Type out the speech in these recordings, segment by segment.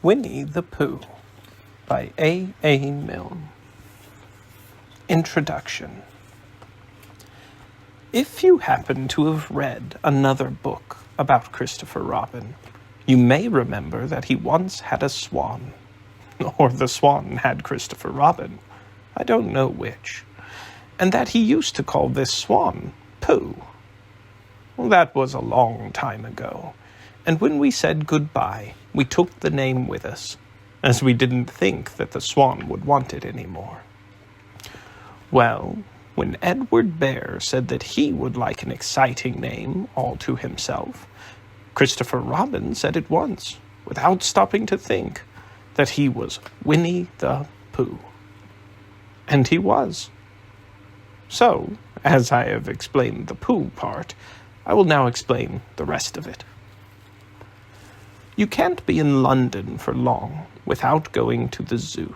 Winnie the Pooh by AA Milnes. Introduction. If you happen to have read another book about Christopher Robin, you may remember that he once had a swan. Or the swan had Christopher Robin. I don't know which. And that he used to call this swan Pooh. Well, that was a long time ago. And when we said goodbye, we took the name with us, as we didn't think that the swan would want it anymore. Well, when Edward Bear said that he would like an exciting name all to himself, Christopher Robin said at once, without stopping to think, that he was Winnie the Pooh. And he was. So, as I have explained the Pooh part, I will now explain the rest of it. You can't be in London for long without going to the zoo.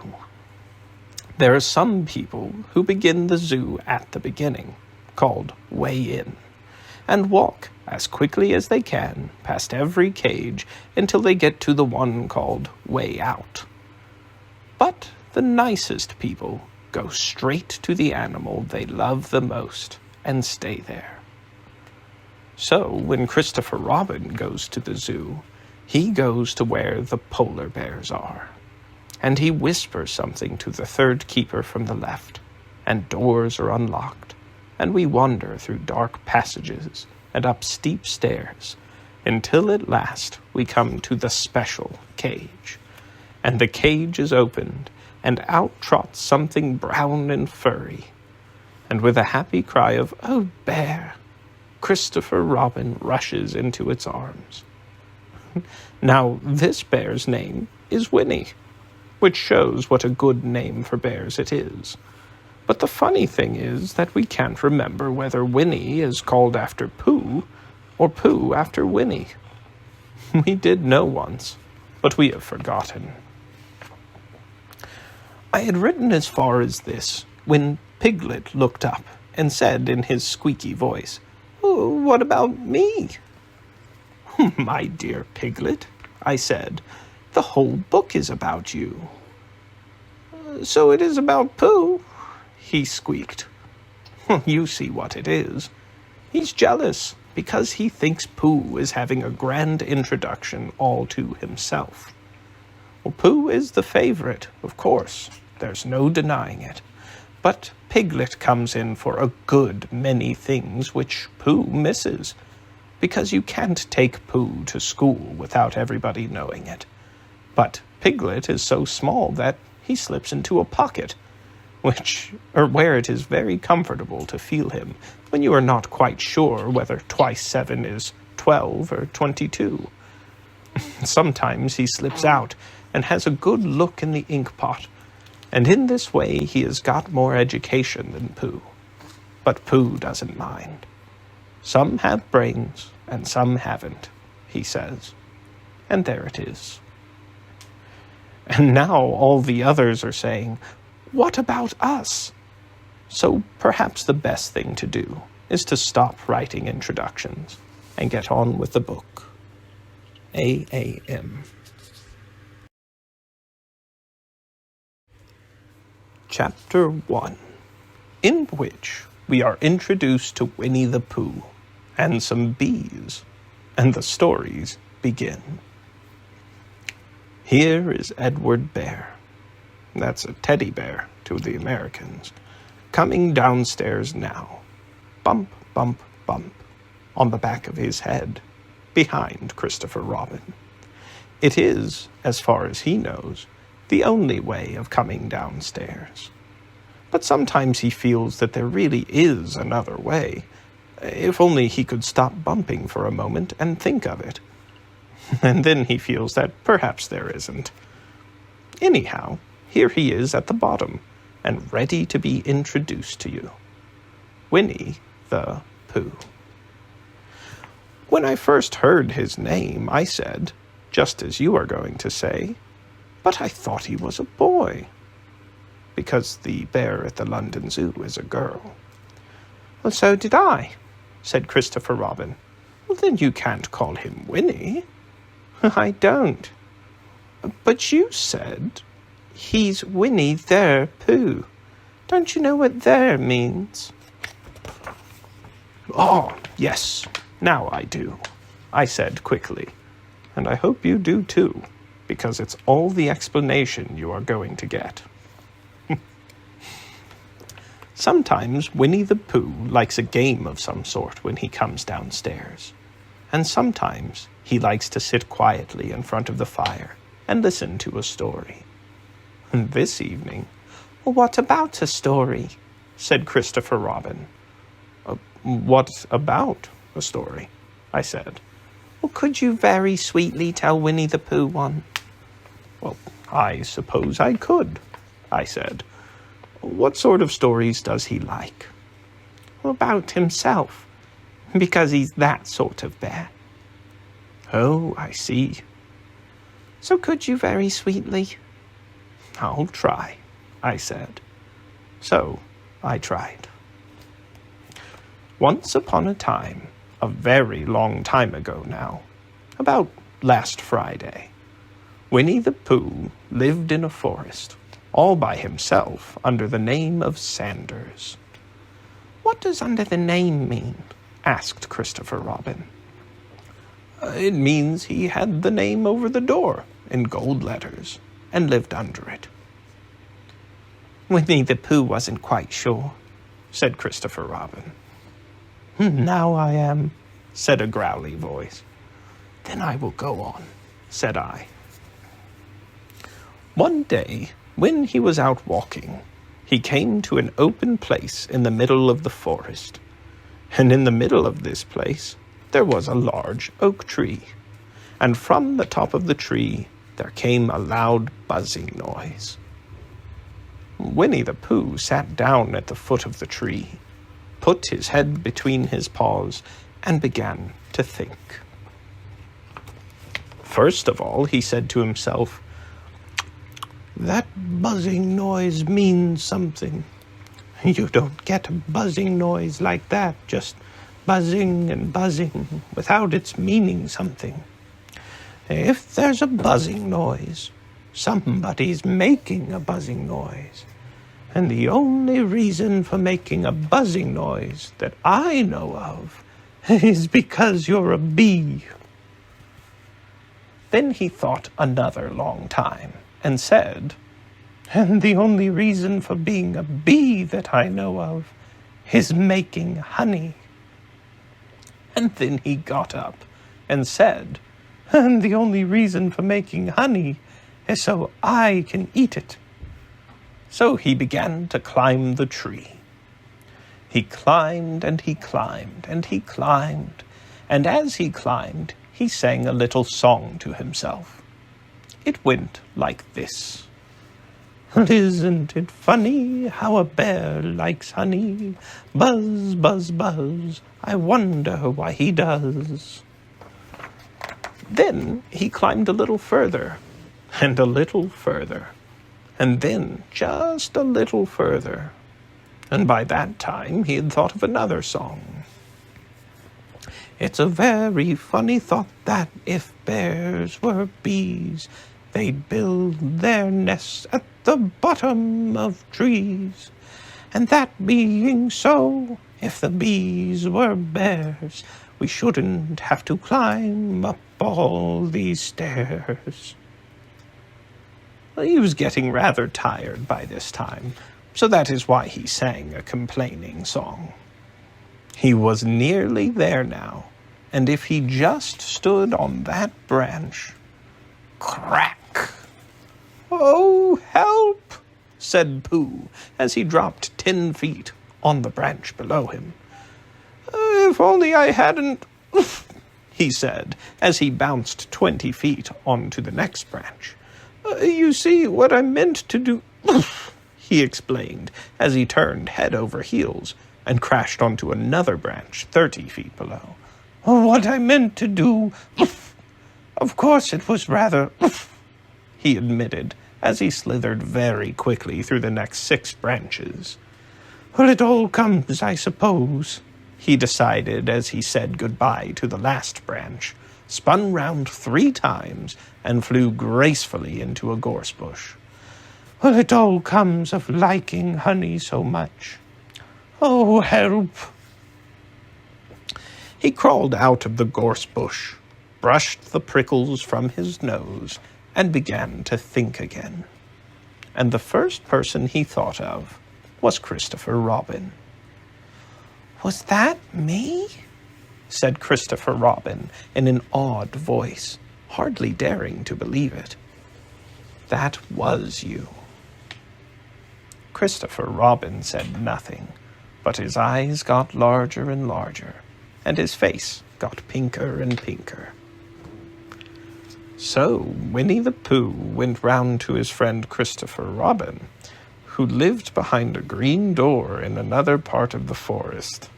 There are some people who begin the zoo at the beginning, called Way In, and walk as quickly as they can past every cage until they get to the one called Way Out. But the nicest people go straight to the animal they love the most and stay there. So when Christopher Robin goes to the zoo, he goes to where the polar bears are, and he whispers something to the third keeper from the left, and doors are unlocked, and we wander through dark passages and up steep stairs, until at last we come to the special cage, and the cage is opened, and out trots something brown and furry, and with a happy cry of, "Oh, bear!" Christopher Robin rushes into its arms. Now, this bear's name is Winnie, which shows what a good name for bears it is. But the funny thing is that we can't remember whether Winnie is called after Pooh or Pooh after Winnie. We did know once, but we have forgotten. I had written as far as this when Piglet looked up and said in his squeaky voice, "Oh, what about me?" "My dear Piglet," I said, "the whole book is about you." "So it is about Pooh," he squeaked. "You see what it is. He's jealous because he thinks Pooh is having a grand introduction all to himself. Well, Pooh is the favorite, of course. There's no denying it. But Piglet comes in for a good many things which Pooh misses, because you can't take Pooh to school without everybody knowing it. But Piglet is so small that he slips into a pocket, where it is very comfortable to feel him when you are not quite sure whether twice 7 is 12 or 22. Sometimes he slips out and has a good look in the ink pot, and in this way he has got more education than Pooh. But Pooh doesn't mind. Some have brains, and some haven't, he says. And there it is. And now all the others are saying, "What about us?" So perhaps the best thing to do is to stop writing introductions and get on with the book. A.A.M. Chapter 1, in which we are introduced to Winnie the Pooh and some bees, and the stories begin. Here is Edward Bear, that's a teddy bear to the Americans, coming downstairs now, bump, bump, bump, on the back of his head, behind Christopher Robin. It is, as far as he knows, the only way of coming downstairs. But sometimes he feels that there really is another way, if only he could stop bumping for a moment and think of it. And then he feels that perhaps there isn't. Anyhow, here he is at the bottom, and ready to be introduced to you. Winnie the Pooh. When I first heard his name, I said, just as you are going to say, "But I thought he was a boy," because the bear at the London Zoo is a girl. "Well, so did I," said Christopher Robin. "Well, then you can't call him Winnie." "I don't." But you said he's Winnie the Pooh. Don't you know what there means? Oh, yes, now I do, I said quickly. And I hope you do too, because it's all the explanation you are going to get. Sometimes Winnie the Pooh likes a game of some sort when he comes downstairs. And sometimes he likes to sit quietly in front of the fire and listen to a story. And this evening, "What about a story?" said Christopher Robin. "What about a story?" I said. "Well, could you very sweetly tell Winnie the Pooh one?" "Well, I suppose I could," I said. "What sort of stories does he like?" "About himself, because he's that sort of bear." "Oh, I see." "So could you very sweetly?" "I'll try," I said. So I tried. Once upon a time, a very long time ago now, about last Friday, Winnie the Pooh lived in a forest, all by himself, under the name of Sanders. "What does under the name mean?" asked Christopher Robin. "It means he had the name over the door in gold letters and lived under it." "Winnie the Pooh wasn't quite sure," said Christopher Robin. "Now I am," said a growly voice. "Then I will go on," said I. One day, when he was out walking, he came to an open place in the middle of the forest. And in the middle of this place, there was a large oak tree. And from the top of the tree, there came a loud buzzing noise. Winnie the Pooh sat down at the foot of the tree, put his head between his paws, and began to think. First of all, he said to himself, "That buzzing noise means something. You don't get a buzzing noise like that, just buzzing and buzzing, without its meaning something. If there's a buzzing noise, somebody's making a buzzing noise. And the only reason for making a buzzing noise that I know of is because you're a bee." Then he thought another long time and said, "And the only reason for being a bee that I know of is making honey." And then he got up and said, "And the only reason for making honey is so I can eat it." So he began to climb the tree. He climbed and he climbed and he climbed, and as he climbed, he sang a little song to himself. It went like this. "Isn't it funny how a bear likes honey? Buzz, buzz, buzz, I wonder why he does." Then he climbed a little further, and a little further, and then just a little further. And by that time he had thought of another song. "It's a very funny thought that if bears were bees, they'd build their nests at the bottom of trees. And that being so, if the bees were bears, we shouldn't have to climb up all these stairs." He was getting rather tired by this time, so that is why he sang a complaining song. He was nearly there now, and if he just stood on that branch... Crack! "Oh, help!" said Pooh, as he dropped 10 feet on the branch below him. "If only I hadn't..." he said, as he bounced 20 feet onto the next branch. "You see, what I meant to do..." he explained, as he turned head over heels and crashed onto another branch 30 feet below. "What I meant to do... of course it was rather..." he admitted, as he slithered very quickly through the next 6 branches. "Well, it all comes, I suppose," he decided as he said goodbye to the last branch, spun round 3 times, and flew gracefully into a gorse bush. Well, it all comes of liking honey so much. Oh, help! He crawled out of the gorse bush, brushed the prickles from his nose, and began to think again. And the first person he thought of was Christopher Robin. Was that me? Said Christopher Robin in an awed voice, hardly daring to believe it. That was you. Christopher Robin said nothing, but his eyes got larger and larger, and his face got pinker and pinker. So Winnie the Pooh went round to his friend Christopher Robin, who lived behind a green door in another part of the forest.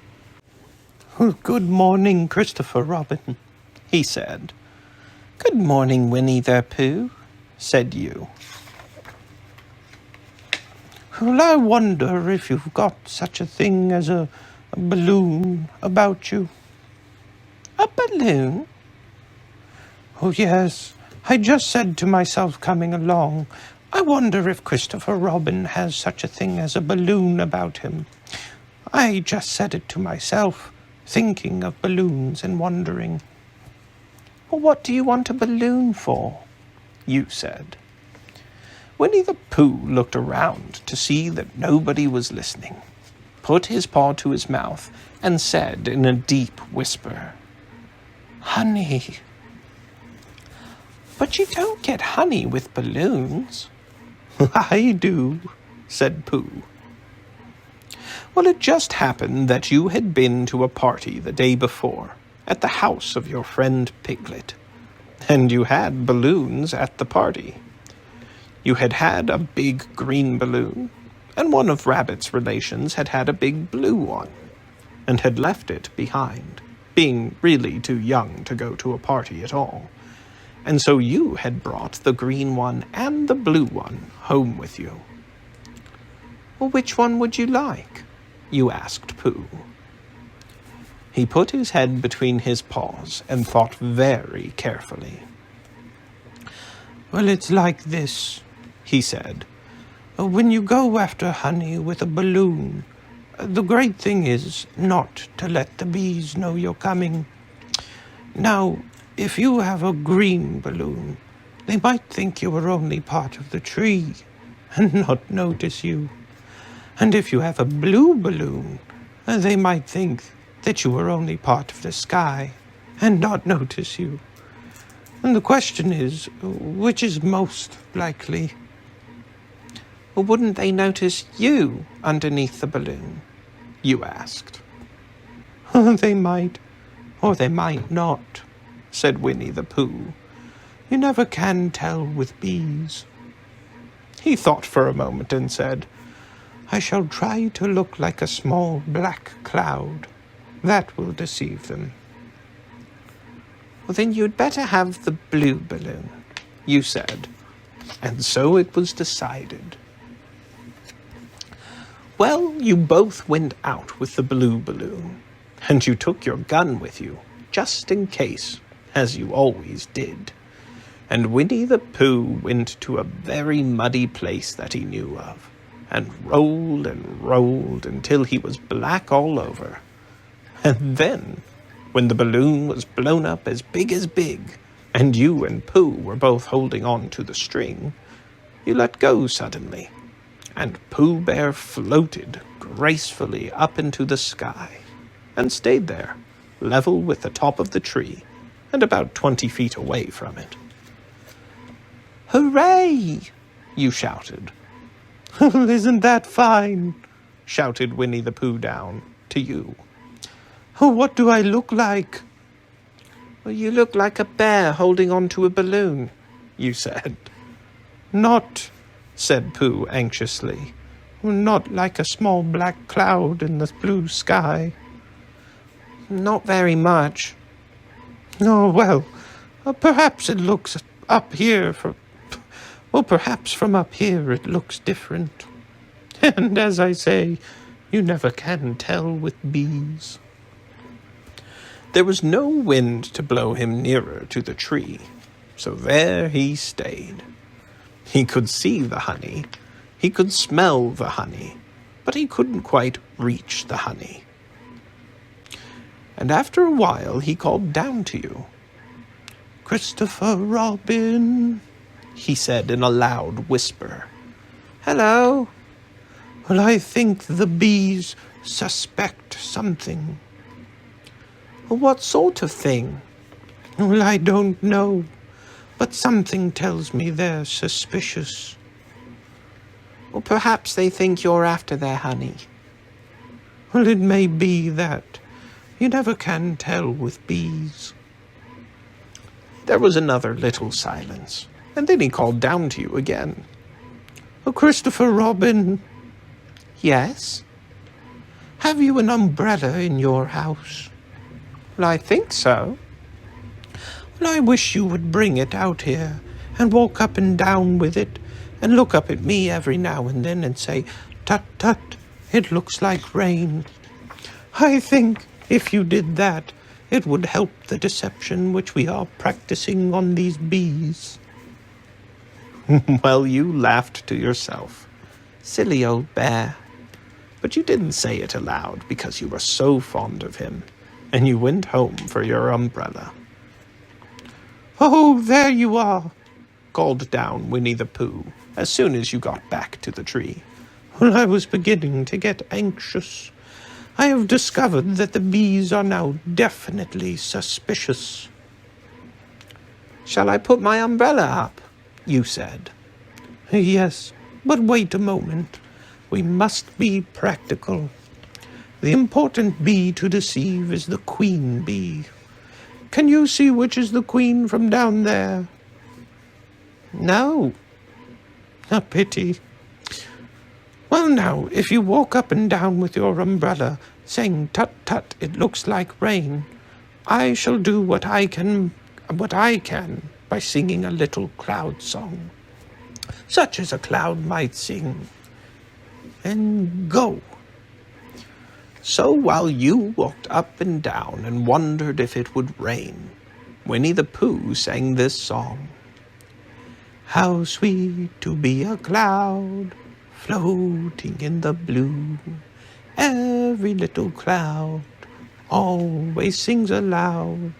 Good morning, Christopher Robin, he said. Good morning, Winnie the Pooh, said you. Well, I wonder if you've got such a thing as a balloon about you. A balloon? Oh, yes. I just said to myself coming along, I wonder if Christopher Robin has such a thing as a balloon about him. I just said it to myself, thinking of balloons and wondering. Well, what do you want a balloon for? You said. Winnie the Pooh looked around to see that nobody was listening, put his paw to his mouth, and said in a deep whisper, Honey. But you don't get honey with balloons. I do, said Pooh. Well, it just happened that you had been to a party the day before at the house of your friend Piglet, and you had balloons at the party. You had had a big green balloon, and one of Rabbit's relations had had a big blue one, and had left it behind, being really too young to go to a party at all. And so you had brought the green one and the blue one home with you. Well, which one would you like? You asked Pooh. He put his head between his paws and thought very carefully. Well, it's like this, he said. When you go after honey with a balloon, the great thing is not to let the bees know you're coming. Now, if you have a green balloon, they might think you were only part of the tree and not notice you. And if you have a blue balloon, they might think that you were only part of the sky and not notice you. And the question is, which is most likely? Well, wouldn't they notice you underneath the balloon? You asked. They might, or they might not, said Winnie the Pooh. You never can tell with bees. He thought for a moment and said, I shall try to look like a small black cloud. That will deceive them. Well, then you'd better have the blue balloon, you said. And so it was decided. Well, you both went out with the blue balloon, and you took your gun with you, just in case, as you always did. And Winnie the Pooh went to a very muddy place that he knew of, and rolled until he was black all over. And then, when the balloon was blown up as big, and you and Pooh were both holding on to the string, you let go suddenly, and Pooh Bear floated gracefully up into the sky, and stayed there, level with the top of the tree, and about 20 feet away from it. Hooray! You shouted. Isn't that fine? Shouted Winnie the Pooh down to you. What do I look like? Well, you look like a bear holding on to a balloon, you said. Not, said Pooh anxiously. Not like a small black cloud in the blue sky. Not very much. Oh, well, perhaps it looks up here perhaps from up here it looks different. And as I say, you never can tell with bees. There was no wind to blow him nearer to the tree, so there he stayed. He could see the honey, he could smell the honey, but he couldn't quite reach the honey. And after a while he called down to you. "Christopher Robin," he said in a loud whisper. "Hello." "Well, I think the bees suspect something." "What sort of thing?" "Well, I don't know, but something tells me they're suspicious." "Well, perhaps they think you're after their honey." "Well, it may be that. You never can tell with bees." There was another little silence, and then he called down to you again. "Oh, Christopher Robin." "Yes?" "Have you an umbrella in your house?" "Well, I think so." "Well, I wish you would bring it out here and walk up and down with it and look up at me every now and then and say, 'Tut, tut, it looks like rain.' I think if you did that, it would help the deception which we are practicing on these bees." Well, you laughed to yourself. Silly old bear. But you didn't say it aloud because you were so fond of him, and you went home for your umbrella. "Oh, there you are," called down Winnie the Pooh as soon as you got back to the tree. "Well, I was beginning to get anxious. I have discovered that the bees are now definitely suspicious." "Shall I put my umbrella up?" you said. "Yes, but wait a moment. We must be practical. The important bee to deceive is the queen bee. Can you see which is the queen from down there?" "No." "A pity. Well, now, if you walk up and down with your umbrella, saying, 'Tut, tut, it looks like rain,' I shall do what I can by singing a little cloud song, such as a cloud might sing. And go." So while you walked up and down and wondered if it would rain, Winnie the Pooh sang this song. "How sweet to be a cloud, floating in the blue. Every little cloud always sings aloud.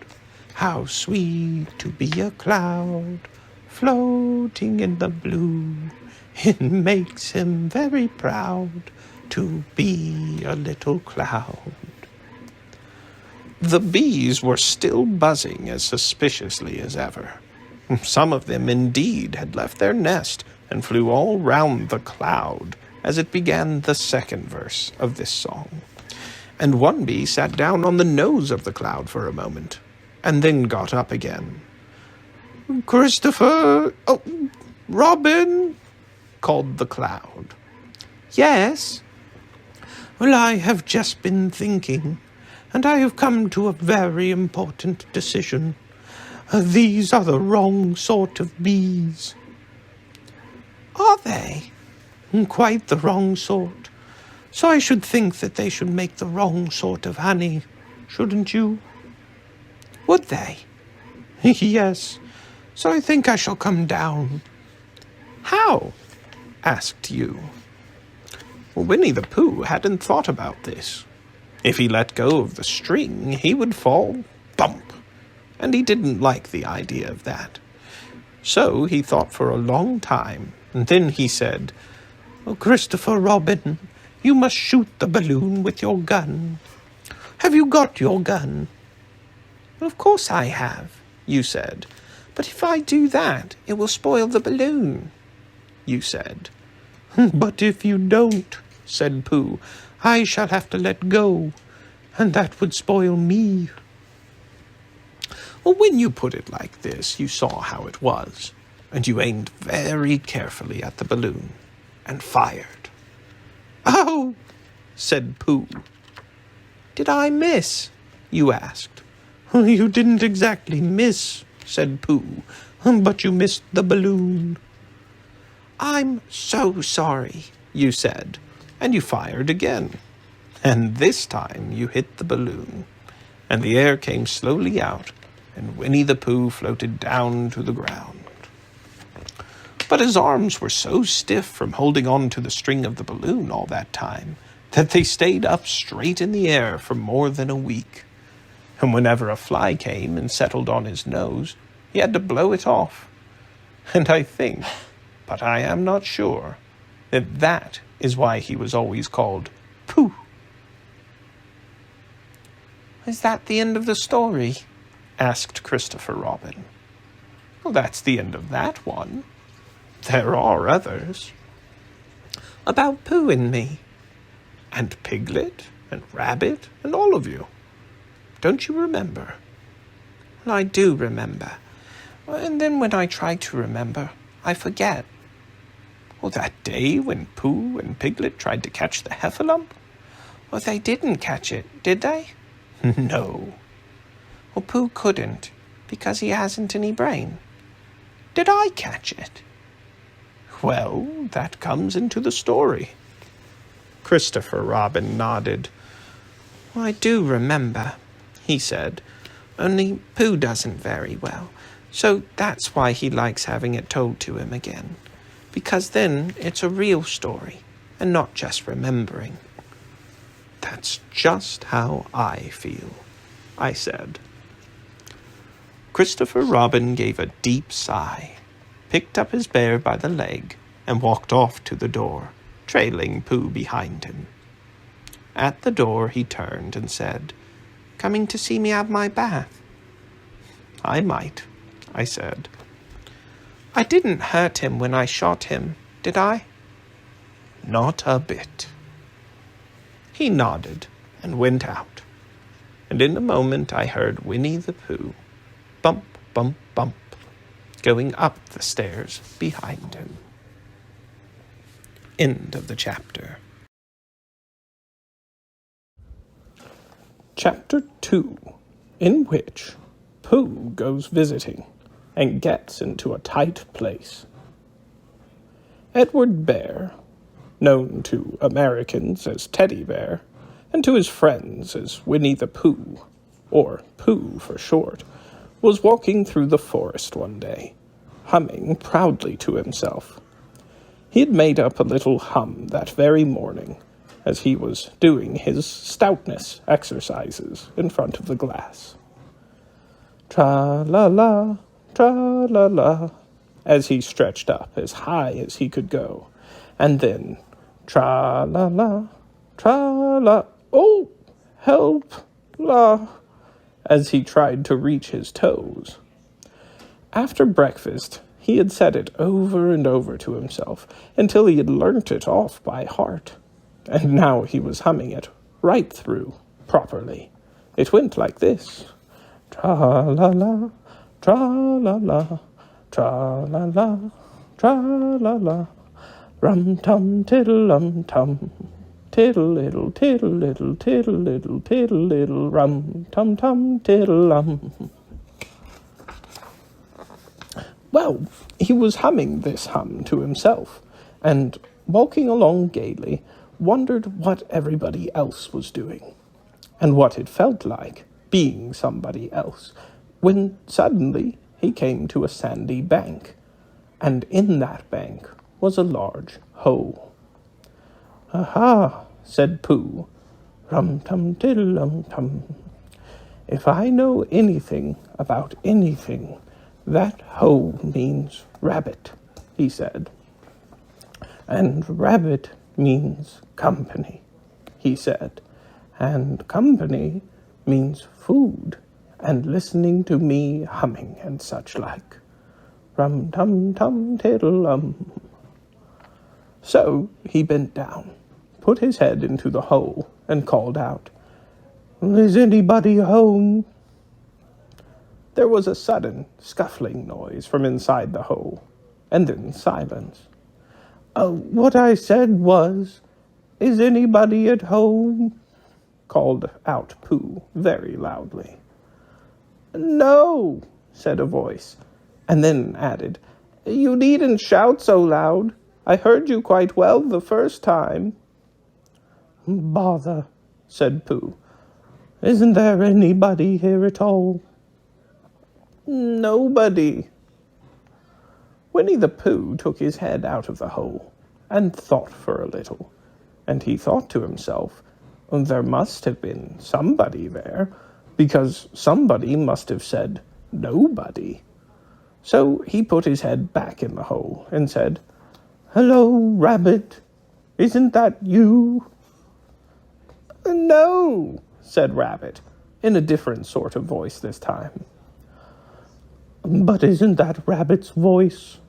How sweet to be a cloud, floating in the blue. It makes him very proud to be a little cloud." The bees were still buzzing as suspiciously as ever. Some of them indeed had left their nest and flew all round the cloud as it began the second verse of this song. And one bee sat down on the nose of the cloud for a moment, and then got up again. "Christopher, Robin," called the cloud. "Yes?" "Well, I have just been thinking, and I have come to a very important decision. These are the wrong sort of bees." "Are they?" "Quite the wrong sort. So I should think that they should make the wrong sort of honey, shouldn't you?" "Would they?" "Yes. So I think I shall come down." "How?" asked you. Winnie the Pooh hadn't thought about this. If he let go of the string, he would fall bump, and he didn't like the idea of that. So he thought for a long time, and then he said, "Oh, Christopher Robin, you must shoot the balloon with your gun. Have you got your gun?" "Of course I have," you said. "But if I do that, it will spoil the balloon," you said. "But if you don't," said Pooh, "I shall have to let go, and that would spoil me." Well, when you put it like this, you saw how it was, and you aimed very carefully at the balloon, and fired. "Ow!" said Pooh. "Did I miss?" you asked. "You didn't exactly miss," said Pooh, "but you missed the balloon." "I'm so sorry," you said, and you fired again. And this time you hit the balloon, and the air came slowly out, and Winnie the Pooh floated down to the ground. But his arms were so stiff from holding on to the string of the balloon all that time that they stayed up straight in the air for more than a week. And whenever a fly came and settled on his nose, he had to blow it off. And I think, but I am not sure, that is why he was always called Pooh. "Is that the end of the story?" asked Christopher Robin. "Well, that's the end of that one. There are others." "About Pooh and me?" "And Piglet, and Rabbit, and all of you. Don't you remember?" "Well, I do remember. And then when I try to remember, I forget." "Well, that day when Pooh and Piglet tried to catch the Heffalump?" "Well, they didn't catch it, did they?" "No." "Well, Pooh couldn't, because he hasn't any brain. Did I catch it?" "Well, that comes into the story." Christopher Robin nodded. "Well, I do remember," he said, "only Pooh doesn't very well, so that's why he likes having it told to him again, because then it's a real story, and not just remembering." "That's just how I feel," I said. Christopher Robin gave a deep sigh, picked up his bear by the leg, and walked off to the door, trailing Pooh behind him. At the door he turned and said, "Coming to see me have my bath?" "I might," I said. "I didn't hurt him when I shot him, did I?" "Not a bit." He nodded and went out, and in a moment I heard Winnie the Pooh, bump, bump, bump, going up the stairs behind him. End of the chapter. Chapter 2, in which Pooh goes visiting and gets into a tight place. Edward Bear, known to Americans as Teddy Bear, and to his friends as Winnie the Pooh, or Pooh for short, was walking through the forest one day, humming proudly to himself. He had made up a little hum that very morning, as he was doing his stoutness exercises in front of the glass. Tra-la-la, tra-la-la, as he stretched up as high as he could go, and then tra-la-la, tra-la, oh, help, la, as he tried to reach his toes. After breakfast, he had said it over and over to himself until he had learnt it off by heart, and now he was humming it right through properly. It went like this: tra-la-la, tra-la-la, tra-la-la, tra-la-la, rum-tum, tiddle-um-tum, tiddle-iddle, tiddle-iddle, tiddle-iddle, tiddle-iddle, rum-tum-tum, tiddle-um. Well, he was humming this hum to himself, and, walking along gaily, wondered what everybody else was doing, and what it felt like, being somebody else, when suddenly he came to a sandy bank, and in that bank was a large hole. "Aha," said Pooh, rum-tum-tiddle-um-tum. "If I know anything about anything, that hole means rabbit," he said. "And rabbit means company," he said. "And company means food, and listening to me humming and such like. Rum-tum-tum-tiddle-um." So he bent down, put his head into the hole, and called out, "Is anybody home?" There was a sudden scuffling noise from inside the hole, and then silence. "What I said was, is anybody at home?" called out Pooh very loudly. "No," said a voice, and then added, "You needn't shout so loud. I heard you quite well the first time." "Bother," said Pooh. Isn't there anybody here at all? Nobody. Winnie the Pooh took his head out of the hole and thought for a little, and he thought to himself, there must have been somebody there, because somebody must have said nobody. So he put his head back in the hole and said, "Hello, Rabbit. Isn't that you?" "No," said Rabbit, in a different sort of voice this time. "But isn't that Rabbit's voice?"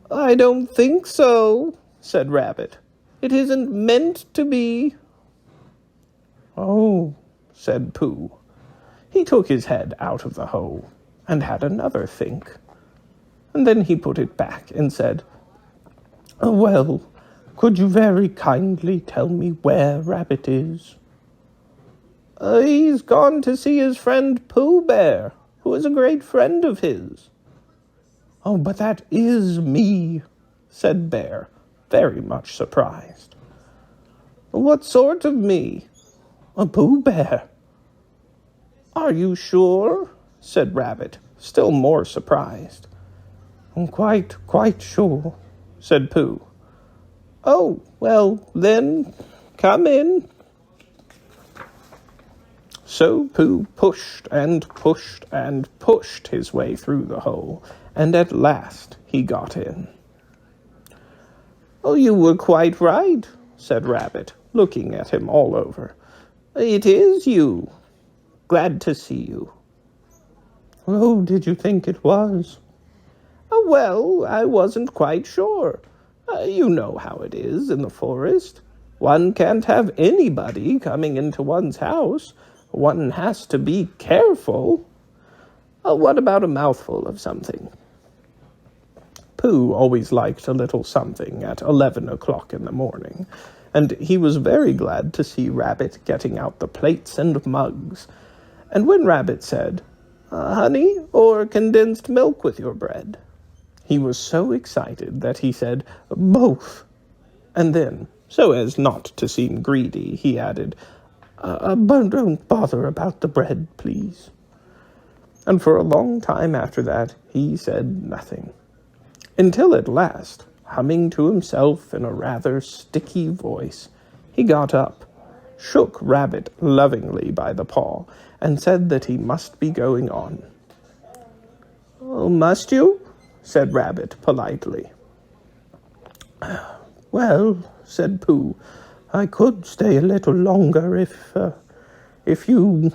"I don't think so," said Rabbit. "It isn't meant to be." "Oh," said Pooh. He took his head out of the hole and had another think. And then he put it back and said, "Well, could you very kindly tell me where Rabbit is?" "He's gone to see his friend Pooh Bear, who is a great friend of his." "Oh, but that is me," said Bear, very much surprised. "What sort of me?" "A Pooh Bear." "Are you sure?" said Rabbit, still more surprised. "I'm quite sure," said Pooh. "Oh, well, then, come in." So Pooh pushed and pushed and pushed his way through the hole, and at last he got in. "Oh, you were quite right," said Rabbit, looking at him all over. "It is you. Glad to see you." "Who did you think it was?" "Well, I wasn't quite sure. You know how it is in the forest. One can't have anybody coming into one's house. One has to be careful. What about a mouthful of something?" Pooh always liked a little something at 11 o'clock in the morning, and he was very glad to see Rabbit getting out the plates and mugs. And when Rabbit said, "Honey or condensed milk with your bread?" he was so excited that he said, "Both." And then, so as not to seem greedy, he added, "But don't bother about the bread, please." And for a long time after that, he said nothing. Until at last, humming to himself in a rather sticky voice, he got up, shook Rabbit lovingly by the paw, and said that he must be going on. "Oh, must you?" said Rabbit politely. "Well," said Pooh, "I could stay a little longer if you—"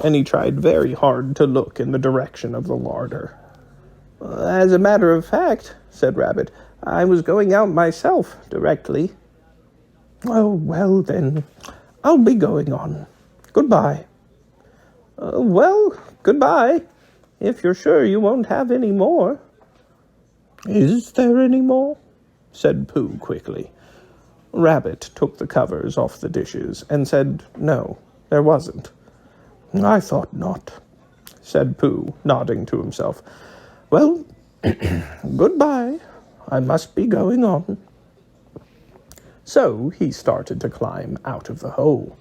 And he tried very hard to look in the direction of the larder. "As a matter of fact," said Rabbit, "I was going out myself directly." "Oh, well then, I'll be going on. Goodbye." "Well, goodbye, if you're sure you won't have any more." "Is there any more?" said Pooh quickly. Rabbit took the covers off the dishes and said no, there wasn't. "I thought not," said Pooh, nodding to himself. "Well, goodbye. I must be going on." So he started to climb out of the hole.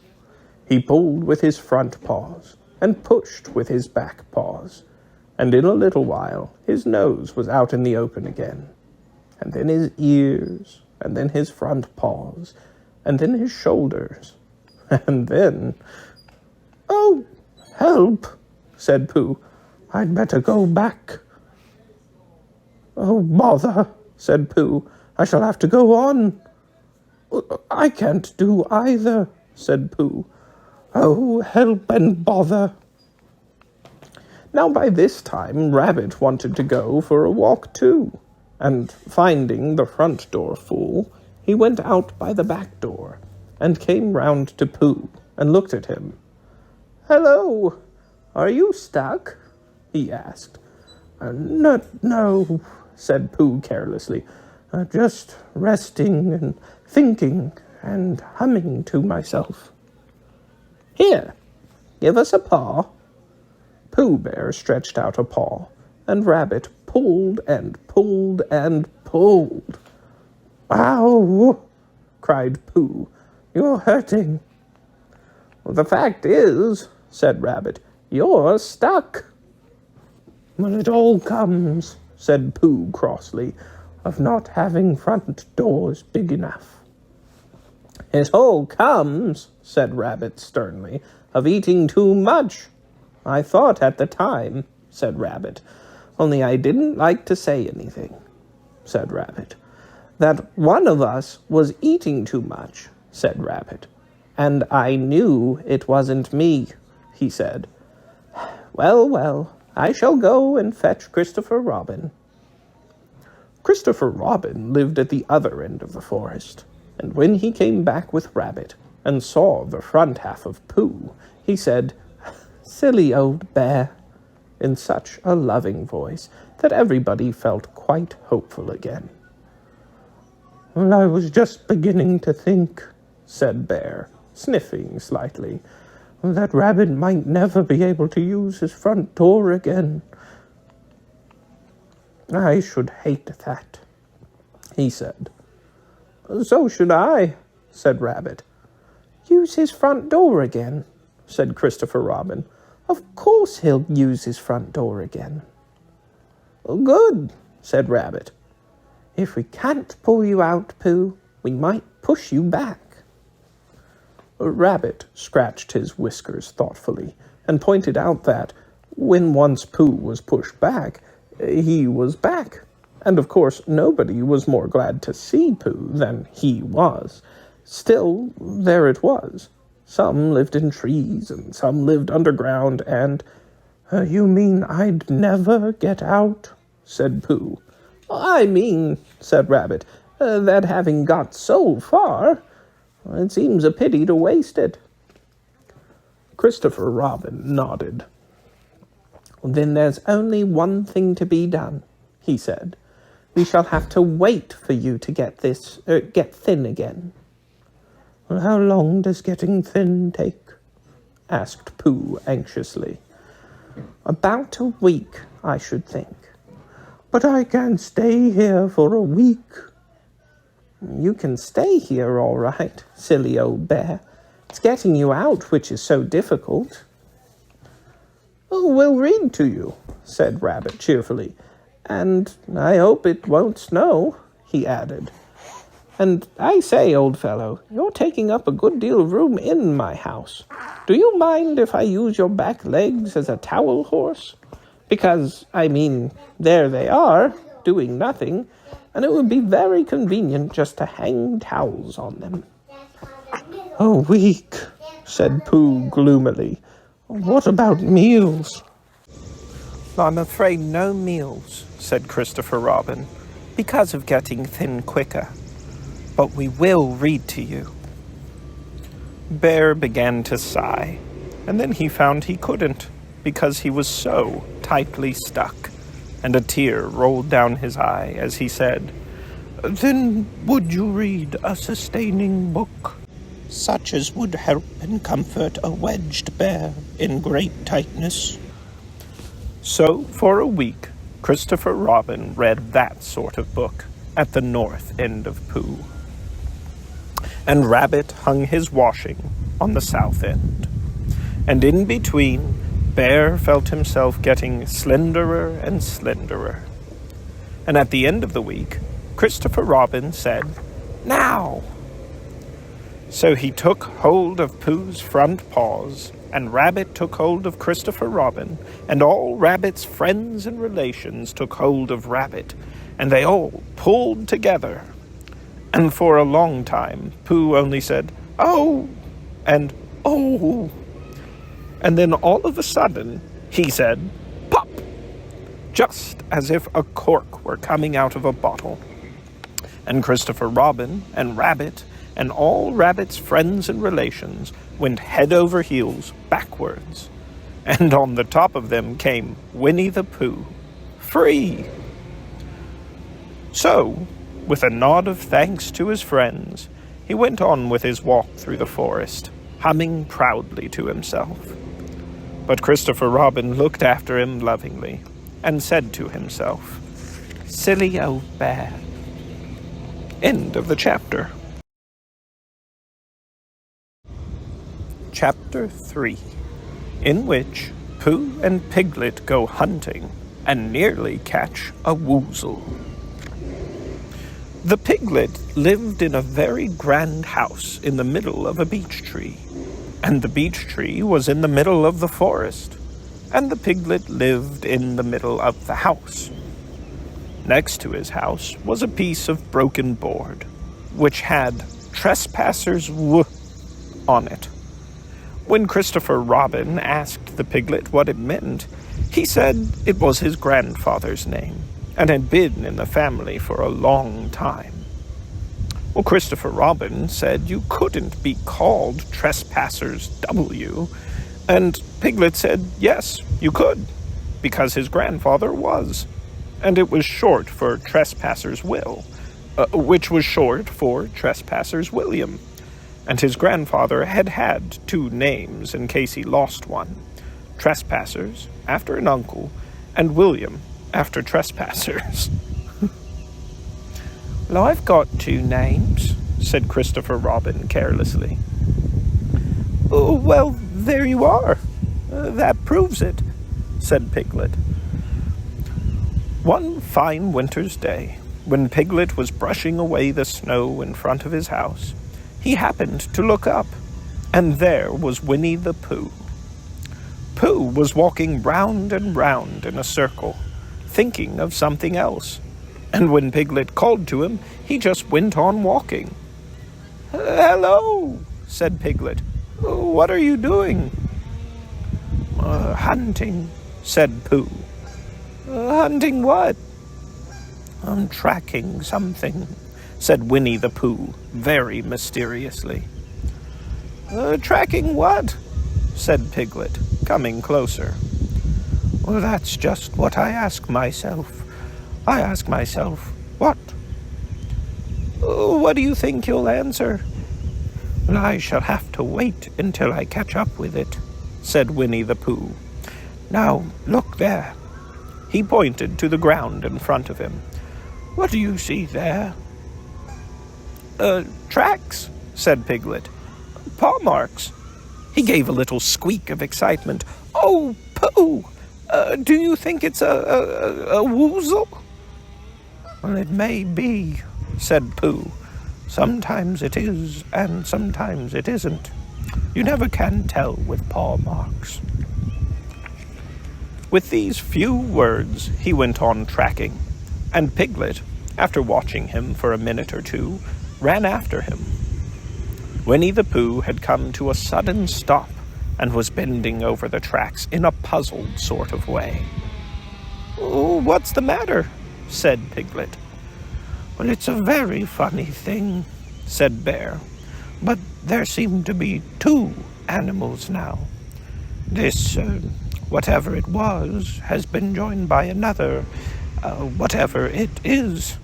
He pulled with his front paws and pushed with his back paws, and in a little while his nose was out in the open again, and then his ears, and then his front paws, and then his shoulders, and then— "Oh, help!" said Pooh. "I'd better go back." "Oh, bother," said Pooh. "I shall have to go on." "I can't do either," said Pooh. "Oh, help and bother." Now by this time Rabbit wanted to go for a walk too, and finding the front door full, he went out by the back door, and came round to Pooh, and looked at him. "Hello, are you stuck?" he asked. No," said Pooh carelessly. "Just resting and thinking and humming to myself." "Here, give us a paw." Pooh Bear stretched out a paw, and Rabbit pulled and pulled and pulled. "Ow!" cried Pooh. "You're hurting." "The fact is," said Rabbit, "you're stuck." "Well, it all comes," said Pooh crossly, "of not having front doors big enough." "It all comes," said Rabbit sternly, "of eating too much. I thought at the time," said Rabbit, "only I didn't like to say anything," said Rabbit. "That one of us was eating too much," said Rabbit. "And I knew it wasn't me," he said. "Well, well, I shall go and fetch Christopher Robin." Christopher Robin lived at the other end of the forest, and when he came back with Rabbit and saw the front half of Pooh, he said, "Silly old bear," in such a loving voice that everybody felt quite hopeful again. "Well, I was just beginning to think," said Bear, sniffing slightly, "that Rabbit might never be able to use his front door again. I should hate that," he said. "So should I," said Rabbit. "Use his front door again," said Christopher Robin. "Of course he'll use his front door again." "Good," said Rabbit. "If we can't pull you out, Pooh, we might push you back." Rabbit scratched his whiskers thoughtfully and pointed out that, when once Pooh was pushed back, he was back. And of course nobody was more glad to see Pooh than he was. Still, there it was. Some lived in trees, and some lived underground, and... "You mean I'd never get out?" said Pooh. "I mean," said Rabbit, "that having got so far, it seems a pity to waste it." Christopher Robin nodded. "Then there's only one thing to be done," he said. "We shall have to wait for you to get thin again." "How long does getting thin take?" asked Pooh anxiously. "About a week, I should think." "But I can't stay here for a week." "You can stay here all right, silly old bear. It's getting you out which is so difficult." "Oh, we'll read to you," said Rabbit cheerfully. "And I hope it won't snow," he added. "And I say, old fellow, you're taking up a good deal of room in my house. Do you mind if I use your back legs as a towel horse? Because, I mean, there they are, doing nothing, and it would be very convenient just to hang towels on them." "A week," said Pooh gloomily. "What about meals?" "I'm afraid no meals," said Christopher Robin, "because of getting thin quicker. But we will read to you." Bear began to sigh, and then he found he couldn't, because he was so tightly stuck, and a tear rolled down his eye as he said, "Then would you read a sustaining book, such as would help and comfort a wedged bear in great tightness?" So, for a week, Christopher Robin read that sort of book at the north end of Pooh. And Rabbit hung his washing on the south end. And in between, Bear felt himself getting slenderer and slenderer. And at the end of the week, Christopher Robin said, "Now!" So he took hold of Pooh's front paws, and Rabbit took hold of Christopher Robin, and all Rabbit's friends and relations took hold of Rabbit, and they all pulled together. And for a long time, Pooh only said, "Oh!" and "Oh!" And then all of a sudden, he said, "Pop!" just as if a cork were coming out of a bottle. And Christopher Robin and Rabbit and all Rabbit's friends and relations went head over heels backwards. And on the top of them came Winnie the Pooh, free. So, with a nod of thanks to his friends, he went on with his walk through the forest, humming proudly to himself. But Christopher Robin looked after him lovingly and said to himself, "Silly old bear." End of the chapter. Chapter 3, in which Pooh and Piglet go hunting and nearly catch a Woozle. The Piglet lived in a very grand house in the middle of a beech tree, and the beech tree was in the middle of the forest, and the Piglet lived in the middle of the house. Next to his house was a piece of broken board, which had "Trespassers W" on it. When Christopher Robin asked the Piglet what it meant, he said it was his grandfather's name, and had been in the family for a long time. Well, Christopher Robin said you couldn't be called Trespassers W, and Piglet said yes, you could, because his grandfather was, and it was short for Trespassers Will, which was short for Trespassers William, and his grandfather had 2 names in case he lost one: Trespassers, after an uncle, and William, after Trespassers. "Well, I've got 2 names," said Christopher Robin carelessly. "Oh, well, there you are. That proves it," said Piglet. One fine winter's day, when Piglet was brushing away the snow in front of his house, he happened to look up, and there was Winnie the Pooh. Pooh was walking round and round in a circle, thinking of something else, and when Piglet called to him, he just went on walking. "Hello," said Piglet. "What are you doing?" Hunting," said Pooh. "Hunting what?" "I'm tracking something," said Winnie the Pooh, very mysteriously. "Tracking what?" said Piglet, coming closer. "Well, that's just what I ask myself. I ask myself, what?" "What do you think you'll answer?" "Well, I shall have to wait until I catch up with it," said Winnie the Pooh. "Now, look there." He pointed to the ground in front of him. "What do you see there?" Tracks," said Piglet. "Paw marks." He gave a little squeak of excitement. "Oh, Pooh! Do you think it's a Woozle?" "Well, it may be," said Pooh. "Sometimes it is, and sometimes it isn't. You never can tell with paw marks." With these few words, he went on tracking, and Piglet, after watching him for a minute or 2, ran after him. Winnie the Pooh had come to a sudden stop and was bending over the tracks in a puzzled sort of way. "Oh, what's the matter?" said Piglet. "Well, it's a very funny thing," said Bear, "but there seem to be 2 animals now. This, whatever it was, has been joined by another, whatever it is,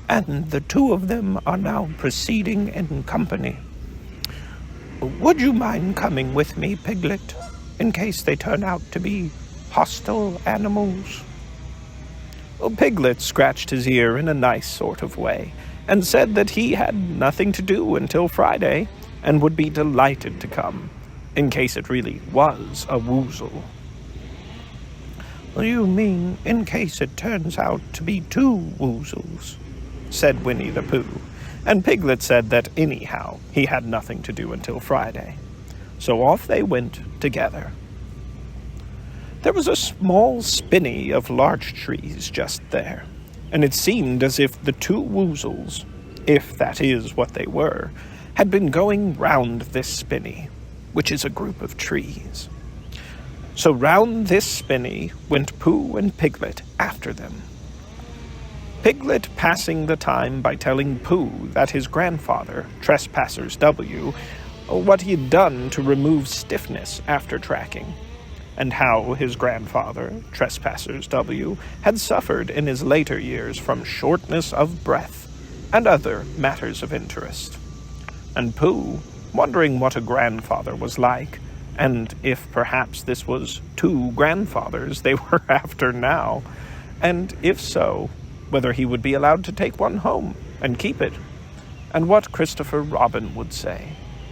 and the 2 of them are now proceeding in company. Would you mind coming with me, Piglet, in case they turn out to be hostile animals?" Piglet scratched his ear in a nice sort of way, and said that he had nothing to do until Friday, and would be delighted to come, in case it really was a Woozle. "You mean in case it turns out to be 2 Woozles?" said Winnie the Pooh, and Piglet said that anyhow he had nothing to do until Friday. So off they went together. There was a small spinney of larch trees just there, and it seemed as if the 2 Woozles, if that is what they were, had been going round this spinney, which is a group of trees. So round this spinney went Pooh and Piglet after them. Piglet passing the time by telling Pooh that his grandfather, Trespassers W, what he had done to remove stiffness after tracking, and how his grandfather, Trespassers W, had suffered in his later years from shortness of breath, and other matters of interest. And Pooh, wondering what a grandfather was like, and if perhaps this was 2 grandfathers they were after now, and if so, whether he would be allowed to take one home and keep it, and what Christopher Robin would say.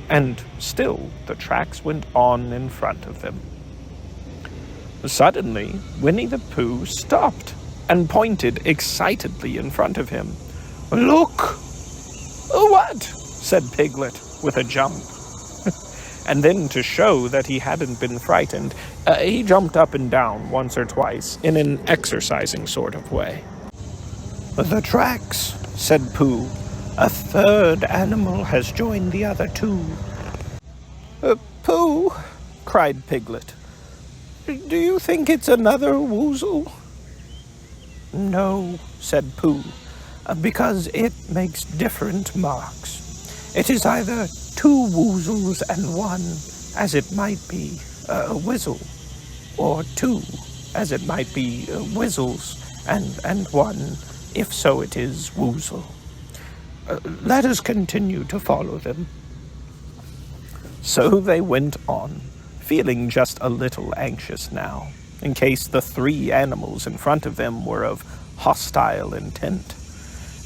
And still the tracks went on in front of them. Suddenly, Winnie the Pooh stopped and pointed excitedly in front of him. "Look!" "What?" said Piglet with a jump. And then, to show that he hadn't been frightened, he jumped up and down once or twice in an exercising sort of way. "The tracks," said Pooh. "A third animal has joined the other two." "Pooh," cried Piglet, "do you think it's another Woozle?" "No," said Pooh, "because it makes different marks. It is either two Woozles and one, as it might be a Whizzle, or two, as it might be Whizzles, and one, if so it is Woozle. Let us continue to follow them." So they went on, feeling just a little anxious now, in case the three animals in front of them were of hostile intent.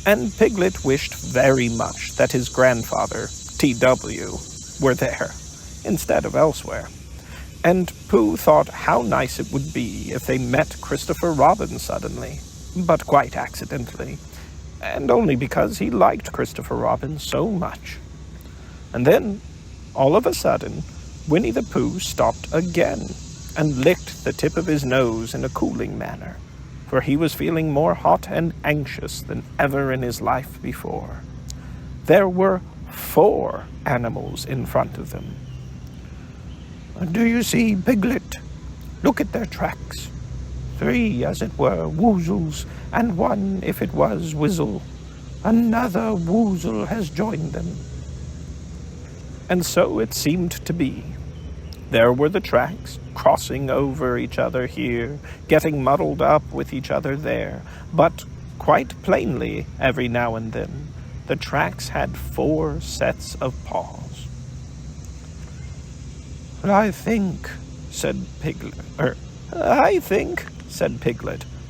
And Piglet wished very much that his grandfather, T.W., were there, instead of elsewhere. And Pooh thought how nice it would be if they met Christopher Robin suddenly, but quite accidentally, and only because he liked Christopher Robin so much. And then, all of a sudden, Winnie the Pooh stopped again and licked the tip of his nose in a cooling manner, for he was feeling more hot and anxious than ever in his life before. There were 4 animals in front of them. "Do you see, Piglet? Look at their tracks. 3, as it were, Woozles, and 1, if it was, Whizzle. Another Woozle has joined them." And so it seemed to be. There were the tracks, crossing over each other here, getting muddled up with each other there, but quite plainly, every now and then, the tracks had 4 sets of paws. I think, said Piglet,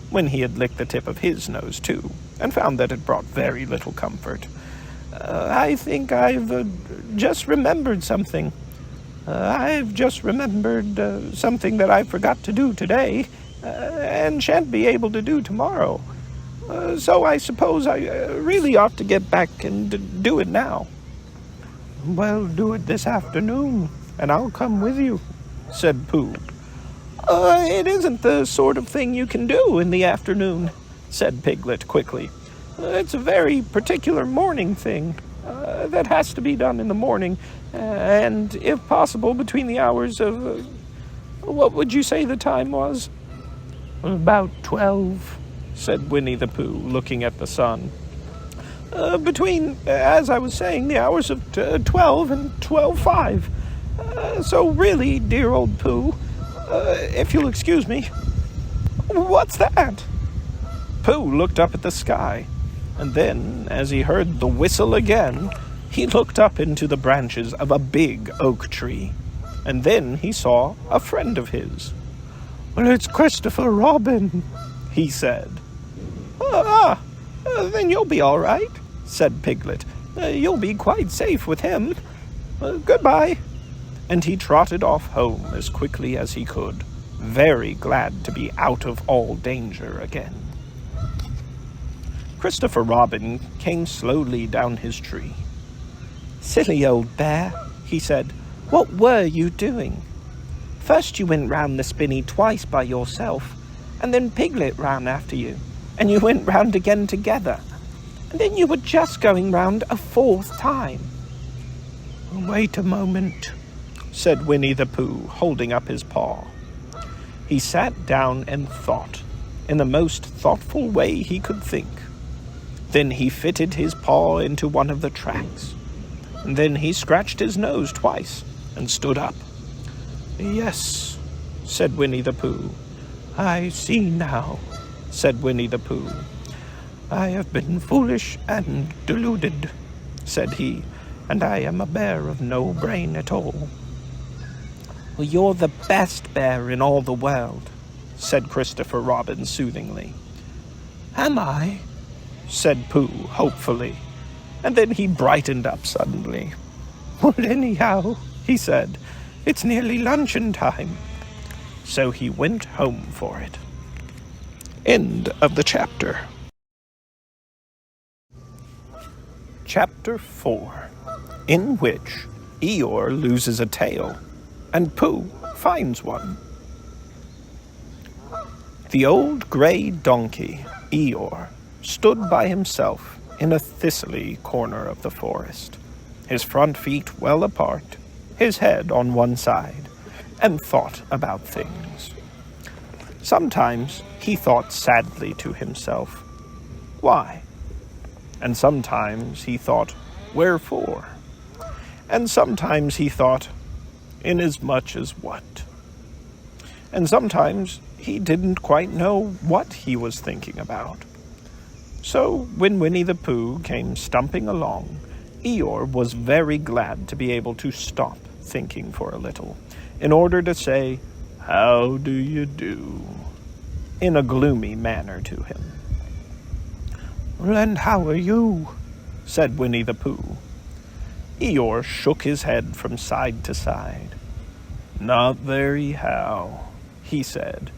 when he had licked the tip of his nose too, and found that it brought very little comfort. I think I've just remembered something. I've just remembered something that I forgot to do today, and shan't be able to do tomorrow. So I suppose I really ought to get back and do it now." "Well, do it this afternoon, and I'll come with you," said Pooh. "It isn't the sort of thing you can do in the afternoon," said Piglet quickly. "It's a very particular morning thing that has to be done in the morning, and if possible between the hours of... what would you say the time was?" "About 12, said Winnie the Pooh, looking at the sun. Between, as I was saying, the hours of 12 and 12:05. So really, dear old Pooh, if you'll excuse me..." "What's that?" Pooh looked up at the sky, and then, as he heard the whistle again, he looked up into the branches of a big oak tree, and then he saw a friend of his. "Well, it's Christopher Robin," he said. Then you'll be all right," said Piglet. "You'll be quite safe with him. Goodbye." And he trotted off home as quickly as he could, very glad to be out of all danger again. Christopher Robin came slowly down his tree. "Silly old bear," he said, "what were you doing? First you went round the spinney twice by yourself, and then Piglet ran after you, and you went round again together, and then you were just going round a 4th time." "Wait a moment," said Winnie the Pooh, holding up his paw. He sat down and thought, in the most thoughtful way he could think. Then he fitted his paw into one of the tracks, and then he scratched his nose twice and stood up. "Yes," said Winnie the Pooh. "I see now," said Winnie the Pooh. "I have been foolish and deluded," said he, "and I am a bear of no brain at all." "Well, you're the best bear in all the world," said Christopher Robin soothingly. "Am I?" said Pooh hopefully, and then he brightened up suddenly. Well, anyhow, he said, it's nearly luncheon time. So he went home for it. End of the chapter. Chapter 4, in which Eeyore loses a tail and Pooh finds one. The old grey donkey, Eeyore, stood by himself in a thistly corner of the forest, his front feet well apart, his head on one side, and thought about things. Sometimes he thought sadly to himself, why? And sometimes he thought, wherefore? And sometimes he thought, inasmuch as what? And sometimes he didn't quite know what he was thinking about. So when Winnie the Pooh came stumping along, Eeyore was very glad to be able to stop thinking for a little, in order to say, how do you do, in a gloomy manner to him. Well, and how are you? Said Winnie the Pooh. Eeyore shook his head from side to side. Not very how, he said.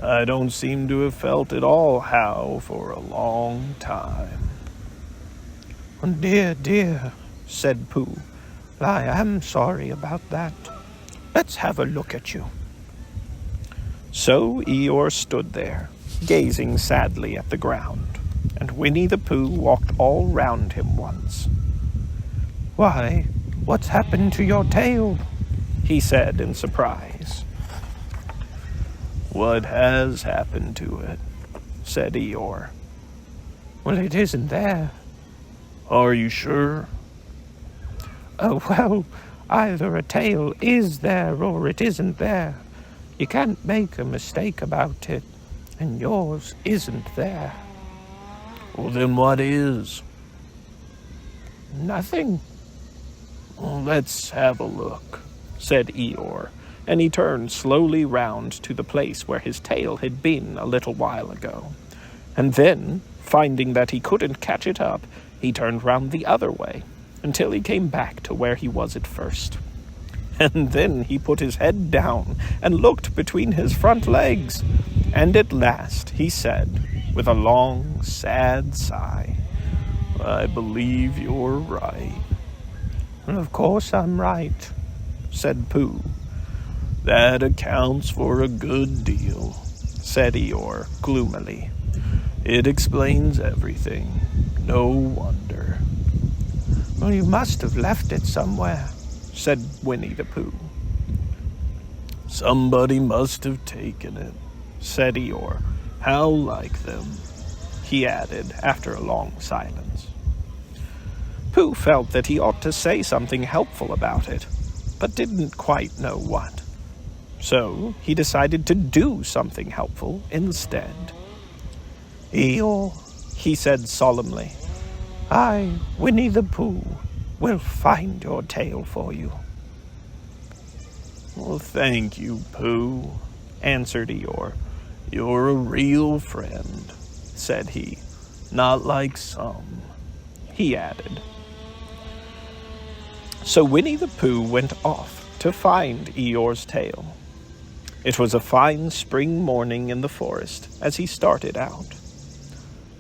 I don't seem to have felt at all how for a long time. Oh, dear, dear, said Pooh. I am sorry about that. Let's have a look at you. So Eeyore stood there, gazing sadly at the ground, and Winnie the Pooh walked all round him once. Why, what's happened to your tail? He said in surprise. What has happened to it? Said Eeyore. Well, it isn't there. Are you sure? Oh, well, either a tail is there or it isn't there. You can't make a mistake about it, and yours isn't there. Well, then what is? Nothing. Well, let's have a look, said Eeyore, and he turned slowly round to the place where his tail had been a little while ago. And then, finding that he couldn't catch it up, he turned round the other way, until he came back to where he was at first. And then he put his head down and looked between his front legs, and at last he said, with a long, sad sigh, I believe you're right. Well, of course I'm right, said Pooh. That accounts for a good deal, said Eeyore gloomily. It explains everything. No wonder. Well, you must have left it somewhere, said Winnie the Pooh. Somebody must have taken it, said Eeyore. How like them, he added after a long silence. Pooh felt that he ought to say something helpful about it, but didn't quite know what. So he decided to do something helpful instead. Eeyore, he said solemnly, I, Winnie the Pooh, will find your tail for you. Well, thank you, Pooh, answered Eeyore. You're a real friend, said he. Not like some, he added. So Winnie the Pooh went off to find Eeyore's tail. It was a fine spring morning in the forest as he started out.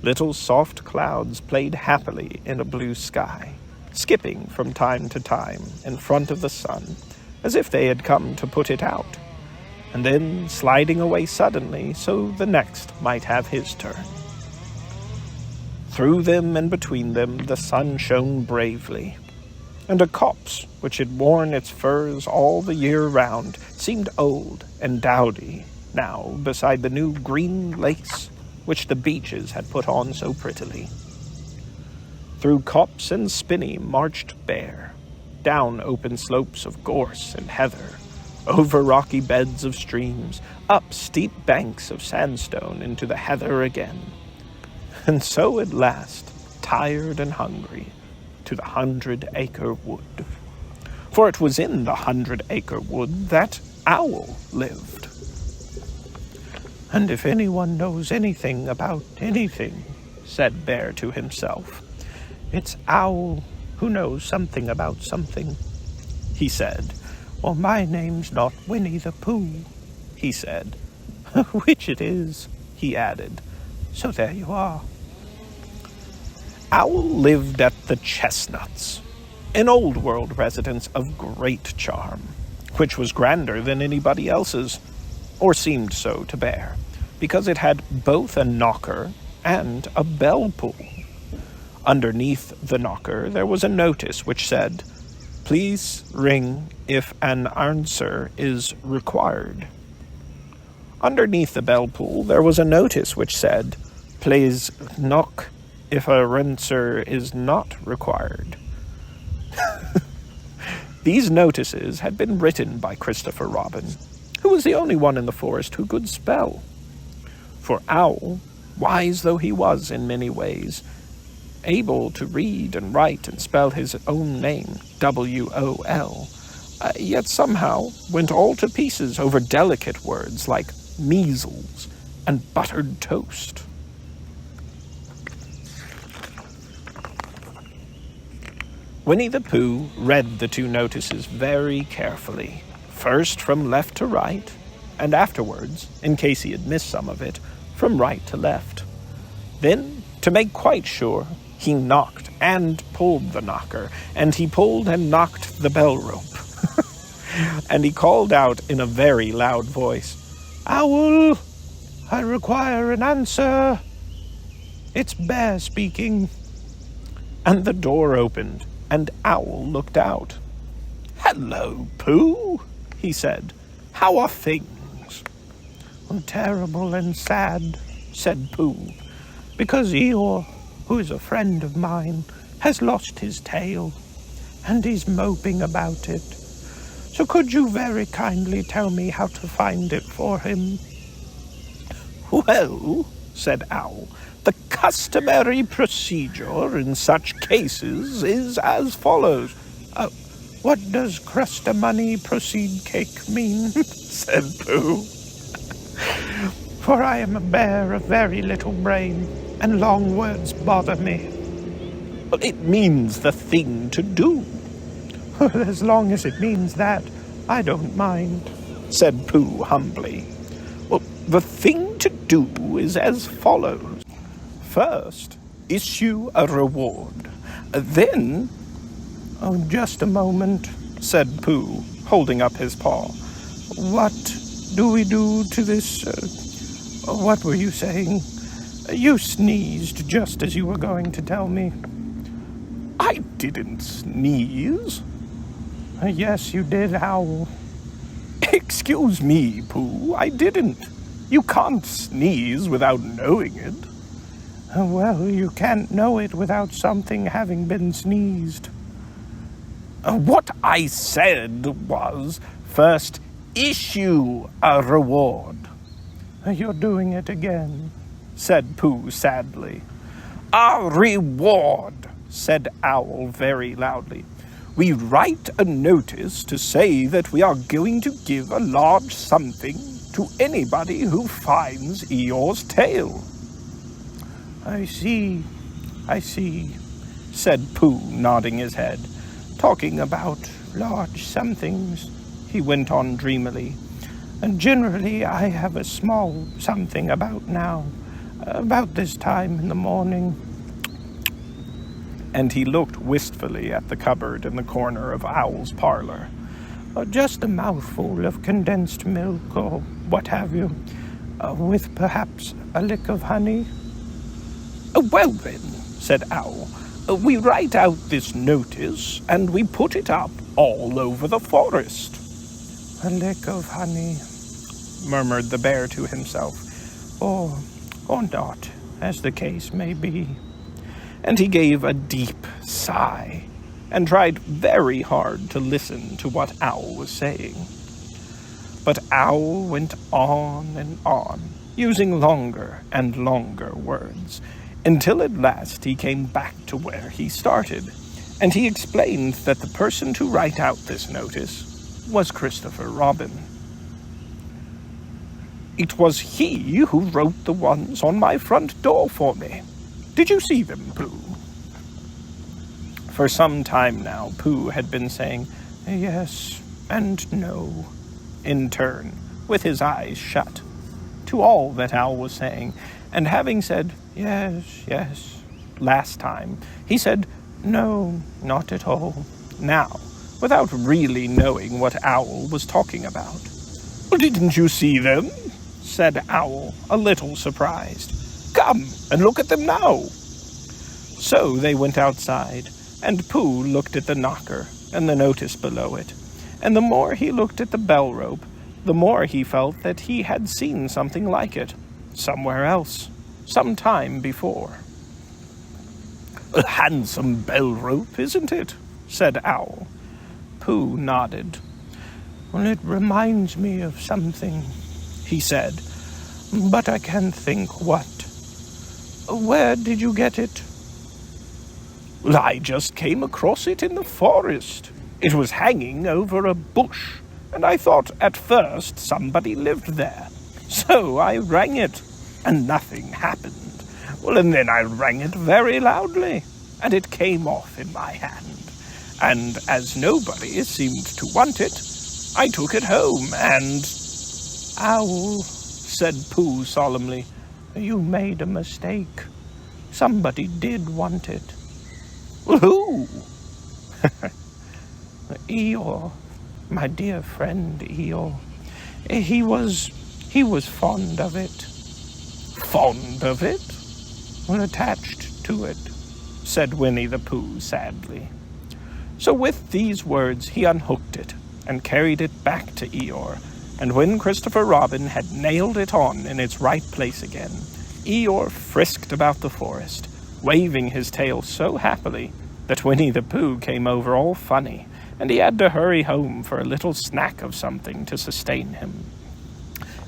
Little soft clouds played happily in a blue sky, skipping from time to time in front of the sun, as if they had come to put it out, and then sliding away suddenly so the next might have his turn. Through them and between them the sun shone bravely, and a copse which had worn its furs all the year round seemed old and dowdy now beside the new green lace which the beeches had put on so prettily. Through copse and spinney marched Bear, down open slopes of gorse and heather, over rocky beds of streams, up steep banks of sandstone into the heather again, and so at last, tired and hungry, to the 100-acre wood. For it was in the 100-acre wood that Owl lived. And if anyone knows anything about anything, said Bear to himself, it's Owl. who knows something about something, he said. Or my name's not Winnie the Pooh, he said. Which it is, he added. So there you are. Owl lived at the Chestnuts, an old world residence of great charm, which was grander than anybody else's, or seemed so to bear, because it had both a knocker and a bell pull. Underneath the knocker there was a notice which said, "Please ring if an answer is required." Underneath the bell pull there was a notice which said, "Please knock if a answer is not required." These notices had been written by Christopher Robin, who was the only one in the forest who could spell. For Owl, wise though he was in many ways, able to read and write and spell his own name, W-O-L, yet somehow went all to pieces over delicate words like measles and buttered toast. Winnie the Pooh read the two notices very carefully, first from left to right, and afterwards, in case he had missed some of it, from right to left. Then, to make quite sure, he knocked and pulled the knocker, and he pulled and knocked the bell rope. And he called out in a very loud voice, "Owl, I require an answer. It's Bear speaking." And the door opened, and Owl looked out. "Hello, Pooh," he said. "How are things?" "Terrible and sad," said Pooh, "because Eeyore, who is a friend of mine, has lost his tail, and he's moping about it. So could you very kindly tell me how to find it for him?" "Well," said Owl, "the customary procedure in such cases is as follows." What does crust-a-money proceed cake mean?" said Pooh. "For I am a bear of very little brain, and long words bother me." "Well, it means the thing to do." "As long as it means that, I don't mind," said Pooh humbly. "Well, the thing to do is as follows. First, issue a reward. Then..." "Oh, just a moment," said Pooh, holding up his paw. "What do we do to this... what were you saying? You sneezed just as you were going to tell me." "I didn't sneeze." "Yes, you did, Owl." "Excuse me, Pooh, I didn't. You can't sneeze without knowing it." "Well, you can't know it without something having been sneezed." "What I said was, first issue a reward." "You're doing it again," said Pooh sadly. "A reward," said Owl very loudly. "We write a notice to say that we are going to give a large something to anybody who finds Eeyore's tail." I see, said Pooh, nodding his head. "Talking about large somethings," he went on dreamily. "And generally I have a small something about now, about this time in the morning." And he looked wistfully at the cupboard in the corner of Owl's parlor. "Just a mouthful of condensed milk or what have you, with perhaps a lick of honey." "Well then," said Owl, "we write out this notice and we put it up all over the forest." "A lick of honey," murmured the bear to himself. Or not, as the case may be." And he gave a deep sigh, and tried very hard to listen to what Owl was saying. But Owl went on and on, using longer and longer words, until at last he came back to where he started, and he explained that the person to write out this notice was Christopher Robin. "It was he who wrote the ones on my front door for me. Did you see them, Pooh?" For some time now, Pooh had been saying yes and no in turn, with his eyes shut, to all that Owl was saying, and having said yes, yes, last time, he said no, not at all, now, without really knowing what Owl was talking about. "Well, didn't you see them?" said Owl, a little surprised. "Come and look at them now." So they went outside, and Pooh looked at the knocker and the notice below it, and the more he looked at the bell rope, the more he felt that he had seen something like it, somewhere else, some time before. "A handsome bell rope, isn't it?" said Owl. Pooh nodded. "Well, it reminds me of something," he said, "but I can't think what. Where did you get it?" "Well, I just came across it in the forest. It was hanging over a bush, and I thought at first somebody lived there. So I rang it, and nothing happened. Well, and then I rang it very loudly, and it came off in my hand. And as nobody seemed to want it, I took it home, and—" "Owl," said Pooh solemnly, "you made a mistake. Somebody did want it." "Well, who?" "Eeyore, my dear friend Eeyore. He was fond of it." "Fond of it?" "Well, attached to it," said Winnie the Pooh sadly. So with these words he unhooked it and carried it back to Eeyore, and when Christopher Robin had nailed it on in its right place again, Eeyore frisked about the forest, waving his tail so happily that Winnie the Pooh came over all funny, and he had to hurry home for a little snack of something to sustain him.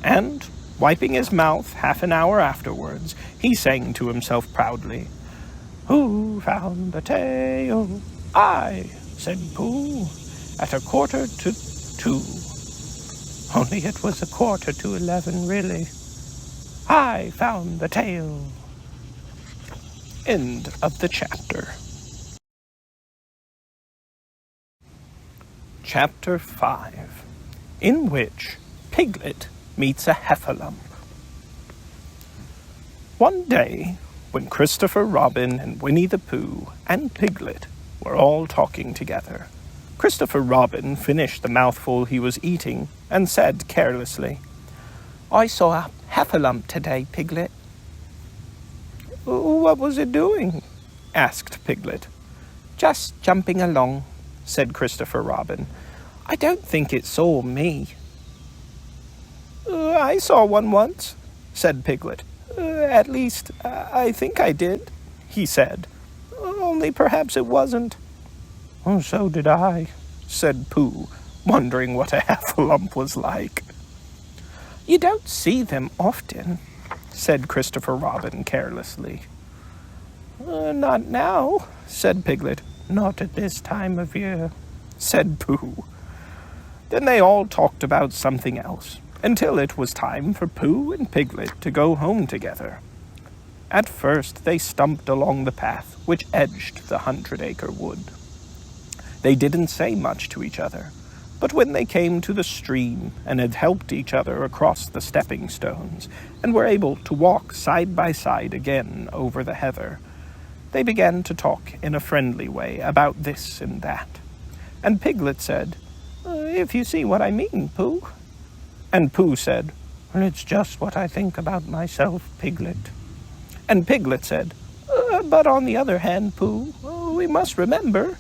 And, wiping his mouth half an hour afterwards, he sang to himself proudly, "Who found the tail? I," said Pooh, "at 1:45. Only it was 11:15, really. I found the tail." End of the chapter. Chapter 5, in which Piglet meets a Heffalump. One day, when Christopher Robin and Winnie the Pooh and Piglet were all talking together, Christopher Robin finished the mouthful he was eating and said carelessly, "I saw a Heffalump today, Piglet." "What was it doing?" asked Piglet. "Just jumping along," said Christopher Robin. "I don't think it saw me." "I saw one once," said Piglet. "At least, I think I did," he said. "Only perhaps it wasn't." "Oh, so did I," said Pooh, wondering what a Heffalump was like. "You don't see them often," said Christopher Robin carelessly. "Not now," said Piglet. "Not at this time of year," said Pooh. Then they all talked about something else, until it was time for Pooh and Piglet to go home together. At first they stumped along the path which edged the 100-acre wood. They didn't say much to each other, but when they came to the stream and had helped each other across the stepping stones and were able to walk side by side again over the heather, they began to talk in a friendly way about this and that. And Piglet said, "If you see what I mean, Pooh." And Pooh said, "Well, it's just what I think about myself, Piglet." And Piglet said, "But on the other hand, Pooh, we must remember."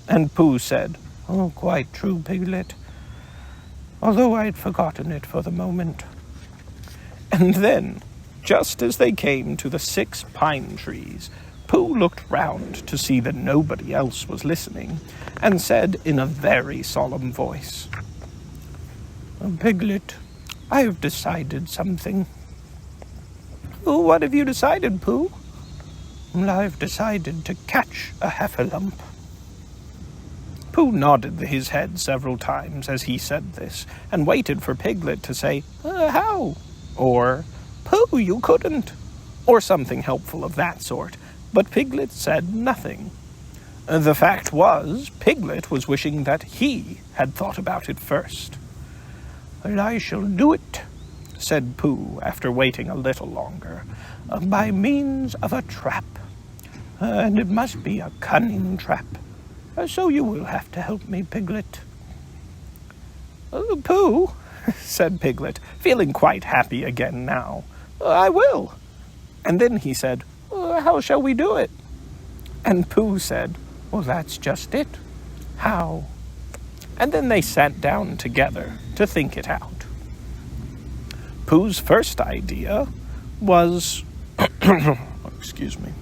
And Pooh said, "Oh, quite true, Piglet, although I had forgotten it for the moment." And then, just as they came to the 6 pine trees, Pooh looked round to see that nobody else was listening, and said in a very solemn voice, "Piglet, I have decided something." "What have you decided, Pooh?" "Well, I've decided to catch a Heffalump." Pooh nodded his head several times as he said this, and waited for Piglet to say, "How?" or, "Pooh, you couldn't," or something helpful of that sort, but Piglet said nothing. The fact was, Piglet was wishing that he had thought about it first. "Well, I shall do it," said Pooh, after waiting a little longer, "by means of a trap. And it must be a cunning trap. So you will have to help me, Piglet." "Pooh," said Piglet, feeling quite happy again now, "I will." And then he said, "How shall we do it?" And Pooh said, "Well, that's just it. How?" And then they sat down together to think it out. Pooh's first idea was... excuse me.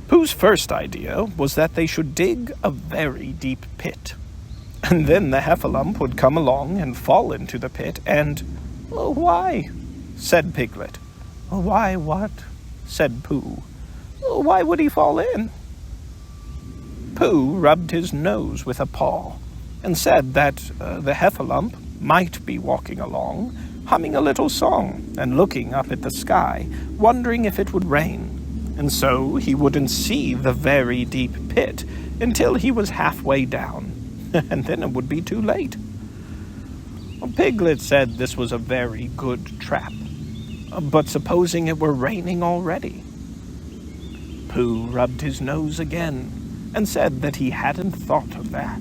Pooh's first idea was that they should dig a very deep pit. And then the Heffalump would come along and fall into the pit and... "Why?" said Piglet. "Why what?" said Pooh. "Why would he fall in?" Pooh rubbed his nose with a paw and said that the Heffalump might be walking along, humming a little song and looking up at the sky, wondering if it would rain. And so he wouldn't see the very deep pit until he was halfway down, and then it would be too late. Piglet said this was a very good trap, but supposing it were raining already? Pooh rubbed his nose again and said that he hadn't thought of that.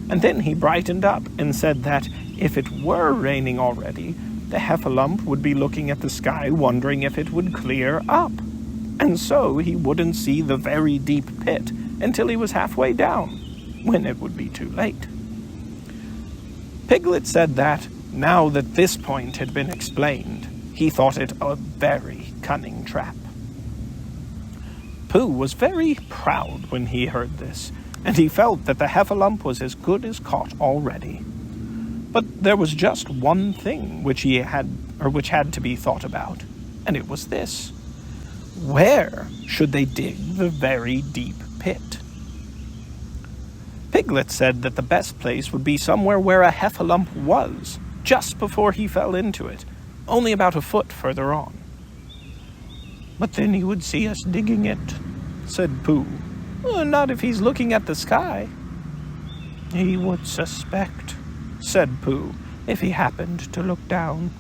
And then he brightened up and said that if it were raining already, the Heffalump would be looking at the sky wondering if it would clear up. And so he wouldn't see the very deep pit until he was halfway down, when it would be too late. Piglet said that, now that this point had been explained, he thought it a very cunning trap. Pooh was very proud when he heard this, and he felt that the Heffalump was as good as caught already. But there was just one thing which had to be thought about, and it was this. Where should they dig the very deep pit? Piglet said that the best place would be somewhere where a Heffalump was, just before he fell into it, only about a foot further on. "But then he would see us digging it," said Pooh. "Not if he's looking at the sky." "He would suspect," said Pooh, "if he happened to look down."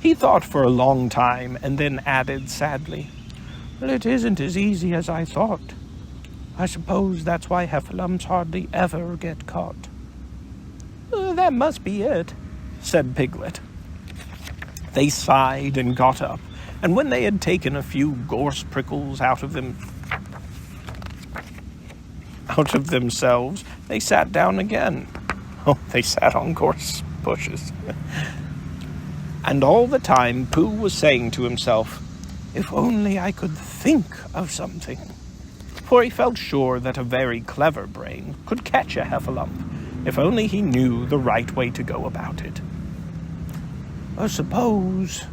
He thought for a long time and then added sadly, "Well, it isn't as easy as I thought. I suppose that's why Heffalumps hardly ever get caught." "That must be it," said Piglet. They sighed and got up, and when they had taken a few gorse prickles out of themselves, they sat down again. Oh, they sat on gorse bushes. And all the time Pooh was saying to himself, "If only I could think of something." For he felt sure that a very clever brain could catch a Heffalump, if only he knew the right way to go about it. "Suppose,"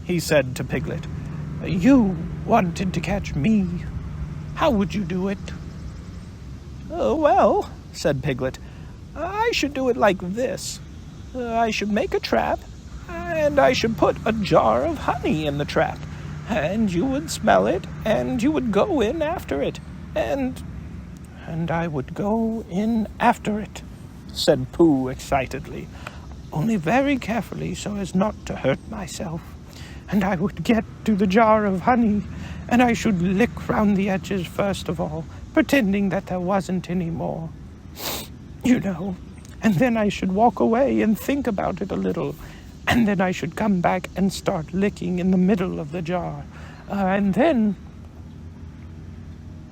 he said to Piglet, "you wanted to catch me. How would you do it?" "Well," said Piglet, "I should do it like this. I should make a trap, and I should put a jar of honey in the trap, and you would smell it, and you would go in after it, and I would go in after it," said Pooh excitedly, "only very carefully so as not to hurt myself. And I would get to the jar of honey, and I should lick round the edges first of all, pretending that there wasn't any more. You know, and then I should walk away and think about it a little, and then I should come back and start licking in the middle of the jar, and then..."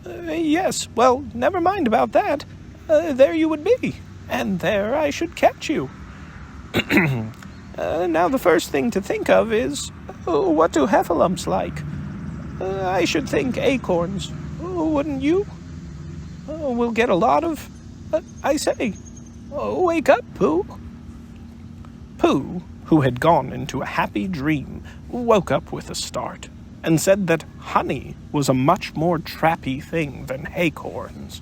"Yes, well, never mind about that. There you would be, and there I should catch you. Now the first thing to think of is, what do Heffalumps like? I should think acorns, wouldn't you? We'll get a lot of... I say, wake up, Pooh." Pooh, who had gone into a happy dream, woke up with a start, and said that honey was a much more trappy thing than acorns.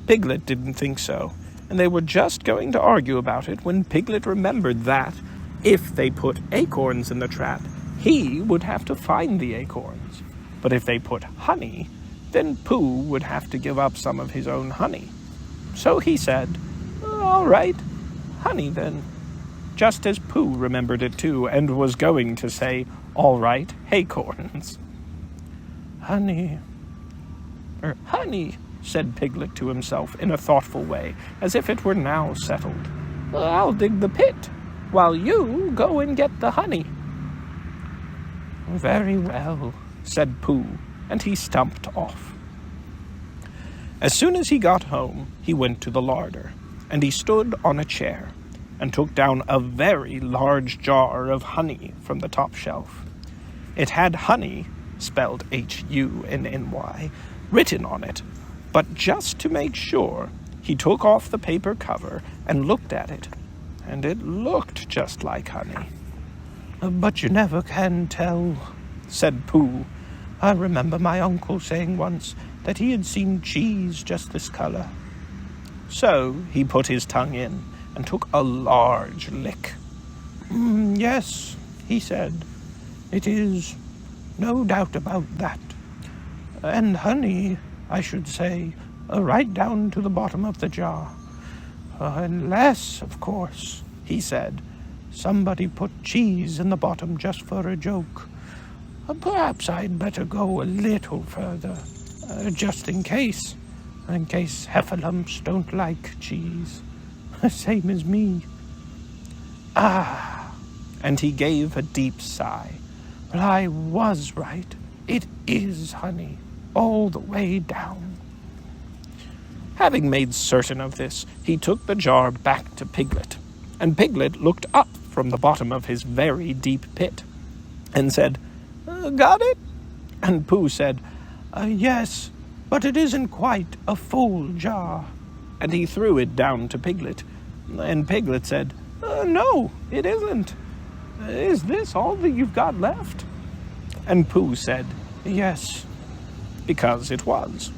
Piglet didn't think so, and they were just going to argue about it when Piglet remembered that, if they put acorns in the trap, he would have to find the acorns. But if they put honey, then Pooh would have to give up some of his own honey. So he said, "All right, honey then," just as Pooh remembered it too, and was going to say, "All right, acorns." Honey. Honey, said Piglet to himself in a thoughtful way, as if it were now settled. "I'll dig the pit, while you go and get the honey." Very well, said Pooh, and he stumped off. As soon as he got home, he went to the larder, and he stood on a chair, and took down a very large jar of honey from the top shelf. It had honey, spelled H-U-N-N-Y, written on it, but just to make sure, he took off the paper cover and looked at it, and it looked just like honey. But you never can tell, said Pooh. I remember my uncle saying once that he had seen cheese just this color. So he put his tongue in and took a large lick. Yes, he said, it is, no doubt about that. And honey, I should say, right down to the bottom of the jar. Unless, of course, he said, somebody put cheese in the bottom just for a joke. Perhaps I'd better go a little further, just in case heffalumps don't like cheese. Same as me. Ah, and he gave a deep sigh. Well, I was right. It is honey, all the way down. Having made certain of this, he took the jar back to Piglet, and Piglet looked up from the bottom of his very deep pit, and said, "Got it?" And Pooh said, "Yes, but it isn't quite a full jar." And he threw it down to Piglet, and Piglet said, "No, it isn't. Is this all that you've got left?" And Pooh said, "Yes," because it was.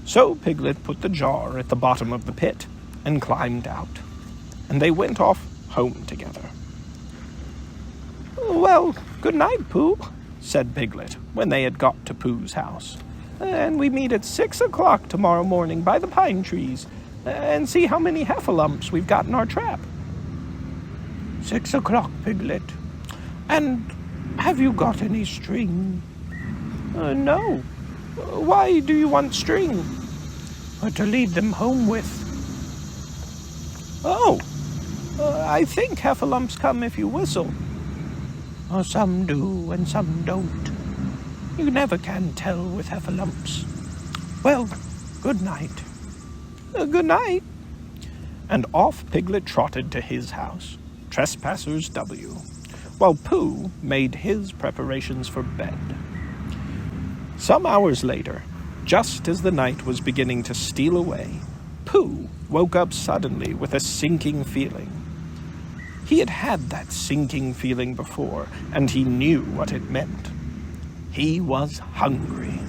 So Piglet put the jar at the bottom of the pit and climbed out, and they went off home together. "Well, good night, Pooh," said Piglet when they had got to Pooh's house. "And we meet at 6 o'clock tomorrow morning by the pine trees, and see how many heffalumps we've got in our trap." 6 o'clock, Piglet. And have you got any string? No. Why do you want string? To lead them home with. Oh, I think heffalumps come if you whistle. Some do and some don't. You never can tell with heffalumps. Well, good night. Good night. And off Piglet trotted to his house, Trespassers W, while Pooh made his preparations for bed. Some hours later, just as the night was beginning to steal away, Pooh woke up suddenly with a sinking feeling. He had had that sinking feeling before, and he knew what it meant. He was hungry.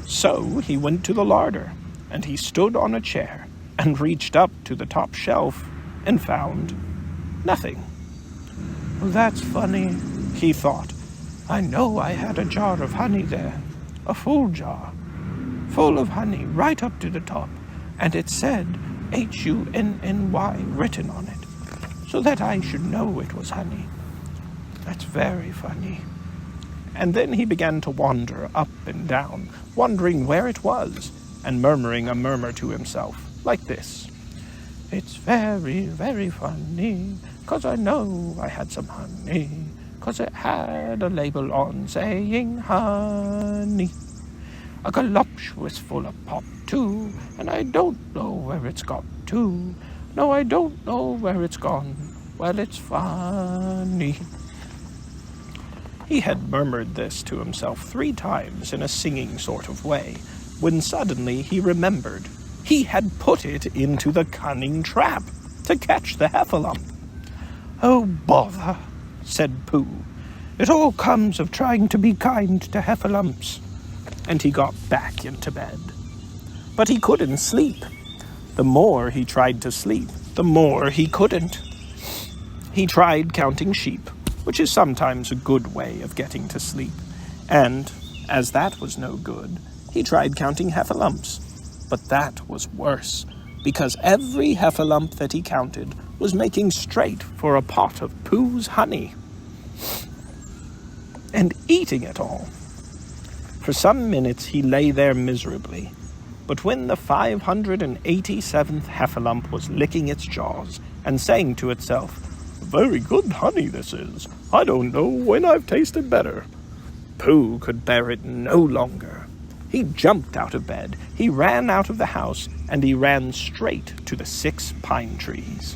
So he went to the larder, and he stood on a chair and reached up to the top shelf and found nothing. That's funny, he thought. I know I had a jar of honey there, a full jar, full of honey right up to the top, and it said H-U-N-N-Y written on it, so that I should know it was honey. That's very funny. And then he began to wander up and down, wondering where it was, and murmuring a murmur to himself, like this. It's very, very funny, 'cause I know I had some honey, 'cause it had a label on saying honey. A galoptuous full of pop, too, and I don't know where it's got to. No, I don't know where it's gone. Well, it's funny. He had murmured this to himself 3 times in a singing sort of way, when suddenly he remembered he had put it into the cunning trap to catch the heffalump. Oh, bother, said Pooh. It all comes of trying to be kind to heffalumps. And he got back into bed. But he couldn't sleep. The more he tried to sleep, the more he couldn't. He tried counting sheep, which is sometimes a good way of getting to sleep, and, as that was no good, he tried counting Heffalumps. But that was worse, because every Heffalump that he counted was making straight for a pot of Pooh's honey, and eating it all. For some minutes he lay there miserably, but when the 587th Heffalump was licking its jaws and saying to itself, "Very good honey this is. I don't know when I've tasted better," Pooh could bear it no longer. He jumped out of bed, he ran out of the house, and he ran straight to the 6 pine trees.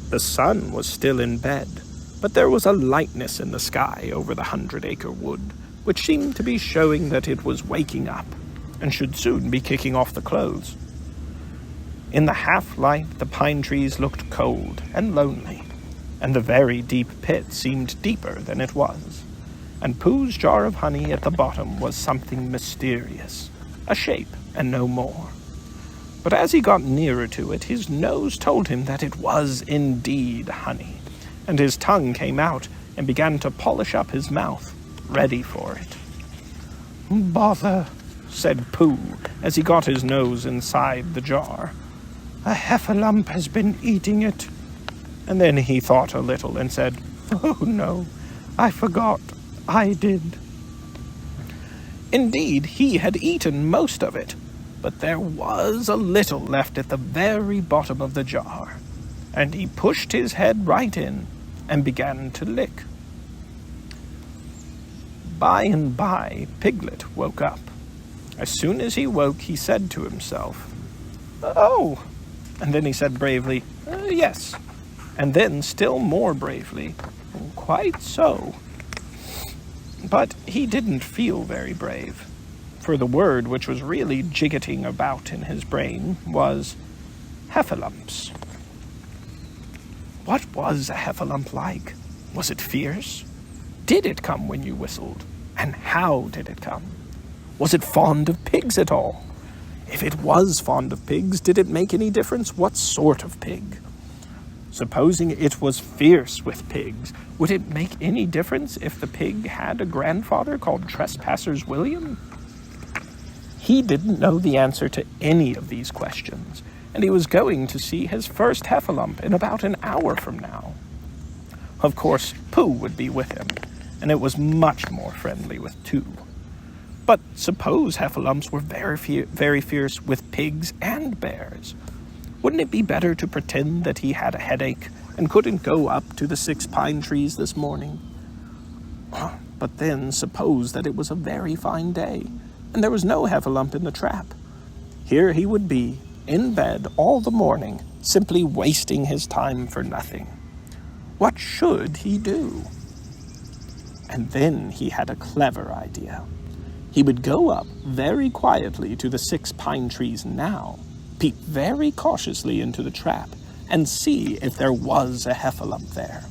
The sun was still in bed, but there was a lightness in the sky over the 100-acre wood, which seemed to be showing that it was waking up, and should soon be kicking off the clothes. In the half-light, the pine trees looked cold and lonely, and the very deep pit seemed deeper than it was, and Pooh's jar of honey at the bottom was something mysterious, a shape and no more. But as he got nearer to it, his nose told him that it was indeed honey, and his tongue came out and began to polish up his mouth, ready for it. "Bother," said Pooh, as he got his nose inside the jar. "A Heffalump has been eating it." And then he thought a little and said, "Oh no, I forgot. I did." Indeed, he had eaten most of it, but there was a little left at the very bottom of the jar, and he pushed his head right in and began to lick. By and by, Piglet woke up. As soon as he woke, he said to himself, "Oh," and then he said bravely, "Yes," and then still more bravely, "Quite so." But he didn't feel very brave, for the word which was really jiggeting about in his brain was Heffalumps. What was a Heffalump like? Was it fierce? Did it come when you whistled? And how did it come? Was it fond of pigs at all? If it was fond of pigs, did it make any difference what sort of pig? Supposing it was fierce with pigs, would it make any difference if the pig had a grandfather called Trespassers William? He didn't know the answer to any of these questions, and he was going to see his first Heffalump in about an hour from now. Of course, Pooh would be with him, and it was much more friendly with two. But suppose Heffalumps were very fierce with pigs and bears. Wouldn't it be better to pretend that he had a headache and couldn't go up to the 6 pine trees this morning? But then suppose that it was a very fine day, and there was no Heffalump in the trap. Here he would be, in bed all the morning, simply wasting his time for nothing. What should he do? And then he had a clever idea. He would go up very quietly to the 6 pine trees now, peep very cautiously into the trap, and see if there was a Heffalump there.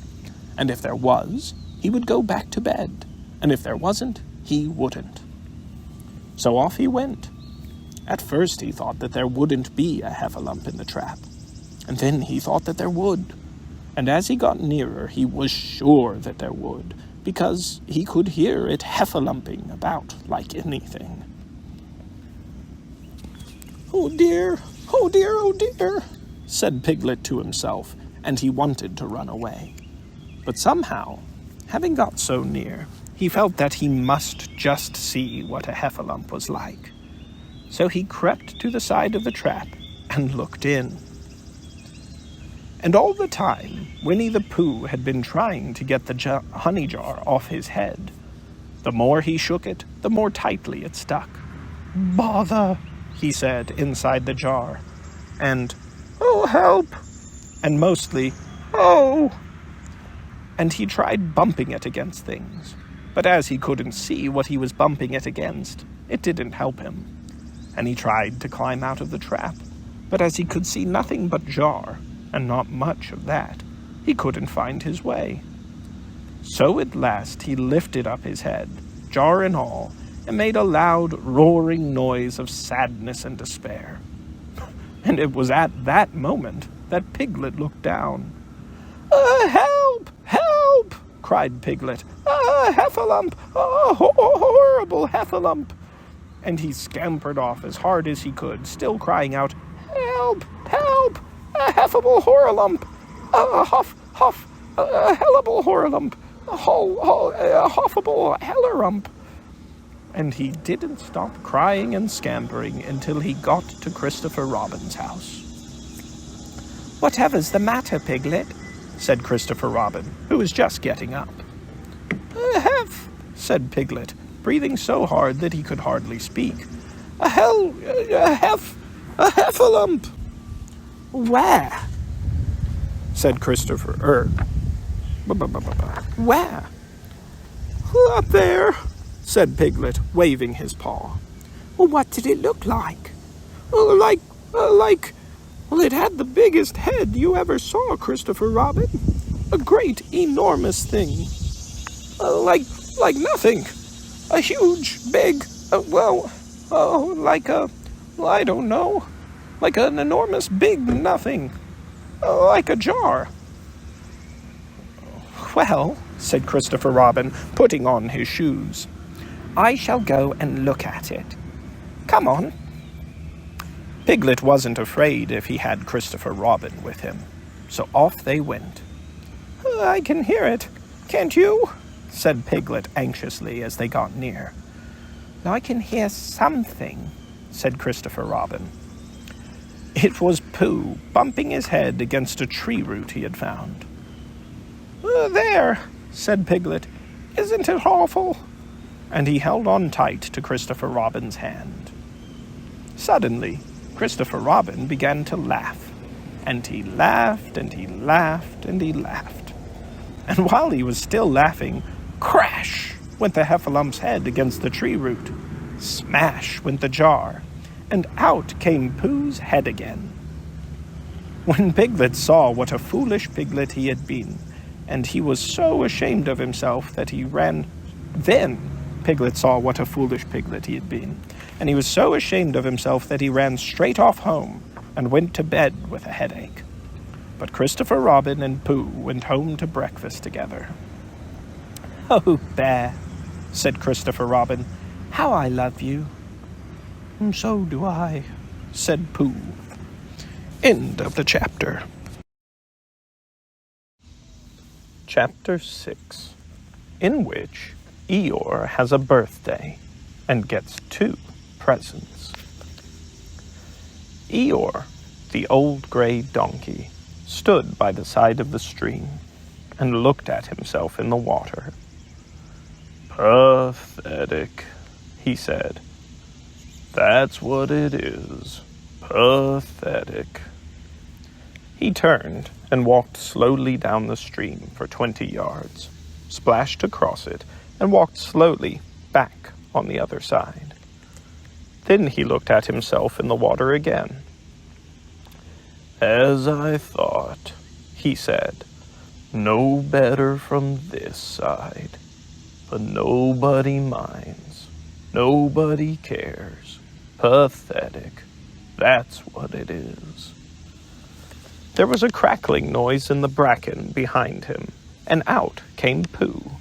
And if there was, he would go back to bed, and if there wasn't, he wouldn't. So off he went. At first he thought that there wouldn't be a Heffalump in the trap, and then he thought that there would. And as he got nearer, he was sure that there would, because he could hear it Heffalumping about like anything. "Oh dear, oh dear, oh dear," said Piglet to himself, and he wanted to run away. But somehow, having got so near, he felt that he must just see what a Heffalump was like. So he crept to the side of the trap and looked in. And all the time, Winnie the Pooh had been trying to get the honey jar off his head. The more he shook it, the more tightly it stuck. "Bother," he said inside the jar, and "Oh, help," and mostly, "Oh." And he tried bumping it against things, but as he couldn't see what he was bumping it against, it didn't help him. And he tried to climb out of the trap, but as he could see nothing but jar, and not much of that, he couldn't find his way. So at last he lifted up his head, jar and all, and made a loud roaring noise of sadness and despair. And it was at that moment that Piglet looked down. "Help! Help!" cried Piglet. "Heffalump! Oh, horrible Heffalump!" and he scampered off as hard as he could, still crying out, "Help! Help! A heffable horrolump! A huff! A hellable horrolump! A hoffable hellerump!" And he didn't stop crying and scampering until he got to Christopher Robin's house. "Whatever's the matter, Piglet?" said Christopher Robin, who was just getting up. "Heff," said Piglet, breathing so hard that he could hardly speak. A heffalump." "Where?" said Christopher. "Where?" "Up there," said Piglet, waving his paw. "What did it look like?" Well, it had the biggest head you ever saw, Christopher Robin. A great, enormous thing. Like nothing. A huge, big, like an enormous big nothing. Like a jar." "Well," said Christopher Robin, putting on his shoes, "I shall go and look at it. Come on." Piglet wasn't afraid if he had Christopher Robin with him, so off they went. "I can hear it, can't you?" said Piglet anxiously as they got near. "I can hear something," said Christopher Robin. It was Pooh, bumping his head against a tree root he had found. "There," said Piglet. "Isn't it awful?" And he held on tight to Christopher Robin's hand. Suddenly, Christopher Robin began to laugh, and he laughed, and he laughed, and he laughed. And while he was still laughing, crash went the Heffalump's head against the tree root. Smash went the jar, and out came Pooh's head again. When Piglet saw what a foolish piglet he had been, and he was so ashamed of himself that he ran... Then Piglet saw what a foolish piglet he had been, and he was so ashamed of himself that he ran straight off home and went to bed with a headache. But Christopher Robin and Pooh went home to breakfast together. "Oh, Bear," said Christopher Robin, "how I love you." "So do I," said Pooh. End of the chapter. Chapter 6, in which Eeyore has a birthday and gets 2 presents. Eeyore, the old gray donkey, stood by the side of the stream and looked at himself in the water. "Pathetic," he said. "That's what it is. Pathetic." He turned and walked slowly down the stream for 20 yards, splashed across it, and walked slowly back on the other side. Then he looked at himself in the water again. "As I thought," he said. "No better from this side. But nobody minds. Nobody cares. Pathetic. That's what it is." There was a crackling noise in the bracken behind him, and out came Pooh.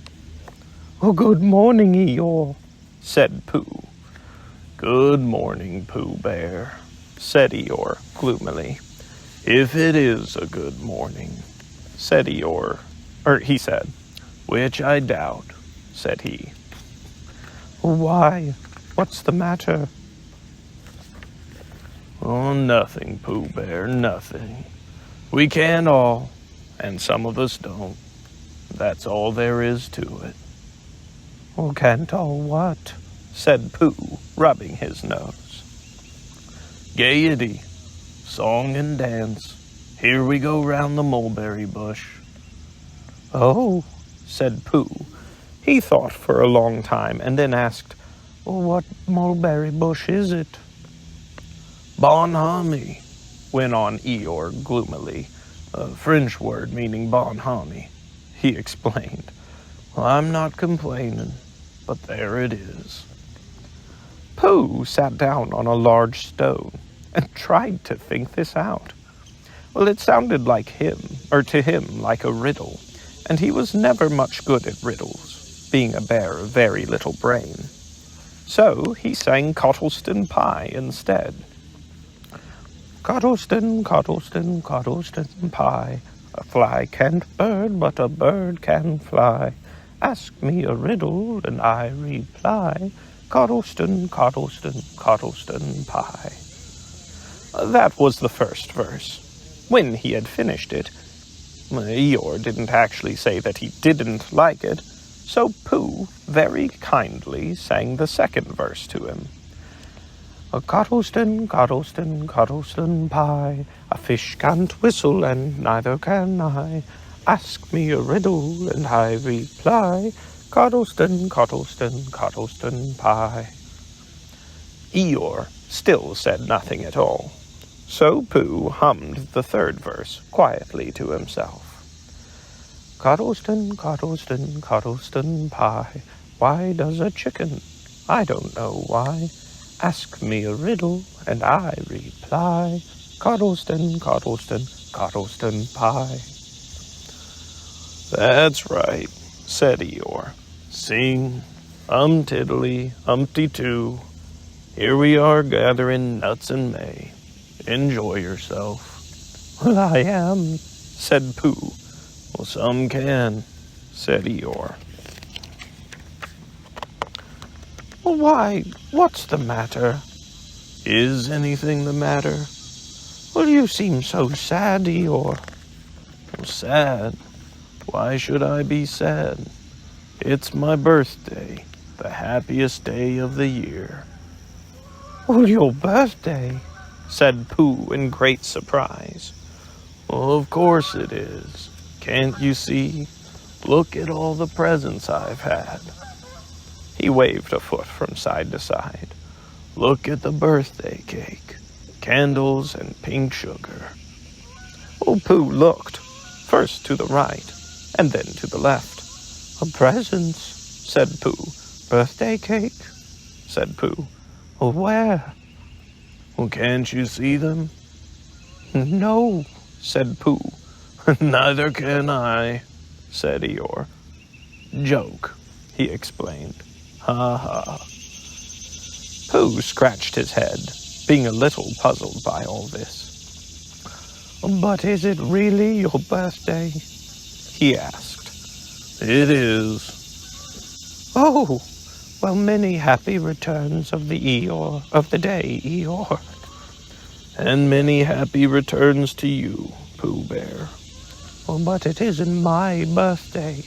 "Oh, good morning, Eeyore," said Pooh. "Good morning, Pooh Bear," said Eeyore gloomily. "If it is a good morning," said Eeyore, he said, "which I doubt," said he. "Why? What's the matter?" "Oh, nothing, Pooh Bear, nothing. We can't all, and some of us don't. That's all there is to it." "Oh, can't all what?" said Pooh, rubbing his nose. "Gaiety, song and dance. Here we go round the mulberry bush." "Oh," said Pooh. He thought for a long time and then asked, "What mulberry bush is it?" "Bonhomie," went on Eeyore gloomily, a French word meaning bonhomie. He explained. "Well, I'm not complaining, but there it is." Pooh sat down on a large stone and tried to think this out. Well, it sounded like to him like a riddle, and he was never much good at riddles, being a bear of very little brain. So he sang Cottleston Pie instead. Cottleston, Cottleston, Cottleston Pie. A fly can't bird, but a bird can fly. Ask me a riddle, and I reply. Cottleston, Cottleston, Cottleston Pie. That was the first verse. When he had finished it, Eeyore didn't actually say that he didn't like it, so Pooh very kindly sang the second verse to him. A Cottleston, Cottleston, Cottleston Pie. A fish can't whistle, and neither can I. Ask me a riddle, and I reply. Cottleston, Cottleston, Cottleston Pie. Eeyore still said nothing at all, so Pooh hummed the third verse quietly to himself. Cottleston, Cottleston, Cottleston Pie. Why does a chicken? I don't know why. Ask me a riddle, and I reply. Cottleston, Cottleston, Cottleston Pie. That's right, said Eeyore. Sing, tiddly, umpty-too. Here we are gathering nuts in May. Enjoy yourself. Well, I am, said Pooh. Well, some can, said Eeyore. Well, why, what's the matter? Is anything the matter? Well, you seem so sad, Eeyore. Well, sad? Why should I be sad? It's my birthday, the happiest day of the year. Well, your birthday, said Pooh in great surprise. Well, of course it is. Can't you see? Look at all the presents I've had. He waved a foot from side to side. Look at the birthday cake, candles and pink sugar. Oh, Pooh looked, first to the right, and then to the left. Presents, said Pooh. Birthday cake, said Pooh. Where? Well, can't you see them? No, said Pooh. Neither can I, said Eeyore. Joke, he explained. Ha ha. Pooh scratched his head, being a little puzzled by all this. But is it really your birthday? He asked. It is. Oh, well, many happy returns of the day, Eeyore. And many happy returns to you, Pooh Bear. Oh, but it isn't my birthday.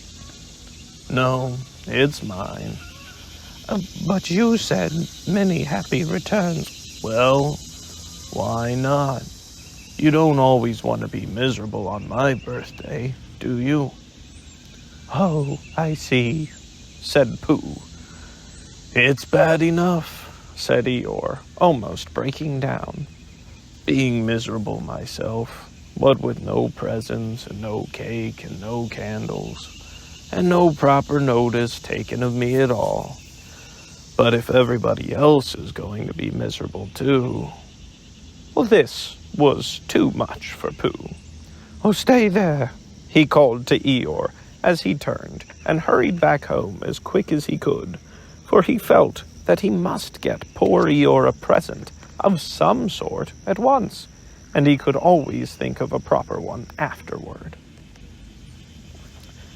No, it's mine. But you said many happy returns. Well, why not? You don't always want to be miserable on my birthday, do you? Oh, I see, said Pooh. It's bad enough, said Eeyore, almost breaking down. Being miserable myself, what with no presents and no cake and no candles, and no proper notice taken of me at all. But if everybody else is going to be miserable too... Well, this was too much for Pooh. Oh, stay there, he called to Eeyore as he turned and hurried back home as quick as he could, for he felt that he must get poor Eeyore a present of some sort at once, and he could always think of a proper one afterward.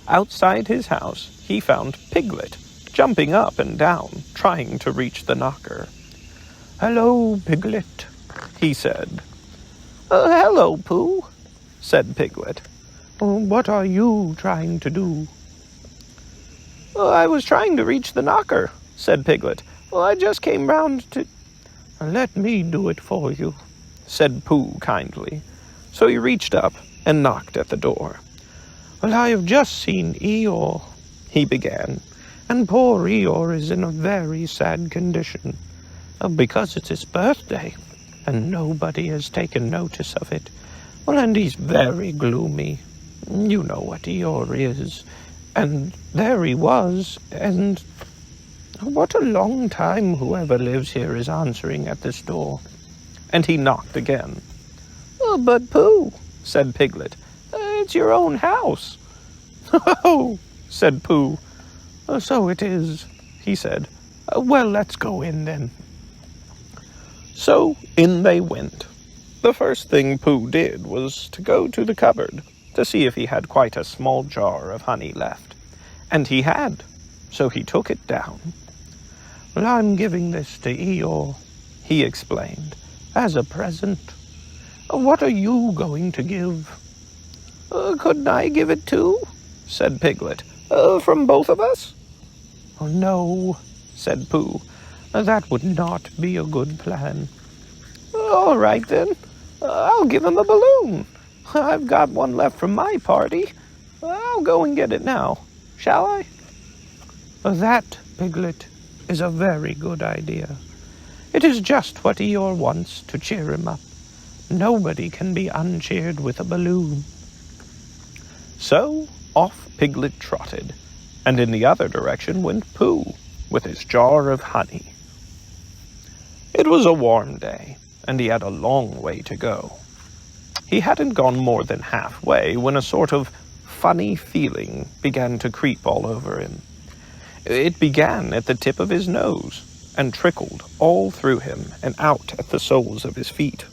Outside his house, he found Piglet, jumping up and down, trying to reach the knocker. Hello, Piglet, he said. Hello, Pooh, said Piglet. What are you trying to do? I was trying to reach the knocker, said Piglet. Well, I just came round to... Let me do it for you, said Pooh kindly. So he reached up and knocked at the door. Well, I have just seen Eeyore, he began, and poor Eeyore is in a very sad condition, because it's his birthday, and nobody has taken notice of it. Well, and he's very gloomy. You know what Eeyore is. And there he was, and what a long time whoever lives here is answering at this door. And he knocked again. But Pooh, said Piglet, it's your own house. Oh, said Pooh. So it is, he said. Well, let's go in then. So in they went. The first thing Pooh did was to go to the cupboard to see if he had quite a small jar of honey left. And he had, so he took it down. Well, I'm giving this to Eeyore, he explained, as a present. What are you going to give? Couldn't I give it too? Said Piglet. From both of us? Oh, no, said Pooh. That would not be a good plan. All right, then. I'll give him a balloon. I've got one left from my party. I'll go and get it now. Shall I? That, Piglet, is a very good idea. It is just what Eeyore wants to cheer him up. Nobody can be uncheered with a balloon. So off Piglet trotted, and in the other direction went Pooh with his jar of honey. It was a warm day, and he had a long way to go. He hadn't gone more than halfway when a sort of funny feeling began to creep all over him. It began at the tip of his nose and trickled all through him and out at the soles of his feet.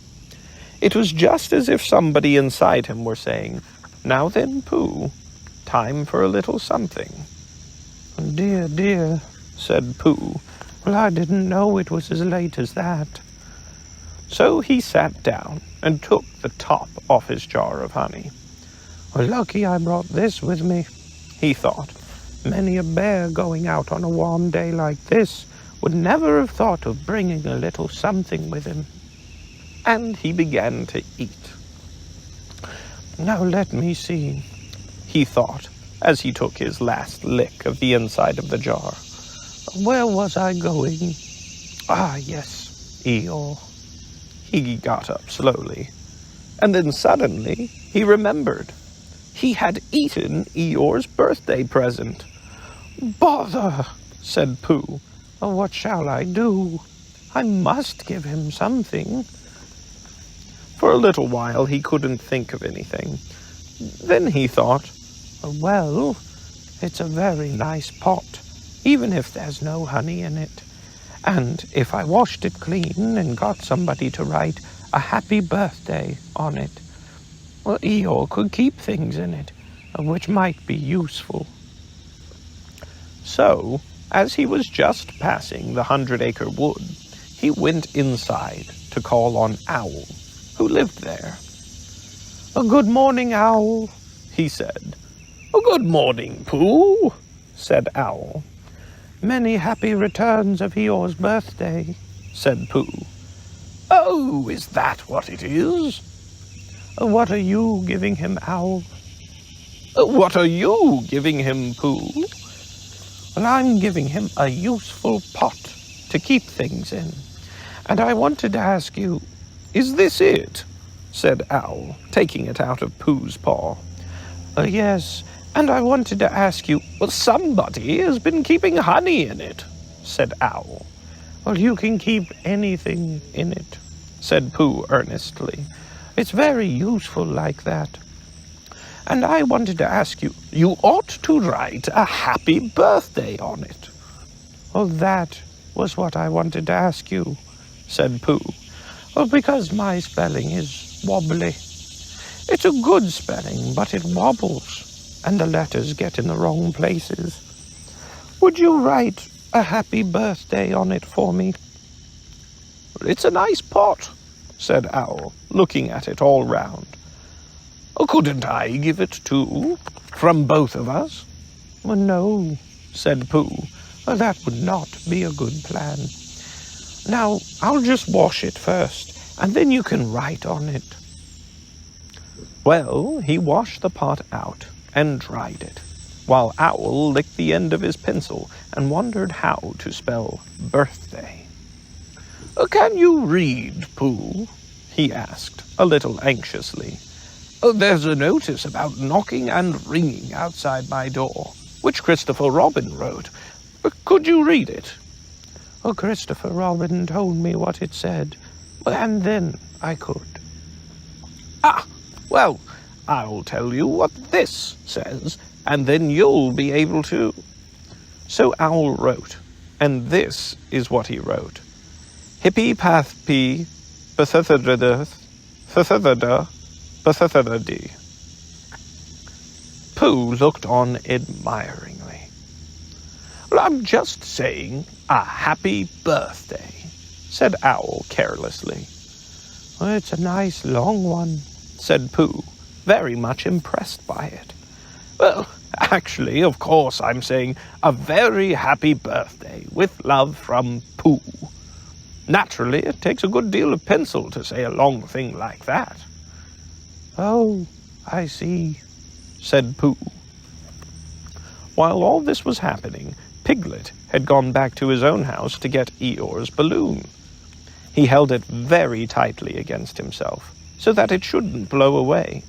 It was just as if somebody inside him were saying, "Now then, Pooh, time for a little something." Dear, dear, said Pooh. Well, I didn't know it was as late as that. So he sat down and took the top off his jar of honey. Well, lucky I brought this with me, he thought. Many a bear going out on a warm day like this would never have thought of bringing a little something with him. And he began to eat. Now let me see, he thought, as he took his last lick of the inside of the jar. Where was I going? Ah, yes, Eeyore. He got up slowly, and then suddenly he remembered. He had eaten Eeyore's birthday present. Bother, said Pooh. What shall I do? I must give him something. For a little while he couldn't think of anything. Then he thought, well, it's a very nice pot, even if there's no honey in it. And if I washed it clean and got somebody to write a happy birthday on it, well, Eeyore could keep things in it, which might be useful. So, as he was just passing the 100-acre wood, he went inside to call on Owl, who lived there. Good morning, Owl, he said. Good morning, Pooh, said Owl. Many happy returns of Eeyore's birthday, said Pooh. Oh, is that what it is? What are you giving him, Owl? What are you giving him, Pooh? Well, I'm giving him a useful pot to keep things in. And I wanted to ask you, is this it? Said Owl, taking it out of Pooh's paw. Yes, and I wanted to ask you, well, somebody has been keeping honey in it, said Owl. Well, you can keep anything in it, said Pooh earnestly. It's very useful like that. And I wanted to ask you, you ought to write a happy birthday on it. Oh, that was what I wanted to ask you, said Pooh. Well, because my spelling is wobbly. It's a good spelling, but it wobbles, and the letters get in the wrong places. Would you write a happy birthday on it for me? It's a nice pot, said Owl, looking at it all round. Couldn't I give it too, from both of us? Well, no, said Pooh. That would not be a good plan. Now, I'll just wash it first, and then you can write on it. Well, he washed the pot out and dried it, while Owl licked the end of his pencil and wondered how to spell birthday. Can you read, Pooh? He asked, a little anxiously. There's a notice about knocking and ringing outside my door, which Christopher Robin wrote. Could you read it? Christopher Robin told me what it said, and then I could. Well, I'll tell you what this says, and then you'll be able to. So Owl wrote, And this is what he wrote. Hippie path p Pooh looked on admiringly. Well, I'm just saying a happy birthday, said Owl carelessly. Well, it's a nice long one, said Pooh, very much impressed by it. Well, actually, of course, I'm saying a very happy birthday, with love from Pooh. Naturally, it takes a good deal of pencil to say a long thing like that. Oh, I see, said Pooh. While all this was happening, Piglet had gone back to his own house to get Eeyore's balloon. He held it very tightly against himself, so that it shouldn't blow away,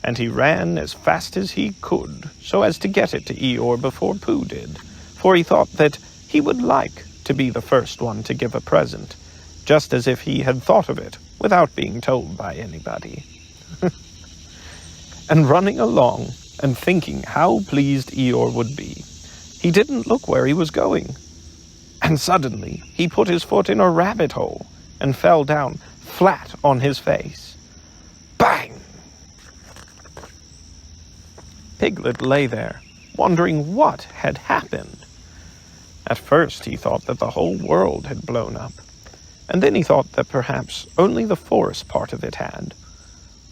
and he ran as fast as he could so as to get it to Eeyore before Pooh did, for he thought that he would like to be the first one to give a present, just as if he had thought of it without being told by anybody. And running along and thinking how pleased Eeyore would be, he didn't look where he was going. And suddenly he put his foot in a rabbit hole and fell down flat on his face. Bang! Piglet lay there, wondering what had happened. At first he thought that the whole world had blown up, and then he thought that perhaps only the forest part of it had.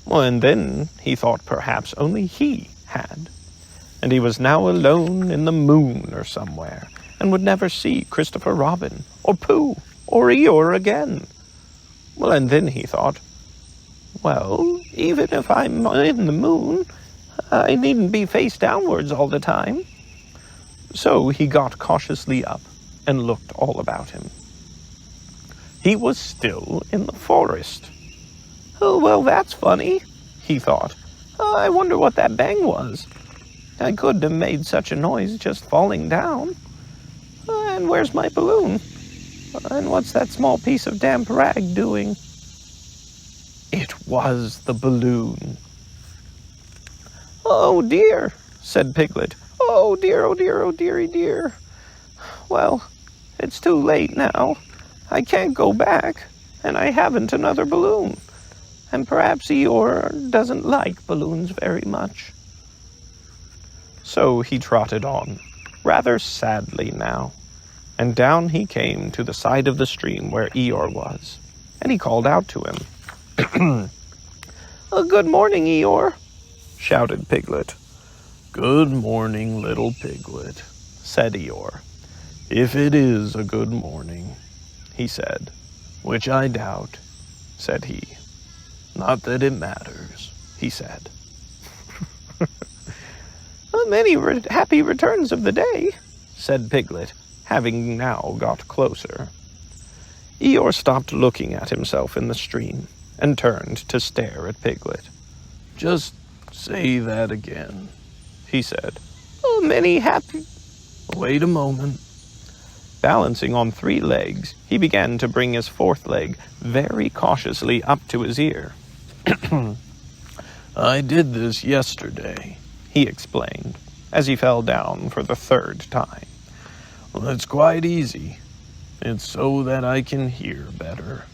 Well, and then he thought perhaps only he had. And he was now alone in the moon or somewhere, and would never see Christopher Robin, or Pooh, or Eeyore again. Well, and then he thought, well, even if I'm in the moon, I needn't be face downwards all the time. So he got cautiously up and looked all about him. He was still in the forest. Oh, well, that's funny, he thought. I wonder what that bang was. I couldn't have made such a noise just falling down. And where's my balloon? And what's that small piece of damp rag doing? It was the balloon. Oh, dear, said Piglet. Oh, dear, oh, dear, oh, dearie, dear. Well, it's too late now. I can't go back, and I haven't another balloon. And perhaps Eeyore doesn't like balloons very much. So he trotted on, rather sadly now, and down he came to the side of the stream where Eeyore was, and he called out to him. Good morning, Eeyore, shouted Piglet. Good morning, little Piglet, said Eeyore. If it is a good morning, he said, which I doubt, said he. Not that it matters, he said. Many happy returns of the day, said Piglet, having now got closer. Eeyore stopped looking at himself in the stream and turned to stare at Piglet. Just say that again, he said. Many happy... Wait a moment. Balancing on 3 legs, he began to bring his 4th leg very cautiously up to his ear. I did this yesterday, he explained, as he fell down for the 3rd time. Well, it's quite easy. It's so that I can hear better.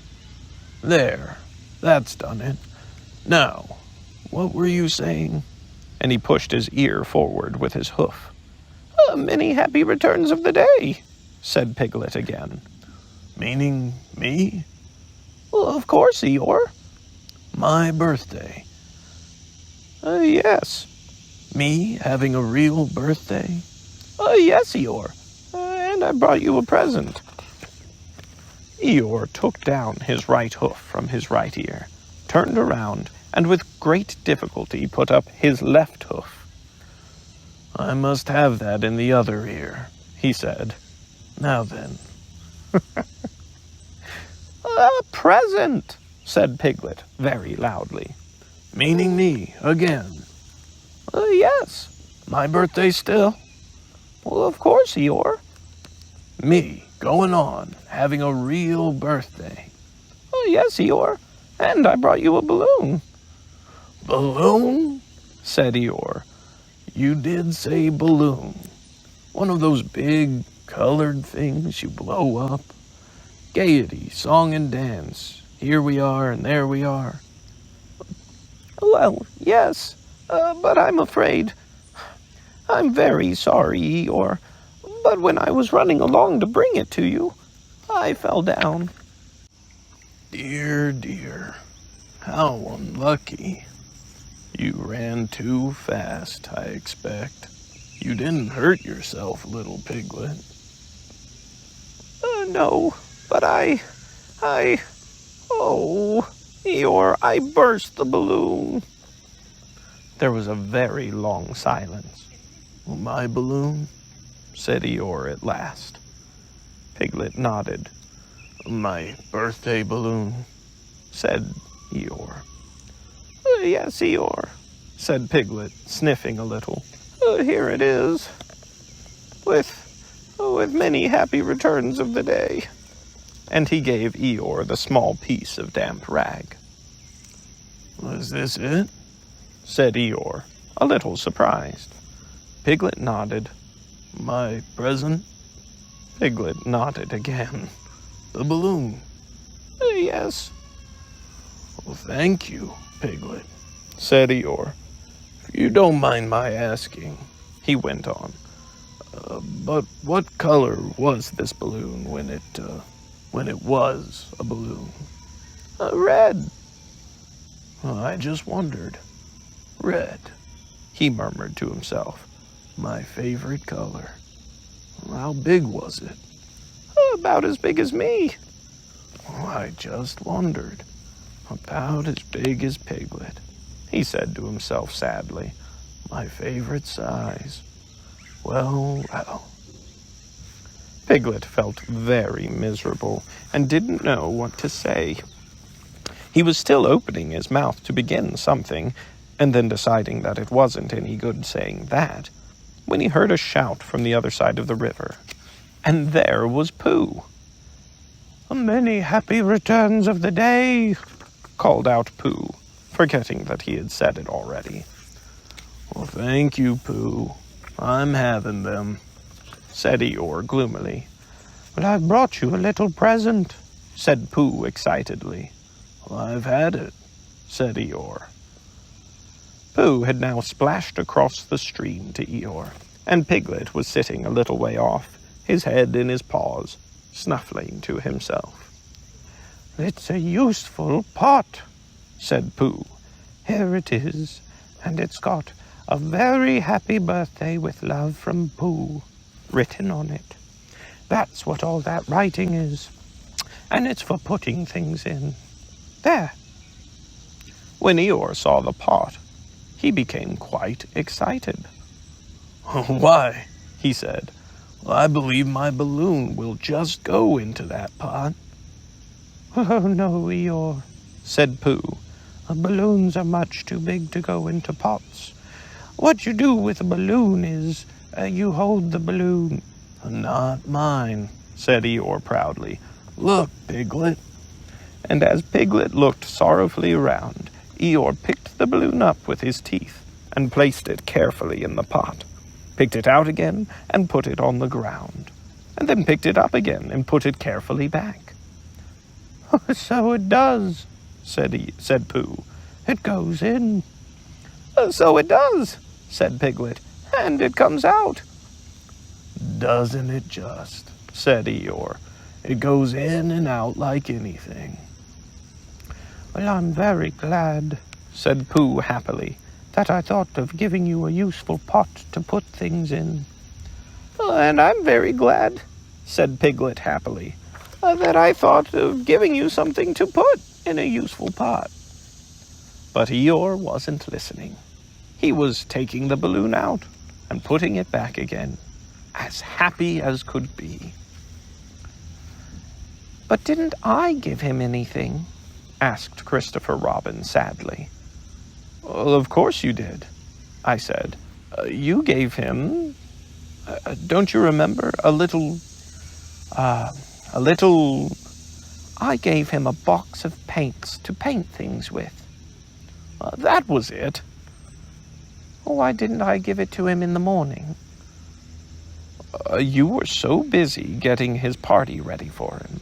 There, that's done it. Now, what were you saying? And he pushed his ear forward with his hoof. Many happy returns of the day, said Piglet again. Meaning me? Well, of course, Eeyore. My birthday. Yes. Me having a real birthday? Yes, Eeyore. And I brought you a present. Eeyore took down his right hoof from his right ear, turned around, and with great difficulty put up his left hoof. I must have that in the other ear, he said. Now then. A present, said Piglet very loudly. Meaning me, again. Yes. My birthday still? Well, of course, Eeyore. Me, going on, having a real birthday. Yes, Eeyore. And I brought you a balloon. Balloon? Said Eeyore. You did say balloon. One of those big, Colored things you blow up. Gaiety, song and dance. Here we are and there we are. Well, yes, but I'm afraid. I'm very sorry, Eeyore, but when I was running along to bring it to you, I fell down. Dear, dear, how unlucky. You ran too fast, I expect. You didn't hurt yourself, little piglet. No, but oh, Eeyore, I burst the balloon. There was a very long silence. My balloon? Said Eeyore at last. Piglet nodded. My birthday balloon? Said Eeyore. Yes, Eeyore, said Piglet, sniffing a little. Here it is. With many happy returns of the day. And he gave Eeyore the small piece of damp rag. Was this it? Said Eeyore, a little surprised. Piglet nodded. My present? Piglet nodded again. The balloon? Yes. Well, thank you, Piglet, said Eeyore. If you don't mind my asking, he went on. But what color was this balloon when it was a balloon? Red. I just wondered. Red, he murmured to himself. My favorite color. How big was it? About as big as me. I just wondered. About as big as Piglet, he said to himself sadly. My favorite size. Well, well. Piglet felt very miserable and didn't know what to say. He was still opening his mouth to begin something, and then deciding that it wasn't any good saying that, when he heard a shout from the other side of the river. And there was Pooh. Many happy returns of the day, called out Pooh, forgetting that he had said it already. Well, thank you, Pooh. I'm having them, said Eeyore gloomily. Well, I've brought you a little present, said Pooh excitedly. Well, I've had it, said Eeyore. Pooh had now splashed across the stream to Eeyore, and Piglet was sitting a little way off, his head in his paws, snuffling to himself. It's a useful pot, said Pooh. Here it is, and it's got a very happy birthday with love from Pooh written on it. That's what all that writing is, and it's for putting things in. There. When Eeyore saw the pot, he became quite excited. Why, he said, well, I believe my balloon will just go into that pot. Oh, no, Eeyore, said Pooh. Balloons are much too big to go into pots. What you do with a balloon is you hold the balloon. Not mine, said Eeyore proudly. Look, Piglet. And as Piglet looked sorrowfully around, Eeyore picked the balloon up with his teeth and placed it carefully in the pot, picked it out again and put it on the ground, and then picked it up again and put it carefully back. So it does, said Pooh. It goes in. So it does, said Piglet, and it comes out. Doesn't it just, said Eeyore. It goes in and out like anything. Well, I'm very glad, said Pooh happily, that I thought of giving you a useful pot to put things in. And I'm very glad, said Piglet happily, that I thought of giving you something to put in a useful pot. But Eeyore wasn't listening. He was taking the balloon out and putting it back again, as happy as could be. But didn't I give him anything? Asked Christopher Robin sadly. Well, of course you did, I said. You gave him, don't you remember, a little, I gave him a box of paints to paint things with. That was it. Why didn't I give it to him in the morning? You were so busy getting his party ready for him.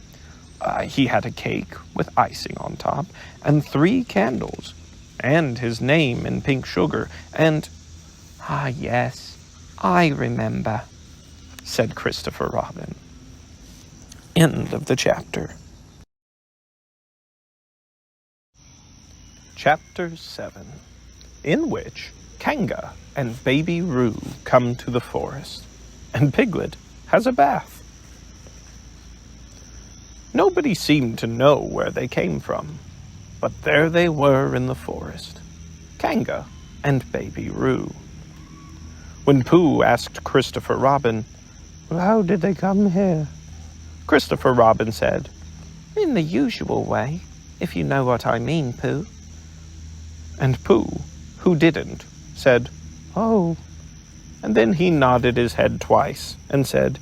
He had a cake with icing on top, and 3 candles, and his name in pink sugar, and... Ah, yes, I remember, said Christopher Robin. End of the chapter. Chapter 7, in which Kanga and Baby Roo come to the forest, and Piglet has a bath. Nobody seemed to know where they came from, but there they were in the forest, Kanga and Baby Roo. When Pooh asked Christopher Robin, "Well, how did they come here?" Christopher Robin said, "In the usual way, if you know what I mean, Pooh." And Pooh, who didn't, said, "Oh." And then he nodded his head twice and said,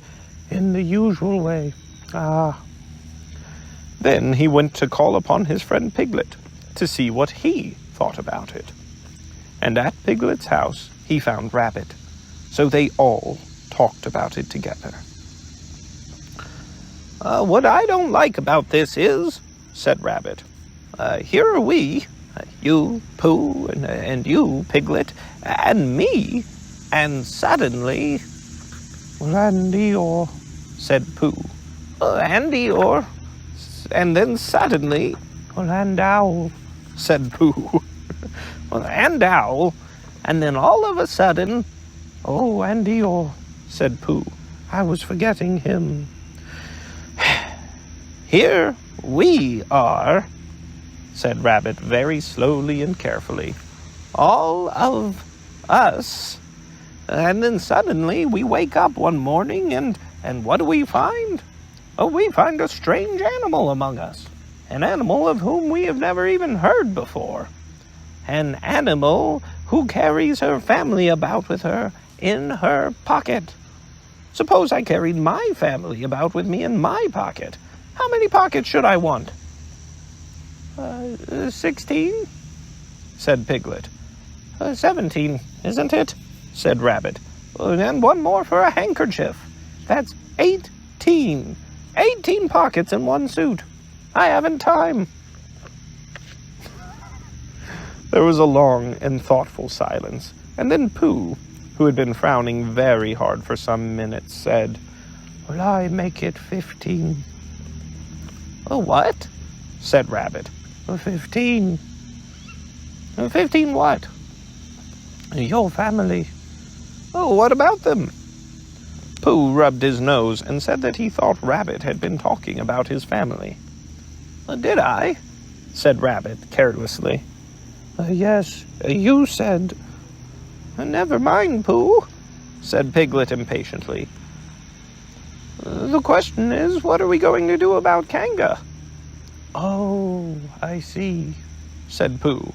"In the usual way. Ah." Then he went to call upon his friend Piglet to see what he thought about it. And at Piglet's house he found Rabbit, so they all talked about it together. What I don't like about this is, said Rabbit, here are we, you, Pooh, and you, Piglet, and me, and suddenly... "Well, and Eeyore," said Pooh. And Eeyore. And then suddenly... "Well, and Owl," said Pooh. And Owl. And then all of a sudden... "Oh, and Eeyore," said Pooh. "I was forgetting him." Here we are, said Rabbit very slowly and carefully. All of us. And then suddenly we wake up one morning and what do we find? Oh, we find a strange animal among us. An animal of whom we have never even heard before. An animal who carries her family about with her in her pocket. Suppose I carried my family about with me in my pocket. How many pockets should I want? 16, said Piglet. 17, isn't it? Said Rabbit. And one more for a handkerchief. That's 18. 18 pockets in one suit. I haven't time. There was a long and thoughtful silence, and then Pooh, who had been frowning very hard for some minutes, said, "Well, I make it 15. What? Said Rabbit. 15. 15 what? Your family. What about them? Pooh rubbed his nose and said that he thought Rabbit had been talking about his family. Did I? Said Rabbit carelessly. Yes, you said. Never mind, Pooh, said Piglet impatiently. The question is, what are we going to do about Kanga? Oh, I see, said Pooh.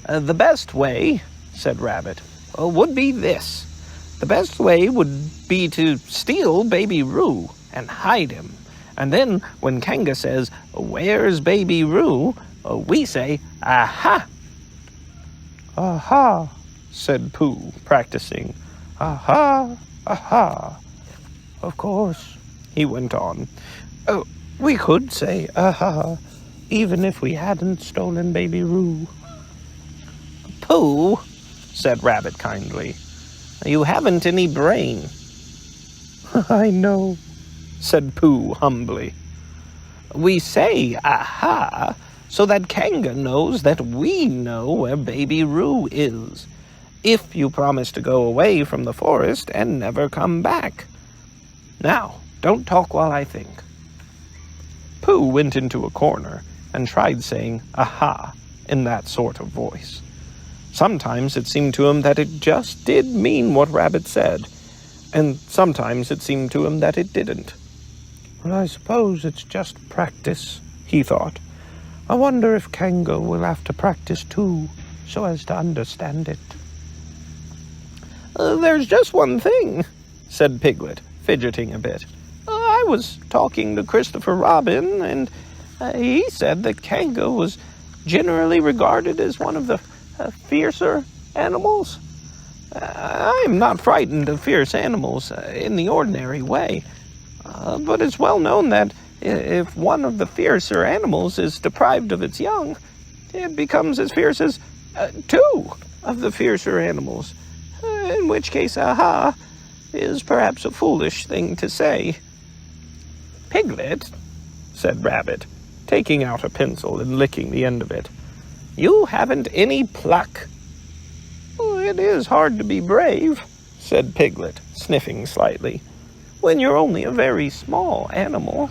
The best way, said Rabbit, would be this. The best way would be to steal Baby Roo and hide him. And then when Kanga says, "Where's Baby Roo?" we say, "Aha!" "Aha!" said Pooh, practicing. "Aha! Aha!" "Of course," he went on, "we could say aha, even if we hadn't stolen Baby Roo." "Pooh," said Rabbit kindly, "you haven't any brain." "I know," said Pooh humbly. "We say aha so that Kanga knows that we know where Baby Roo is, if you promise to go away from the forest and never come back. Now, don't talk while I think." Pooh went into a corner and tried saying aha in that sort of voice. Sometimes it seemed to him that it just did mean what Rabbit said, and sometimes it seemed to him that it didn't. "Well, I suppose it's just practice," he thought. "I wonder if Kanga will have to practice too, so as to understand it." There's just one thing, said Piglet, fidgeting a bit. I was talking to Christopher Robin, and he said that Kanga was generally regarded as one of the fiercer animals. I am not frightened of fierce animals in the ordinary way, but it's well known that if one of the fiercer animals is deprived of its young, it becomes as fierce as two of the fiercer animals, in which case, aha, is perhaps a foolish thing to say. Piglet, said Rabbit, taking out a pencil and licking the end of it, you haven't any pluck. It is hard to be brave, said Piglet, sniffing slightly, when you're only a very small animal.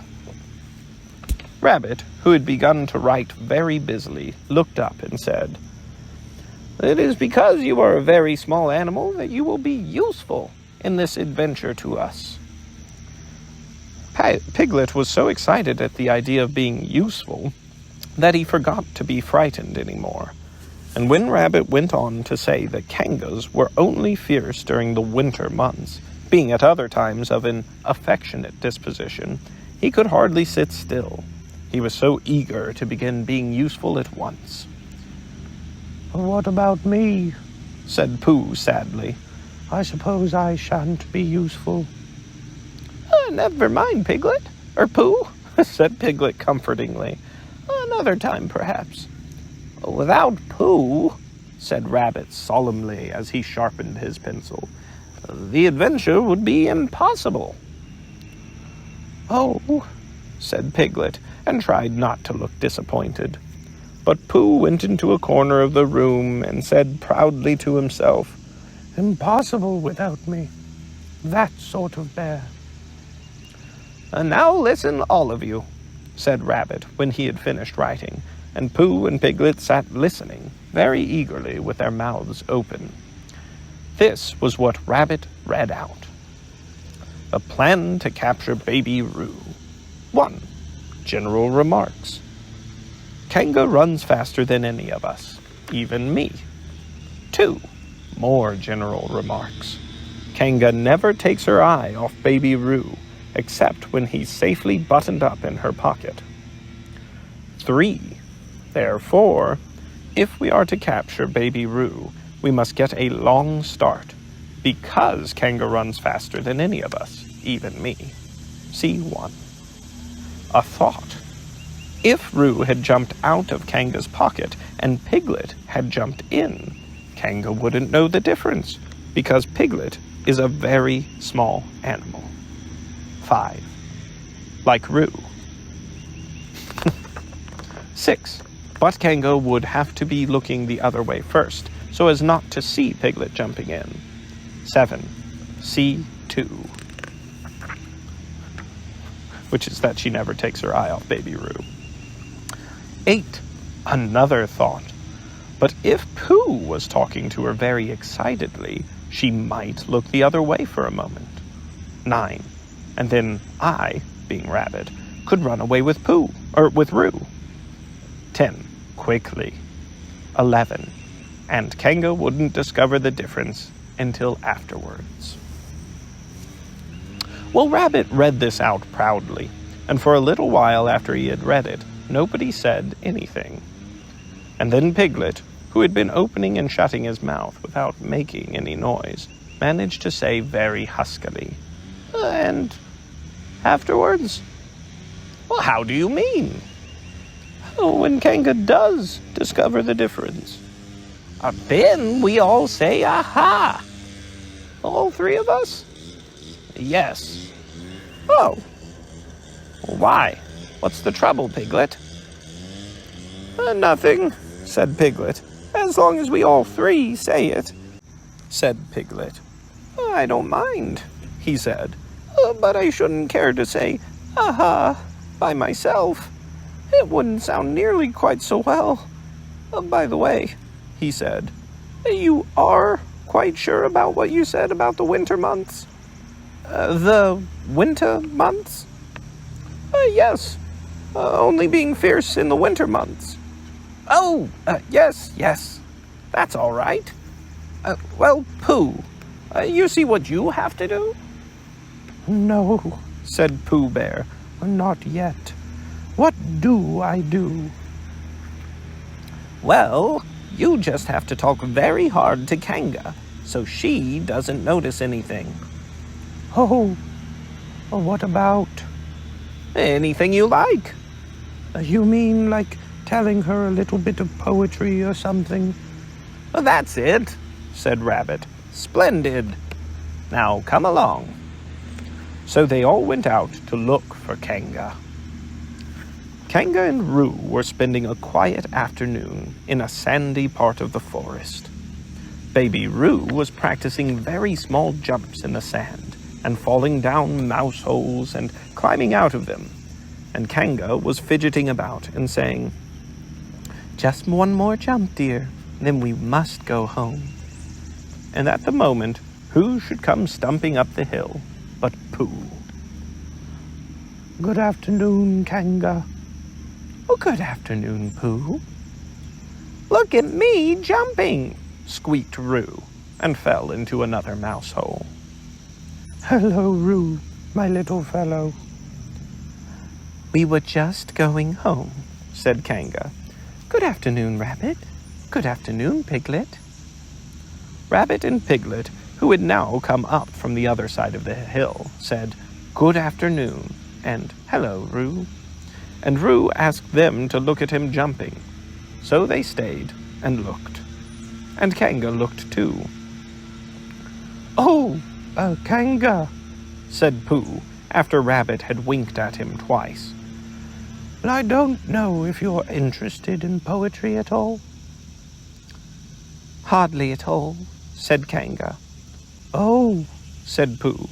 Rabbit, who had begun to write very busily, looked up and said, It is because you are a very small animal that you will be useful in this adventure to us. Piglet was so excited at the idea of being useful that he forgot to be frightened anymore. And when Rabbit went on to say that kangas were only fierce during the winter months, being at other times of an affectionate disposition, he could hardly sit still. He was so eager to begin being useful at once. What about me? Said Pooh sadly. I suppose I shan't be useful. Never mind, Piglet. Or Pooh, said Piglet comfortingly. Another time, perhaps. Without Pooh, said Rabbit solemnly as he sharpened his pencil, the adventure would be impossible. Oh, said Piglet, and tried not to look disappointed. But Pooh went into a corner of the room and said proudly to himself, Impossible without me. That sort of bear. Now listen, all of you, said Rabbit when he had finished writing, and Pooh and Piglet sat listening very eagerly with their mouths open. This was what Rabbit read out. A plan to capture Baby Roo. 1. General remarks. Kanga runs faster than any of us, even me. 2. More general remarks. Kanga never takes her eye off Baby Roo, except when he's safely buttoned up in her pocket. 3. Therefore, if we are to capture Baby Roo, we must get a long start, because Kanga runs faster than any of us, even me. C1. A thought. If Roo had jumped out of Kanga's pocket and Piglet had jumped in, Kanga wouldn't know the difference, because Piglet is a very small animal. 5. Like Roo. 6. But Kanga would have to be looking the other way first, so as not to see Piglet jumping in. 7. C2. Which is that she never takes her eye off Baby Roo. 8. Another thought. But if Pooh was talking to her very excitedly, she might look the other way for a moment. 9. And then I, being Rabbit, could run away with Pooh, or with Roo. 10. Quickly. 11. And Kanga wouldn't discover the difference until afterwards. Well, Rabbit read this out proudly, and for a little while after he had read it, nobody said anything. And then Piglet, who had been opening and shutting his mouth without making any noise, managed to say very huskily, And afterwards? Well, how do you mean? Oh, when Kanga does discover the difference. Then we all say, aha! All three of us? Yes. Oh. Why? What's the trouble, Piglet? Nothing, said Piglet. As long as we all three say it, said Piglet. I don't mind, he said. But I shouldn't care to say, aha, by myself. It wouldn't sound nearly quite so well. By the way, he said, you are quite sure about what you said about the winter months? The winter months? Yes. Only being fierce in the winter months. Oh, yes. That's all right. Well, Pooh, you see what you have to do? No, said Pooh Bear, not yet. What do I do? Well, you just have to talk very hard to Kanga, so she doesn't notice anything. Oh, what about? Anything you like. You mean like telling her a little bit of poetry or something? That's it, said Rabbit. Splendid. Now come along. So they all went out to look for Kanga. Kanga and Roo were spending a quiet afternoon in a sandy part of the forest. Baby Roo was practicing very small jumps in the sand and falling down mouse holes and climbing out of them. And Kanga was fidgeting about and saying, "Just one more jump, dear, then we must go home." And at the moment, who should come stumping up the hill but Pooh. Good afternoon, Kanga. "Oh, good afternoon, Pooh." "Look at me jumping," squeaked Roo, and fell into another mouse hole. Hello, Roo, my little fellow. "We were just going home," said Kanga. "Good afternoon, Rabbit. Good afternoon, Piglet." Rabbit and Piglet, who had now come up from the other side of the hill, said, "Good afternoon," and "Hello, Roo." And Roo asked them to look at him jumping. So they stayed and looked. And Kanga looked too. "Oh, Kanga," said Pooh, after Rabbit had winked at him twice. "I don't know if you're interested in poetry at all." "Hardly at all," said Kanga. "Oh," said Pooh.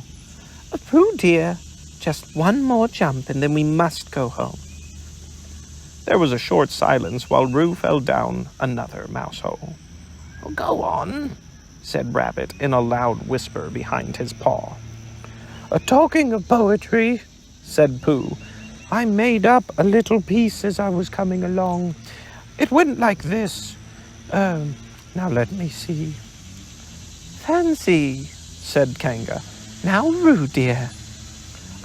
"Pooh, dear, just one more jump and then we must go home." There was a short silence while Roo fell down another mouse hole. "Go on," said Rabbit in a loud whisper behind his paw. Talking of poetry," said Pooh, "I made up a little piece as I was coming along. It went like this. Now let me see." "Fancy," said Kanga. "Now, Roo, dear."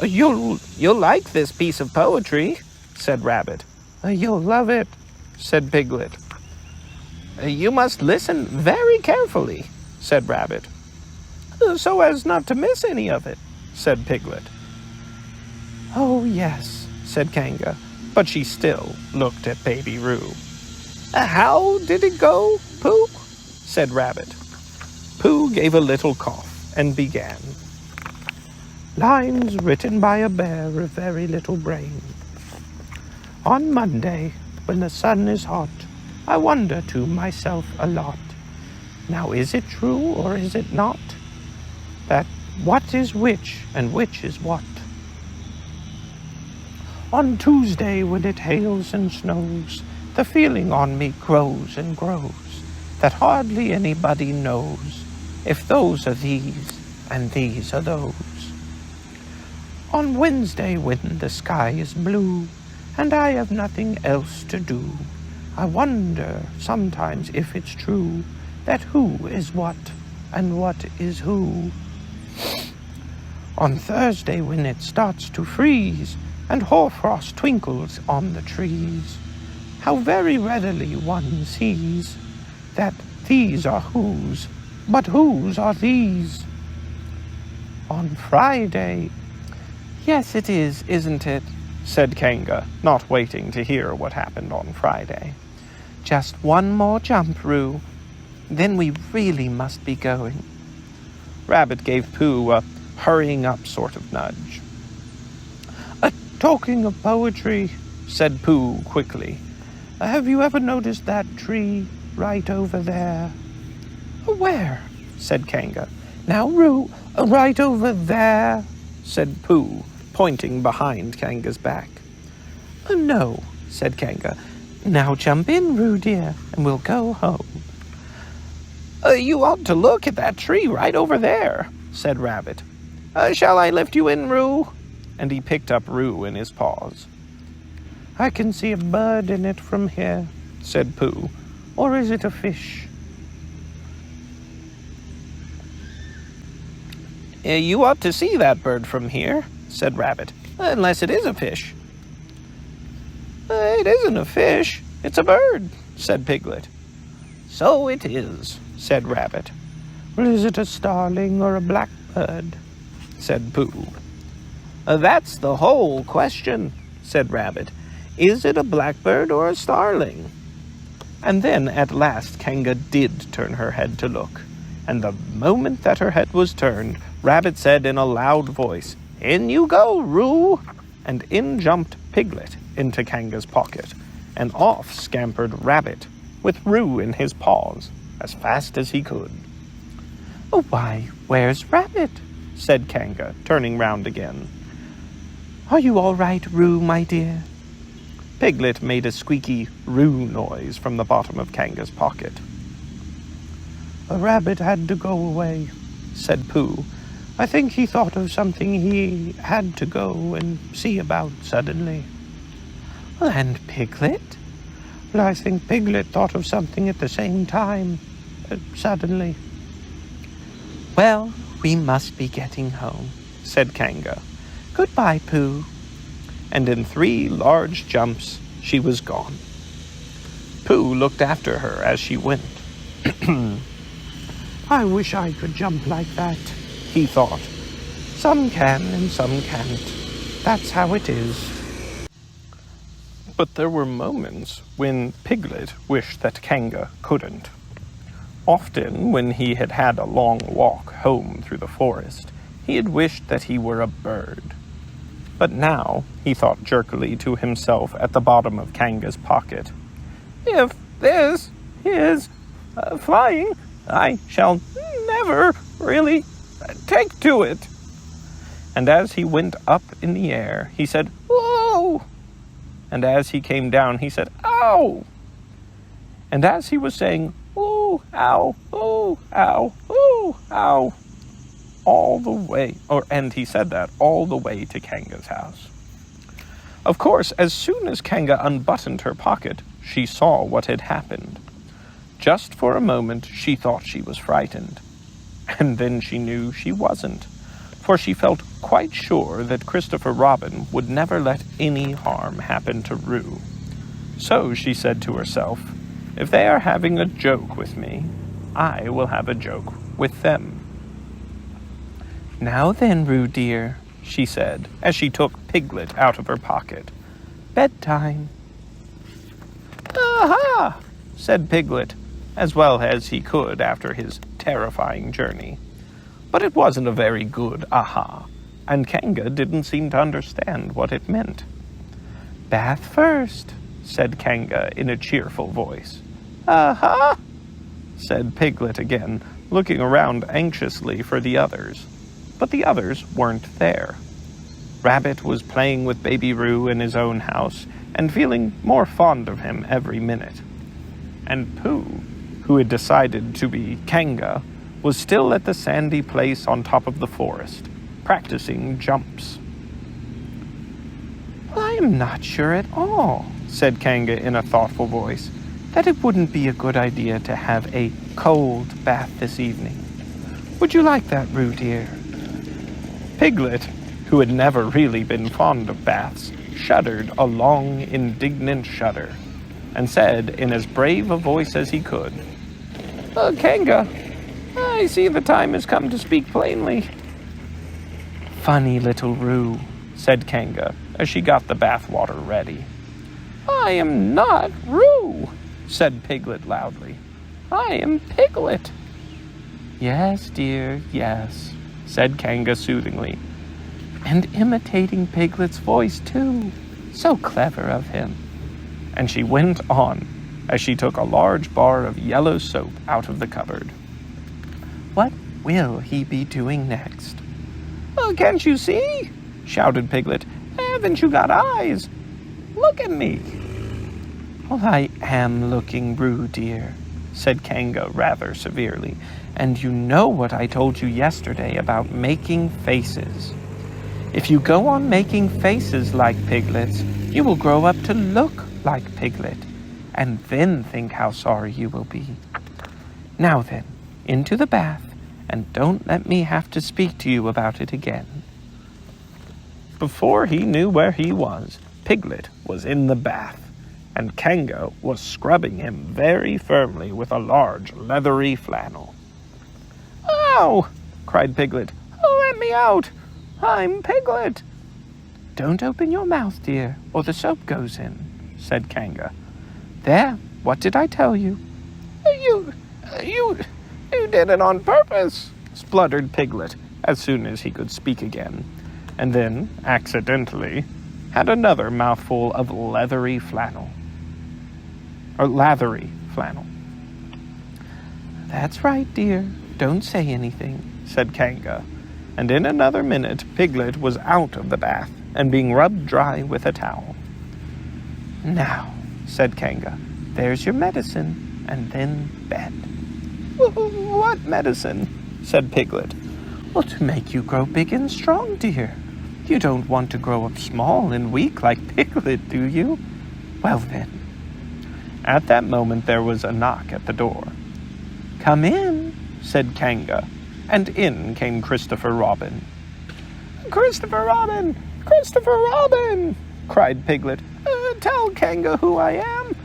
You'll like this piece of poetry," said Rabbit. "You'll love it," said Piglet. "You must listen very carefully," said Rabbit. "So as not to miss any of it," said Piglet. "Oh, yes," said Kanga, but she still looked at Baby Roo. "How did it go, Pooh?" said Rabbit. Pooh gave a little cough and began. Lines written by a bear of very little brain. On Monday, when the sun is hot, I wonder to myself a lot. Now is it true or is it not? That what is which and which is what? On Tuesday when it hails and snows, the feeling on me grows and grows, that hardly anybody knows if those are these and these are those. On Wednesday when the sky is blue, and I have nothing else to do, I wonder sometimes if it's true that who is what and what is who. On Thursday when it starts to freeze and hoarfrost twinkles on the trees, how very readily one sees that these are whose, but whose are these. On Friday, "Yes, it is, isn't it?" said Kanga, not waiting to hear what happened on Friday. "Just one more jump, Roo. Then we really must be going." Rabbit gave Pooh a hurrying up sort of nudge. Talking of poetry," said Pooh quickly, "have you ever noticed that tree right over there?" "Where?" said Kanga. "Now, Roo, right over there," said Pooh, pointing behind Kanga's back. "No," said Kanga. "Now jump in, Roo dear, and we'll go home." You ought to look at that tree right over there," said Rabbit. "Shall I lift you in, Roo?" And he picked up Roo in his paws. "I can see a bird in it from here," said Pooh. "Or is it a fish?" You ought to see that bird from here," said Rabbit, "unless it is a fish." "It isn't a fish, it's a bird," said Piglet. "So it is," said Rabbit. Well, is it a starling or a blackbird? said Pooh. That's the whole question, said Rabbit. Is it a blackbird or a starling? And then at last Kanga did turn her head to look, and the moment that her head was turned, Rabbit said in a loud voice, "In you go, Roo!" And in jumped Piglet into Kanga's pocket, and off scampered Rabbit, with Roo in his paws, as fast as he could. Oh, why, where's Rabbit? said Kanga, turning round again. Are you all right, Roo, my dear? Piglet made a squeaky Roo noise from the bottom of Kanga's pocket. A rabbit had to go away, said Pooh. I think he thought of something he had to go and see about suddenly. And Piglet? Well, I think Piglet thought of something at the same time, suddenly. Well, we must be getting home, said Kanga. Goodbye, Pooh. And in 3 large jumps, she was gone. Pooh looked after her as she went. I wish I could jump like that, he thought. Some can and some can't. That's how it is. But there were moments when Piglet wished that Kanga couldn't. Often, when he had had a long walk home through the forest, he had wished that he were a bird. But now, he thought jerkily to himself at the bottom of Kanga's pocket, if this is flying, I shall never really take to it. And as he went up in the air, he said, "Whoa!" And as he came down, he said, "Ow!" And as he was saying, "Ooh, ow, ooh, ow, ooh, ow," all the way, and he said that all the way to Kanga's house. Of course, as soon as Kanga unbuttoned her pocket, she saw what had happened. Just for a moment, she thought she was frightened. And then she knew she wasn't, for she felt quite sure that Christopher Robin would never let any harm happen to Roo. So she said to herself, if they are having a joke with me, I will have a joke with them. Now then, Roo dear, she said, as she took Piglet out of her pocket. Bedtime. Aha! said Piglet, as well as he could after his terrifying journey. But it wasn't a very good aha, and Kanga didn't seem to understand what it meant. Bath first, said Kanga in a cheerful voice. Aha! said Piglet again, looking around anxiously for the others. But the others weren't there. Rabbit was playing with Baby Roo in his own house and feeling more fond of him every minute. And Pooh, who had decided to be Kanga, was still at the sandy place on top of the forest, practicing jumps. I'm not sure at all, said Kanga in a thoughtful voice, that it wouldn't be a good idea to have a cold bath this evening. Would you like that, Roo dear? Piglet, who had never really been fond of baths, shuddered a long, indignant shudder, and said in as brave a voice as he could, Kanga, I see the time has come to speak plainly. Funny little Roo, said Kanga, as she got the bath water ready. I am not Roo, said Piglet loudly. I am Piglet. Yes, dear, yes, said Kanga soothingly, and imitating Piglet's voice, too. So clever of him. And she went on, as she took a large bar of yellow soap out of the cupboard. What will he be doing next? Oh, can't you see? Shouted Piglet. Haven't you got eyes? Look at me. Well, I am looking, Roo dear, said Kanga rather severely, and you know what I told you yesterday about making faces. If you go on making faces like Piglet's, you will grow up to look like Piglet, and then think how sorry you will be. Now then, into the bath, and don't let me have to speak to you about it again. Before he knew where he was, Piglet was in the bath, and Kanga was scrubbing him very firmly with a large leathery flannel. Ow! cried Piglet. Oh, let me out! I'm Piglet! Don't open your mouth, dear, or the soap goes in, said Kanga. There, what did I tell you? You did it on purpose, spluttered Piglet as soon as he could speak again, and then, accidentally, had another mouthful of lathery flannel. That's right, dear. Don't say anything, said Kanga, and in another minute Piglet was out of the bath and being rubbed dry with a towel. Now, said Kanga, there's your medicine, and then bed. What medicine? Said Piglet. Well, to make you grow big and strong, dear. You don't want to grow up small and weak like Piglet, do you? Well, then. At that moment there was a knock at the door. Come in, said Kanga, and in came Christopher Robin. Christopher Robin! Christopher Robin! cried Piglet. Tell Kanga who I am.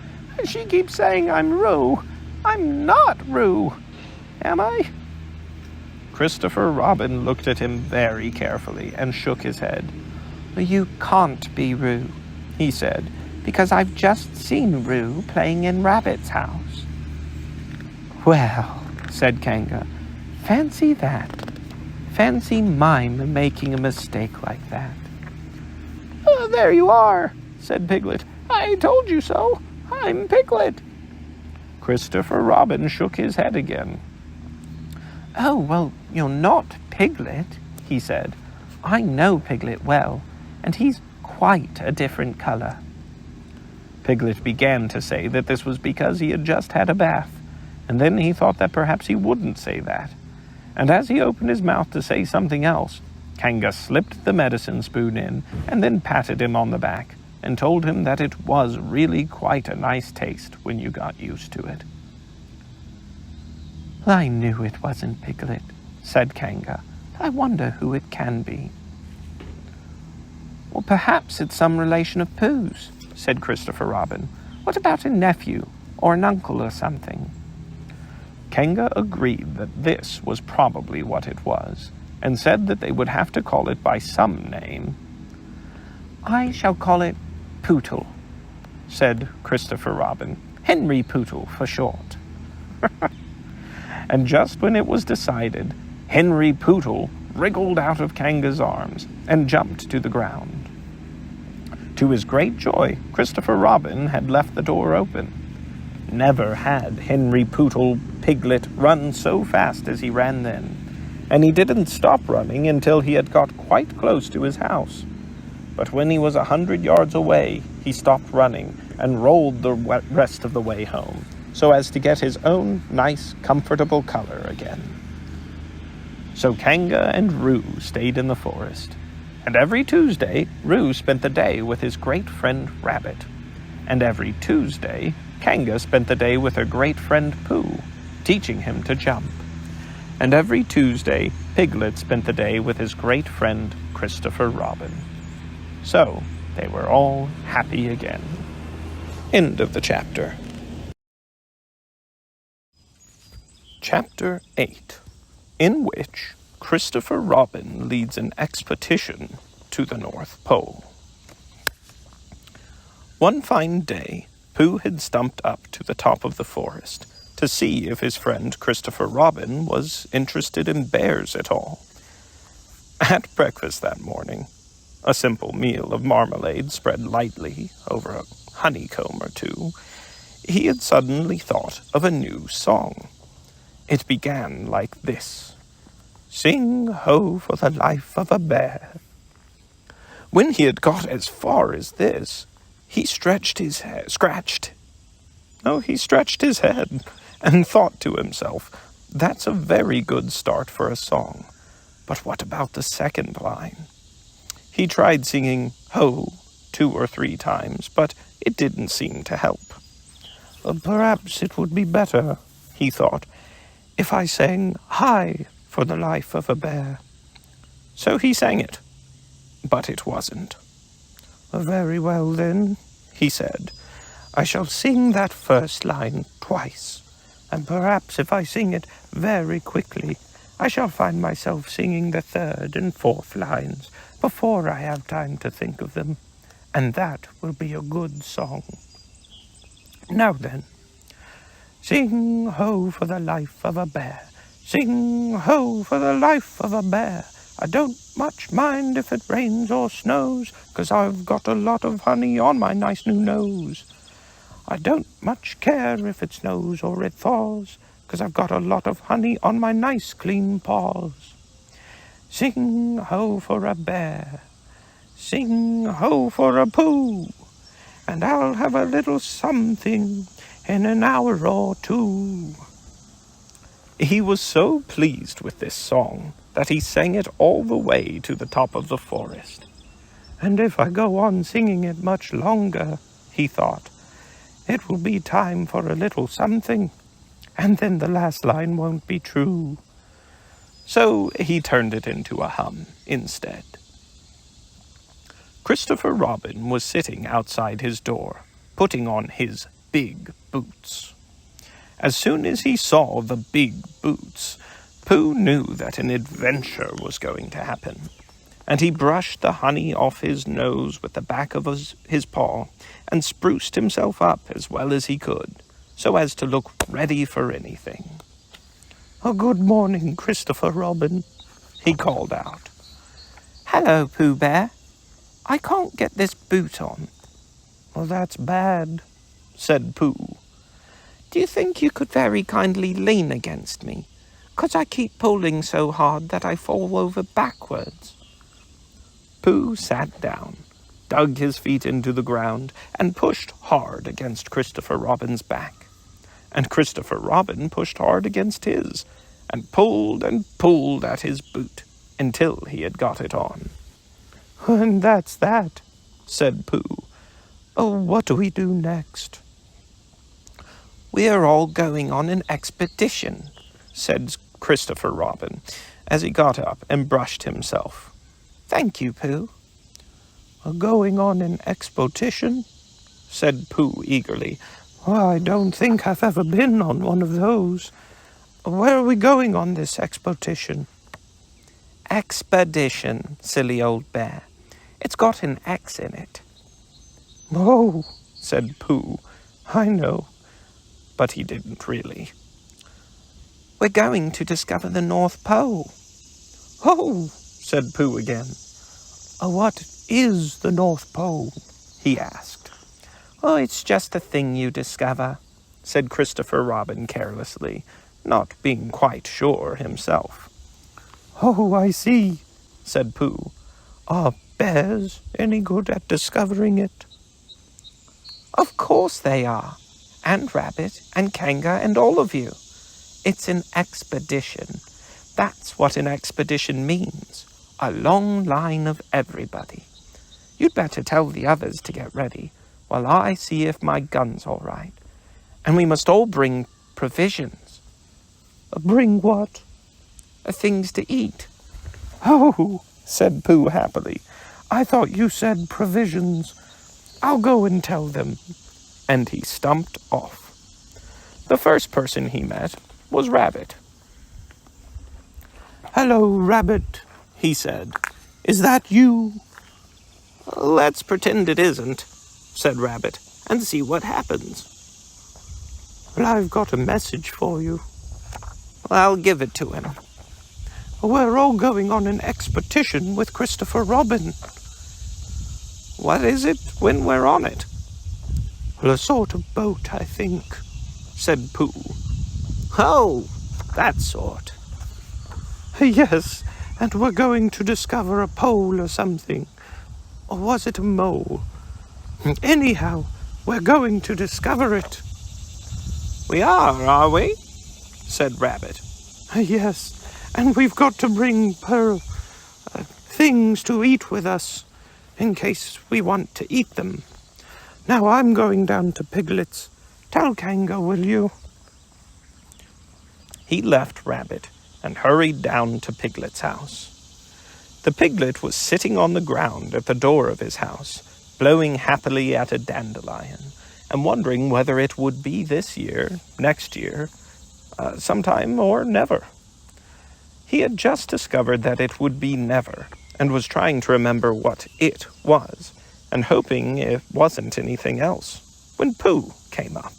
She keeps saying I'm Roo. I'm not Roo, am I? Christopher Robin looked at him very carefully and shook his head. You can't be Roo, he said, because I've just seen Roo playing in Rabbit's house. Well, said Kanga, fancy that. Fancy mime making a mistake like that. There you are, said Piglet. I told you so. I'm Piglet. Christopher Robin shook his head again. Oh, well, you're not Piglet, he said. I know Piglet well, and he's quite a different color. Piglet began to say that this was because he had just had a bath, and then he thought that perhaps he wouldn't say that. And as he opened his mouth to say something else, Kanga slipped the medicine spoon in and then patted him on the back and told him that it was really quite a nice taste when you got used to it. I knew it wasn't Piglet, said Kanga. I wonder who it can be. Well, perhaps it's some relation of Pooh's, said Christopher Robin. What about a nephew or an uncle or something? Kanga agreed that this was probably what it was, and said that they would have to call it by some name. I shall call it Pootle, said Christopher Robin. Henry Pootle for short. And just when it was decided, Henry Pootle wriggled out of Kanga's arms and jumped to the ground. To his great joy, Christopher Robin had left the door open. Never had Henry Pootle Piglet run so fast as he ran then, and he didn't stop running until he had got quite close to his house. But when he was 100 yards away, he stopped running and rolled the rest of the way home, so as to get his own nice, comfortable color again. So Kanga and Roo stayed in the forest, and every Tuesday, Roo spent the day with his great friend Rabbit, and every Tuesday, Kanga spent the day with her great friend Pooh, teaching him to jump. And every Tuesday, Piglet spent the day with his great friend Christopher Robin. So, they were all happy again. End of the chapter. Chapter 8, in which Christopher Robin leads an expedition to the North Pole. One fine day, Pooh had stumped up to the top of the forest to see if his friend Christopher Robin was interested in bears at all. At breakfast that morning, a simple meal of marmalade spread lightly over a honeycomb or two, he had suddenly thought of a new song. It began like this: Sing ho for the life of a bear. When he had got as far as this, he stretched his head and thought to himself, that's a very good start for a song. But what about the second line? He tried singing ho 2 or 3 times, but it didn't seem to help. Perhaps it would be better, he thought, if I sang hi for the life of a bear. So he sang it, but it wasn't. Very well, then, he said. I shall sing that first line twice, and perhaps if I sing it very quickly, I shall find myself singing the third and fourth lines before I have time to think of them, and that will be a good song. Now then, sing ho for the life of a bear, sing ho for the life of a bear. I don't much mind if it rains or snows, 'cause I've got a lot of honey on my nice new nose. I don't much care if it snows or it thaws, 'cause I've got a lot of honey on my nice clean paws. Sing ho for a bear, sing ho for a Pooh, and I'll have a little something in an hour or two. He was so pleased with this song that he sang it all the way to the top of the forest. And if I go on singing it much longer, he thought, it will be time for a little something, and then the last line won't be true. So he turned it into a hum instead. Christopher Robin was sitting outside his door, putting on his big boots. As soon as he saw the big boots, Pooh knew that an adventure was going to happen, and he brushed the honey off his nose with the back of his paw and spruced himself up as well as he could, so as to look ready for anything. Good morning, Christopher Robin, he called out. Hello, Pooh Bear. I can't get this boot on. Well, that's bad, said Pooh. Do you think you could very kindly lean against me? 'Cause I keep pulling so hard that I fall over backwards. Pooh sat down, dug his feet into the ground, and pushed hard against Christopher Robin's back. And Christopher Robin pushed hard against his, and pulled at his boot until he had got it on. And that's that, said Pooh. Oh, what do we do next? We're all going on an expedition, said Christopher Robin, as he got up and brushed himself. Thank you, Pooh. Going on an expotition? said Pooh eagerly. Well, I don't think I've ever been on one of those. Where are we going on this expotition? Expedition, silly old bear. It's got an X in it. Oh, said Pooh. I know. But he didn't really. We're going to discover the North Pole. Oh, said Pooh again. What is the North Pole? he asked. Oh, it's just a thing you discover, said Christopher Robin carelessly, not being quite sure himself. Oh, I see, said Pooh. Are bears any good at discovering it? Of course they are, and rabbit, and kangaroo, and all of you. It's an expedition. That's what an expedition means. A long line of everybody. You'd better tell the others to get ready, while I see if my gun's all right. And we must all bring provisions. Bring what? Things to eat. Oh, said Pooh happily. I thought you said provisions. I'll go and tell them. And he stumped off. The first person he met was Rabbit. Hello, Rabbit, he said. Is that you? Let's pretend it isn't, said Rabbit, and see what happens. Well, I've got a message for you. I'll give it to him. We're all going on an expedition with Christopher Robin. What is it when we're on it? Well, a sort of boat, I think, said Pooh. Oh, that sort. Yes, and we're going to discover a pole or something. Or was it a mole? Anyhow, we're going to discover it. We are we? said Rabbit. Yes, and we've got to bring things to eat with us, in case we want to eat them. Now I'm going down to Piglet's. Tell Kanga, will you? He left Rabbit and hurried down to Piglet's house. The piglet was sitting on the ground at the door of his house, blowing happily at a dandelion, and wondering whether it would be this year, next year, sometime or never. He had just discovered that it would be never, and was trying to remember what it was, and hoping it wasn't anything else, when Pooh came up.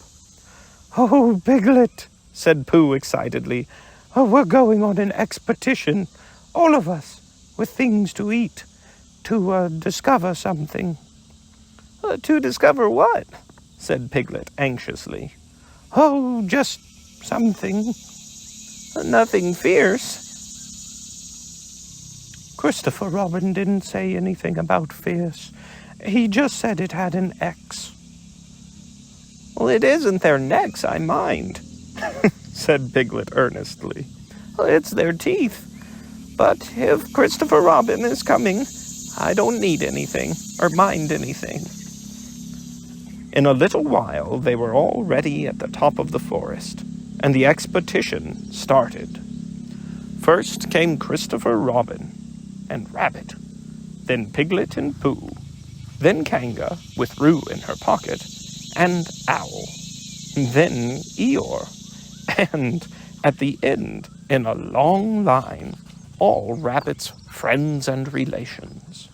"Oh, Piglet," said Pooh excitedly. "Oh, we're going on an expedition, all of us, with things to eat, to discover something." To discover what?" said Piglet anxiously. "Oh, just something." "Nothing fierce?" Christopher Robin didn't say anything about fierce. He just said it had an X. "Well, it isn't their necks I mind," said Piglet earnestly. "It's their teeth. But if Christopher Robin is coming, I don't need anything, or mind anything." In a little while they were already at the top of the forest, and the expedition started. First came Christopher Robin and Rabbit, then Piglet and Pooh, then Kanga with Roo in her pocket, and Owl, then Eeyore, and at the end, in a long line, all Rabbit's friends and relations.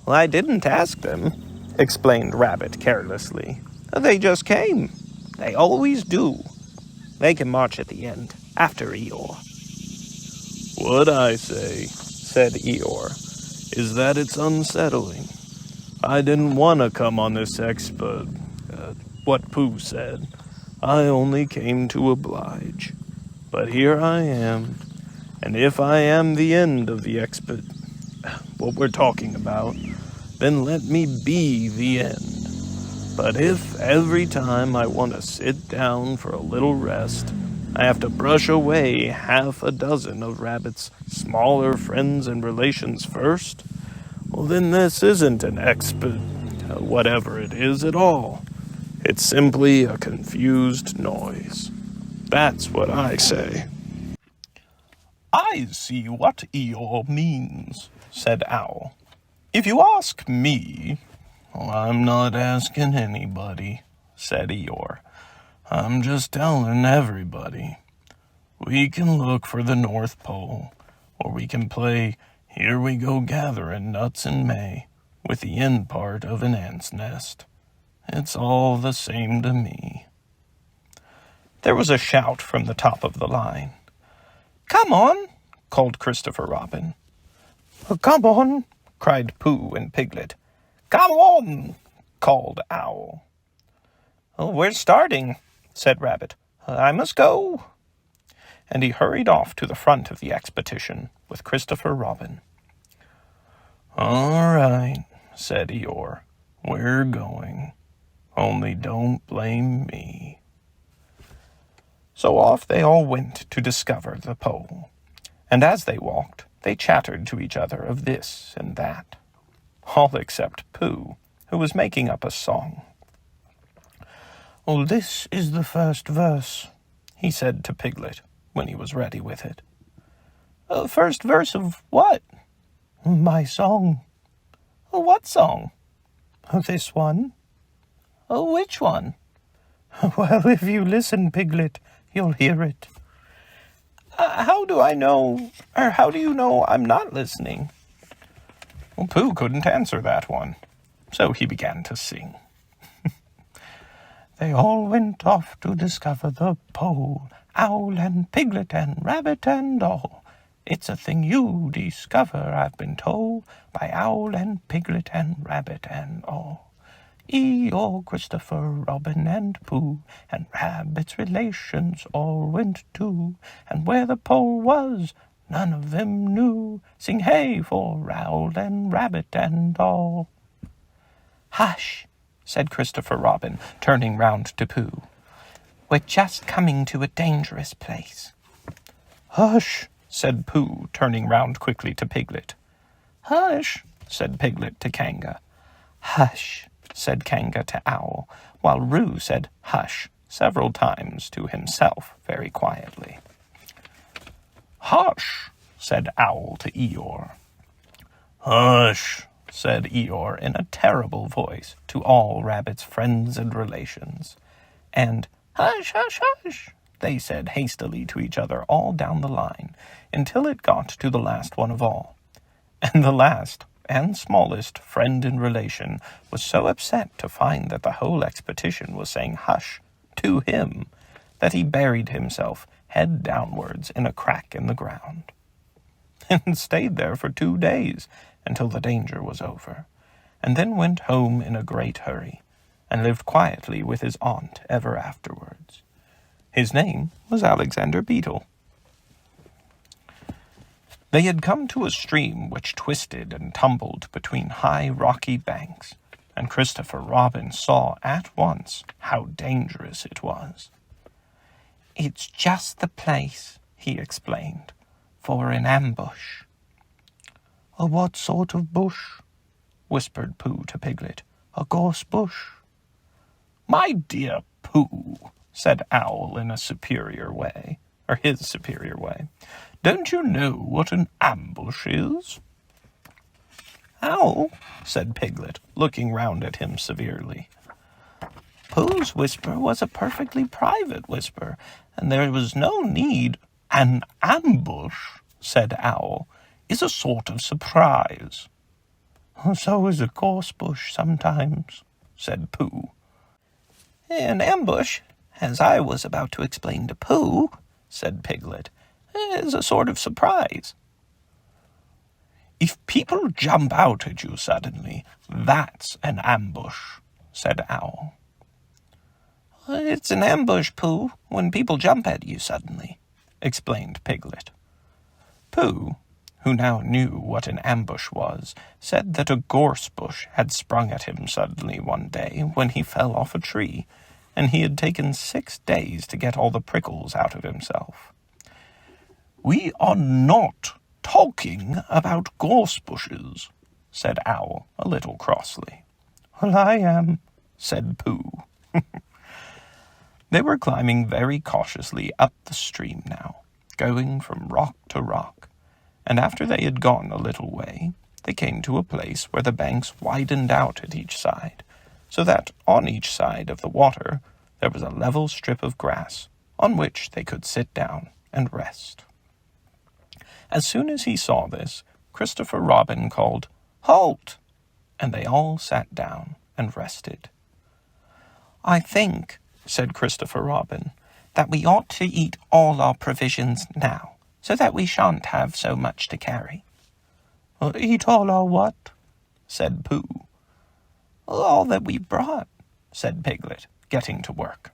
"Well, I didn't ask them," explained Rabbit carelessly. "They just came. They always do. They can march at the end, after Eeyore." "What I say," said Eeyore, "is that it's unsettling. I didn't want to come on this what Pooh said. I only came to oblige. But here I am, and if I am the end of the what we're talking about, then let me be the end. But if every time I want to sit down for a little rest, I have to brush away half a dozen of Rabbit's smaller friends and relations first, well, then this isn't an whatever it is at all. It's simply a confused noise. That's what I say." "I see what Eeyore means," said Owl. "If you ask me—" "I'm not asking anybody," said Eeyore. "I'm just telling everybody. We can look for the North Pole, or we can play Here We Go Gathering Nuts in May with the end part of an ant's nest. It's all the same to me." There was a shout from the top of the line. "Come on!" called Christopher Robin. "Come on!" cried Pooh and Piglet. "Come on!" called Owl. "Oh, we're starting," said Rabbit. "I must go." And he hurried off to the front of the expedition with Christopher Robin. "All right," said Eeyore. "We're going. Only don't blame me." So off they all went to discover the pole. And as they walked, they chattered to each other of this and that. All except Pooh, who was making up a song. "Oh, this is the first verse," he said to Piglet when he was ready with it. "First verse of what?" "My song." "What song?" "This one." "Which one?" "Well, if you listen, Piglet, you'll hear it." How do I know, or how do you know I'm not listening?" Well, Pooh couldn't answer that one, so he began to sing. "They all went off to discover the pole, Owl and Piglet and Rabbit and all. It's a thing you discover, I've been told, by Owl and Piglet and Rabbit and all. Eeyore, Christopher, Robin, and Pooh, and Rabbit's relations all went too, and where the pole was, none of them knew. Sing hey for Owl and Rabbit and all." "Hush," said Christopher Robin, turning round to Pooh. "We're just coming to a dangerous place." "Hush," said Pooh, turning round quickly to Piglet. "Hush," said Piglet to Kanga. "Hush," said Kanga to Owl, while Roo said hush several times to himself very quietly. "Hush," said Owl to Eeyore. "Hush," said Eeyore in a terrible voice to all Rabbit's friends and relations. And "Hush, hush, hush," they said hastily to each other all down the line, until it got to the last one of all. And the last and smallest friend and relation was so upset to find that the whole Expotition was saying hush to him that he buried himself head downwards in a crack in the ground, and stayed there for 2 days until the danger was over, and then went home in a great hurry, and lived quietly with his aunt ever afterwards. His name was Alexander Beetle. They had come to a stream which twisted and tumbled between high rocky banks, and Christopher Robin saw at once how dangerous it was. "It's just the place," he explained, "for an ambush." "A what sort of bush?" whispered Pooh to Piglet. "A gorse bush?" "My dear Pooh," said Owl in a superior way, or his superior way, "don't you know what an ambush is?" "Owl," said Piglet, looking round at him severely. "Pooh's whisper was a perfectly private whisper, and there was no need—" "An ambush," said Owl, "is a sort of surprise." "So is a gorse bush sometimes," said Pooh. "An ambush, as I was about to explain to Pooh," said Piglet, "is a sort of surprise." "If people jump out at you suddenly, that's an ambush," said Owl. "It's an ambush, Pooh, when people jump at you suddenly," explained Piglet. Pooh, who now knew what an ambush was, said that a gorse bush had sprung at him suddenly one day when he fell off a tree, and he had taken 6 days to get all the prickles out of himself. "We are not talking about gorse bushes," said Owl a little crossly. "Well, I am," said Pooh. They were climbing very cautiously up the stream now, going from rock to rock, and after they had gone a little way, they came to a place where the banks widened out at each side, so that on each side of the water there was a level strip of grass on which they could sit down and rest. As soon as he saw this, Christopher Robin called, "Halt!" and they all sat down and rested. "I think," said Christopher Robin, "that we ought to eat all our provisions now, so that we shan't have so much to carry." "Eat all our what?" said Pooh. "All that we brought," said Piglet, getting to work.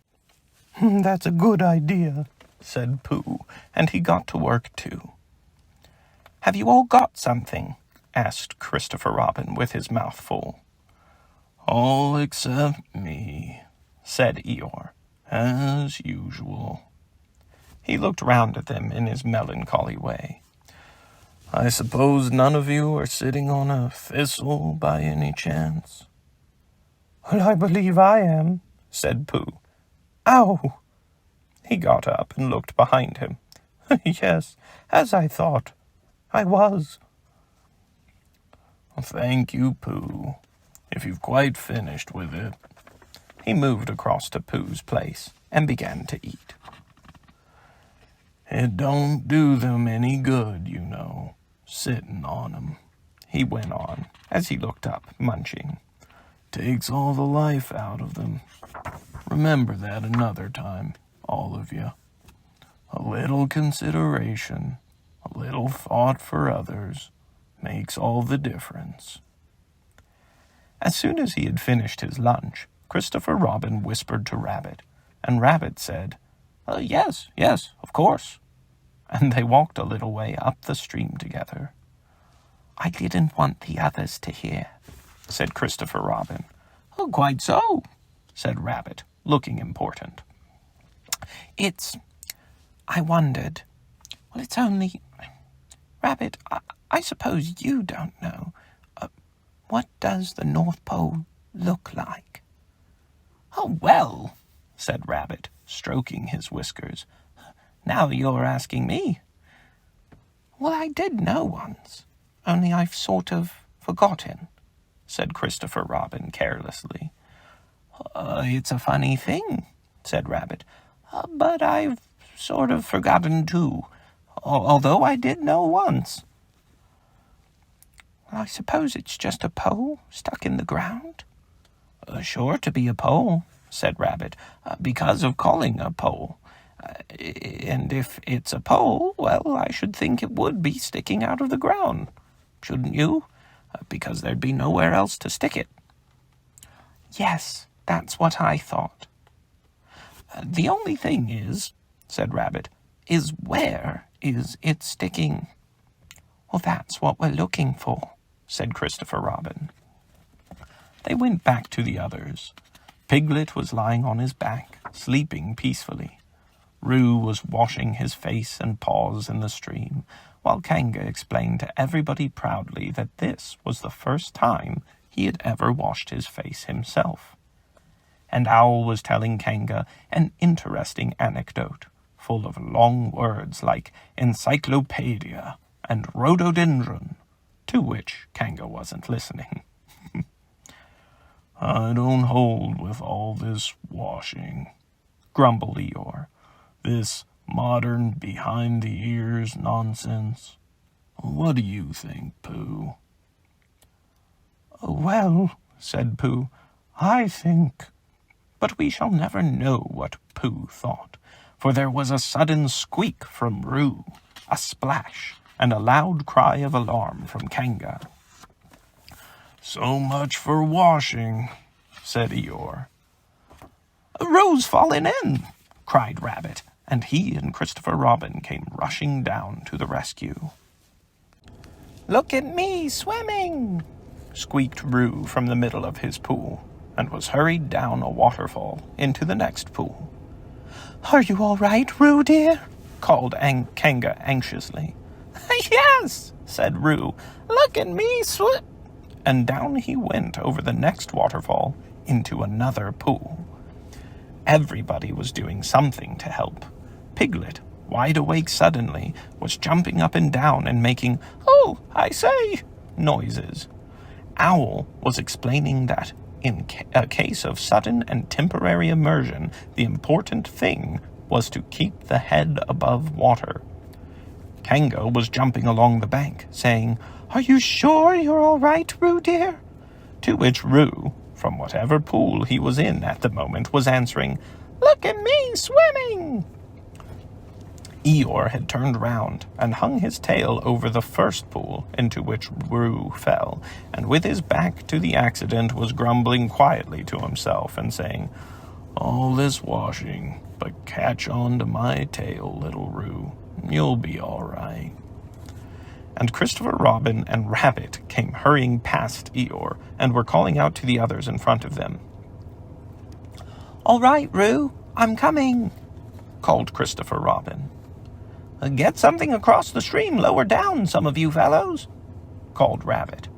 "That's a good idea," said Pooh, and he got to work too. "Have you all got something?" asked Christopher Robin with his mouth full. "All except me," said Eeyore, "as usual." He looked round at them in his melancholy way. "I suppose none of you are sitting on a thistle by any chance?" "Well, I believe I am," said Pooh. "Ow!" He got up and looked behind him. "Yes, as I thought. I was." "Thank you, Pooh, if you've quite finished with it." He moved across to Pooh's place and began to eat. "It don't do them any good, you know, sitting on 'em," he went on, as he looked up, munching. "Takes all the life out of them. Remember that another time, all of you. A little consideration, a little thought for others, makes all the difference." As soon as he had finished his lunch, Christopher Robin whispered to Rabbit, and Rabbit said, Yes, of course." And they walked a little way up the stream together. "I didn't want the others to hear," said Christopher Robin. "Quite so," said Rabbit, looking important. I wondered. Well, it's only... Rabbit, I suppose you don't know. What does the North Pole look like?" "Oh, well," said Rabbit, stroking his whiskers. "Now you're asking me." "Well, I did know once, only I've sort of forgotten," said Christopher Robin carelessly. "It's a funny thing," said Rabbit, "But I've sort of forgotten too, although I did know once. I suppose it's just a pole stuck in the ground? Sure to be a pole, said Rabbit, because of calling a pole. And if it's a pole, well, I should think it would be sticking out of the ground, shouldn't you? Because there'd be nowhere else to stick it. Yes, that's what I thought. The only thing is, said Rabbit, is where is it sticking? Well, that's what we're looking for, said Christopher Robin. They went back to the others. Piglet was lying on his back, sleeping peacefully. Roo was washing his face and paws in the stream, while Kanga explained to everybody proudly that this was the first time he had ever washed his face himself. And Owl was telling Kanga an interesting anecdote, full of long words like encyclopedia and rhododendron, to which Kanga wasn't listening. I don't hold with all this washing, grumbled Eeyore. This modern, behind-the-ears nonsense. What do you think, Pooh? Well, said Pooh, I think... But we shall never know what Pooh thought, for there was a sudden squeak from Roo, a splash, and a loud cry of alarm from Kanga. So much for washing, said Eeyore. Roo's fallen in, cried Rabbit, and he and Christopher Robin came rushing down to the rescue. Look at me swimming, squeaked Roo from the middle of his pool, and was hurried down a waterfall into the next pool. Are you all right, Roo, dear? Called Kanga anxiously. Yes, said Roo. Look at me swim. And down he went over the next waterfall into another pool. Everybody was doing something to help. Piglet, wide awake suddenly, was jumping up and down and making, "Oh, I say," noises. Owl was explaining that in a case of sudden and temporary immersion, the important thing was to keep the head above water. Kanga was jumping along the bank, saying, "Are you sure you're all right, Roo, dear?" To which Roo, from whatever pool he was in at the moment, was answering, "Look at me swimming!" Eeyore had turned round and hung his tail over the first pool into which Roo fell, and with his back to the accident was grumbling quietly to himself and saying, "All this washing, but catch on to my tail, little Roo. You'll be all right." And Christopher Robin and Rabbit came hurrying past Eeyore and were calling out to the others in front of them. "All right, Roo, I'm coming," called Christopher Robin. "Get something across the stream lower down, some of you fellows," called Rabbit.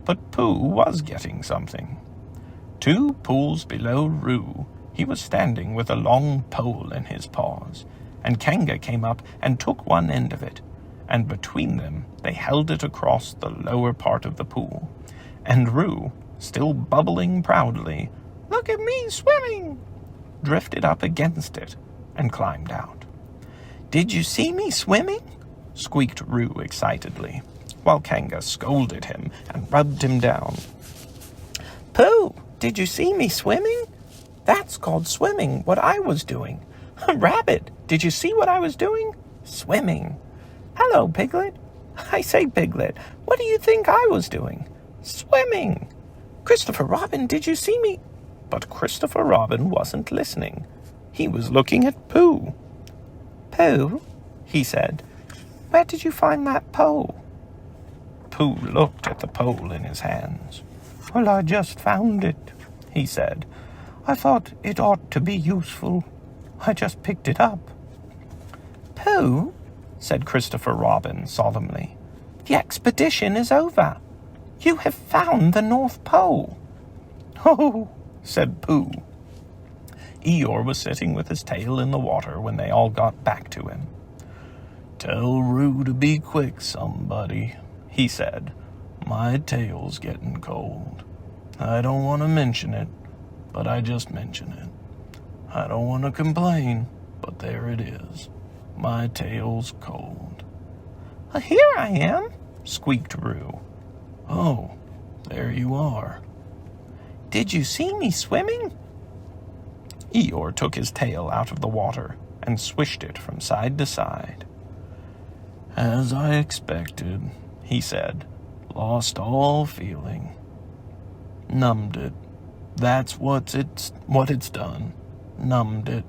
But Pooh was getting something. 2 pools below Roo, he was standing with a long pole in his paws, and Kanga came up and took one end of it, and between them they held it across the lower part of the pool, and Roo, still bubbling proudly, "Look at me swimming," drifted up against it and climbed out. "Did you see me swimming?" squeaked Roo excitedly, while Kanga scolded him and rubbed him down. "Pooh, did you see me swimming? That's called swimming, what I was doing. Rabbit, did you see what I was doing? Swimming. Hello, Piglet. I say, Piglet, what do you think I was doing? Swimming. Christopher Robin, did you see me?" But Christopher Robin wasn't listening. He was looking at Pooh. "Pooh," he said, "where did you find that pole?" Pooh looked at the pole in his hands. "Well, I just found it," he said. "I thought it ought to be useful. I just picked it up." "Pooh," said Christopher Robin solemnly, "the expedition is over. You have found the North Pole." "Oh," said Pooh. Eeyore was sitting with his tail in the water when they all got back to him. "Tell Roo to be quick, somebody," he said. "My tail's getting cold. I don't want to mention it, but I just mention it. I don't want to complain, but there it is." My tail's cold." "Here I am," squeaked Roo. "Oh, there you are." "Did you see me swimming?" Eeyore took his tail out of the water and swished it from side to side. "As I expected," he said. "Lost all feeling. Numbed it. That's what it's done. Numbed it.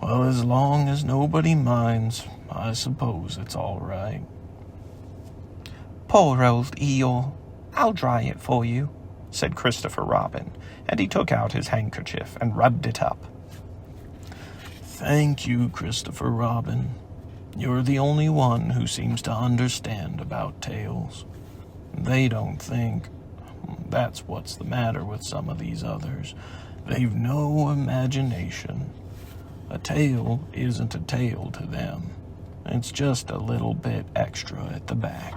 Well, as long as nobody minds, I suppose it's all right." "Poor old Eeyore. I'll dry it for you," said Christopher Robin, and he took out his handkerchief and rubbed it up. "Thank you, Christopher Robin. You're the only one who seems to understand about tails. They don't think. That's what's the matter with some of these others. They've no imagination. A tail isn't a tail to them. It's just a little bit extra at the back."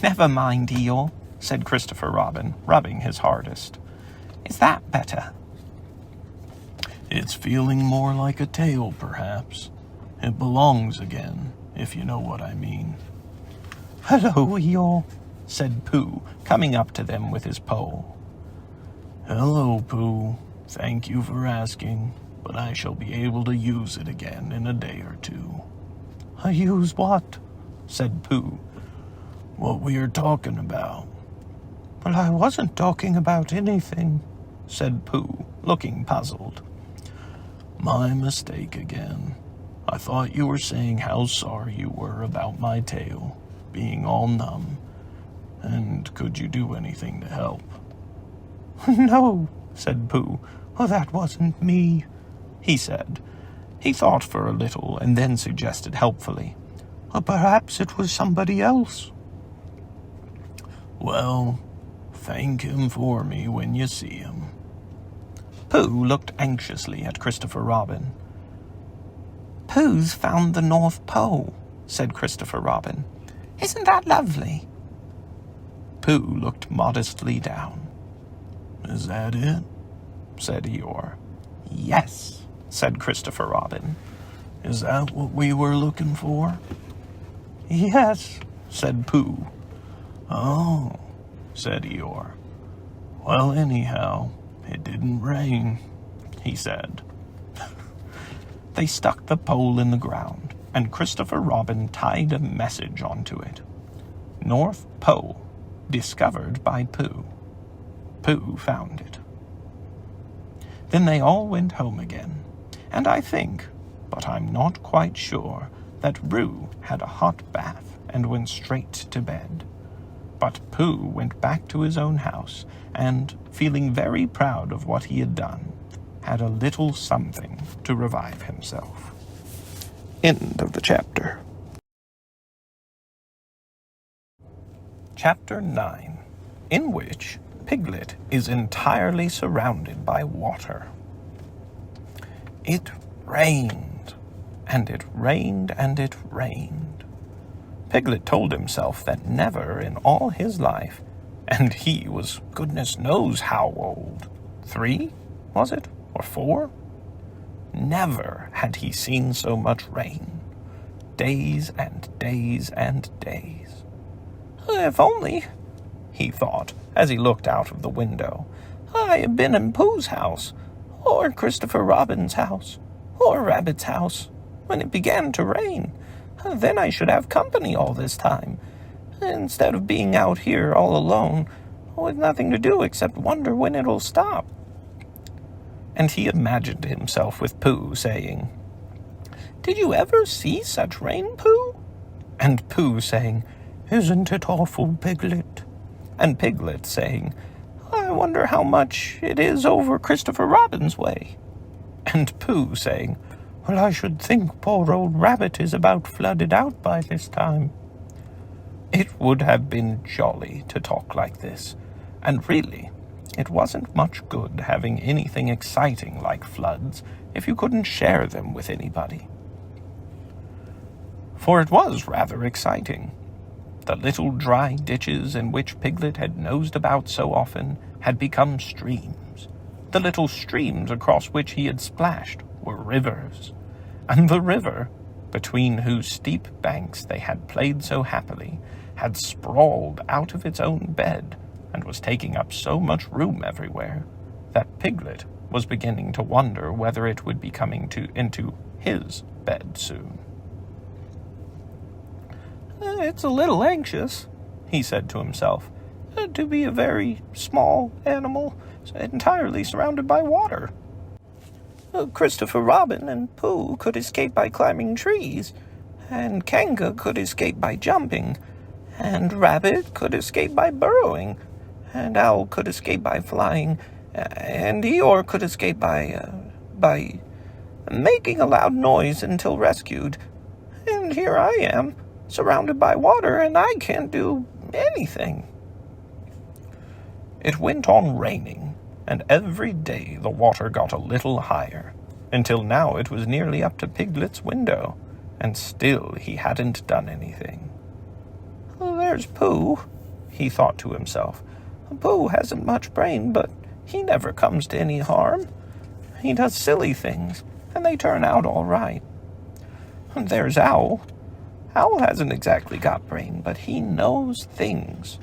"Never mind, Eeyore," said Christopher Robin, rubbing his hardest. "Is that better?" "It's feeling more like a tail, perhaps. It belongs again, if you know what I mean." "Hello, Eeyore," said Pooh, coming up to them with his pole. "Hello, Pooh. Thank you for asking, but I shall be able to use it again in a day or two." "Use what?" said Pooh. "What we are talking about." "Well, I wasn't talking about anything," said Pooh, looking puzzled. "My mistake again. I thought you were saying how sorry you were about my tail being all numb. And could you do anything to help?" "No," said Pooh. "Oh, that wasn't me," he said. He thought for a little and then suggested helpfully, "Perhaps it was somebody else." "Well, thank him for me when you see him." Pooh looked anxiously at Christopher Robin. "Pooh's found the North Pole," said Christopher Robin. "Isn't that lovely?" Pooh looked modestly down. "Is that it?" said Eeyore. "Yes," said Christopher Robin. "Is that what we were looking for?" "Yes," said Pooh. "Oh," said Eeyore. "Well, anyhow, it didn't rain," he said. They stuck the pole in the ground, and Christopher Robin tied a message onto it. "North Pole, discovered by Pooh." Pooh found it. Then they all went home again, and I think, but I'm not quite sure, that Roo had a hot bath and went straight to bed. But Pooh went back to his own house, and, feeling very proud of what he had done, had a little something to revive himself. End of the chapter. Chapter 9, in which Piglet is entirely surrounded by water. It rained, and it rained, and it rained. Piglet told himself that never in all his life, and he was goodness knows how old, 3, was it, or 4? Never had he seen so much rain. Days and days and days. If only, he thought, as he looked out of the window, I had been in Pooh's house, or Christopher Robin's house, or Rabbit's house, when it began to rain. Then I should have company all this time, instead of being out here all alone, with nothing to do except wonder when it'll stop. And he imagined himself with Pooh saying, Did you ever see such rain, Pooh? And Pooh saying, Isn't it awful, Piglet? And Piglet saying, I wonder how much it is over Christopher Robin's way. And Pooh saying, Well, I should think poor old Rabbit is about flooded out by this time. It would have been jolly to talk like this, and really, it wasn't much good having anything exciting like floods if you couldn't share them with anybody. For it was rather exciting. The little dry ditches in which Piglet had nosed about so often had become streams. The little streams across which he had splashed were rivers, and the river, between whose steep banks they had played so happily, had sprawled out of its own bed, and was taking up so much room everywhere, that Piglet was beginning to wonder whether it would be coming into his bed soon. "It's a little anxious," he said to himself, "to be a very small animal, entirely surrounded by water. Christopher Robin and Pooh could escape by climbing trees, and Kanga could escape by jumping, and Rabbit could escape by burrowing, and Owl could escape by flying, and Eeyore could escape by making a loud noise until rescued. And here I am, surrounded by water, and I can't do anything." It went on raining, and every day the water got a little higher, until now it was nearly up to Piglet's window, and still he hadn't done anything. "There's Pooh," he thought to himself. "Pooh hasn't much brain, but he never comes to any harm. He does silly things, and they turn out all right. There's Owl. Owl hasn't exactly got brain, but he knows things.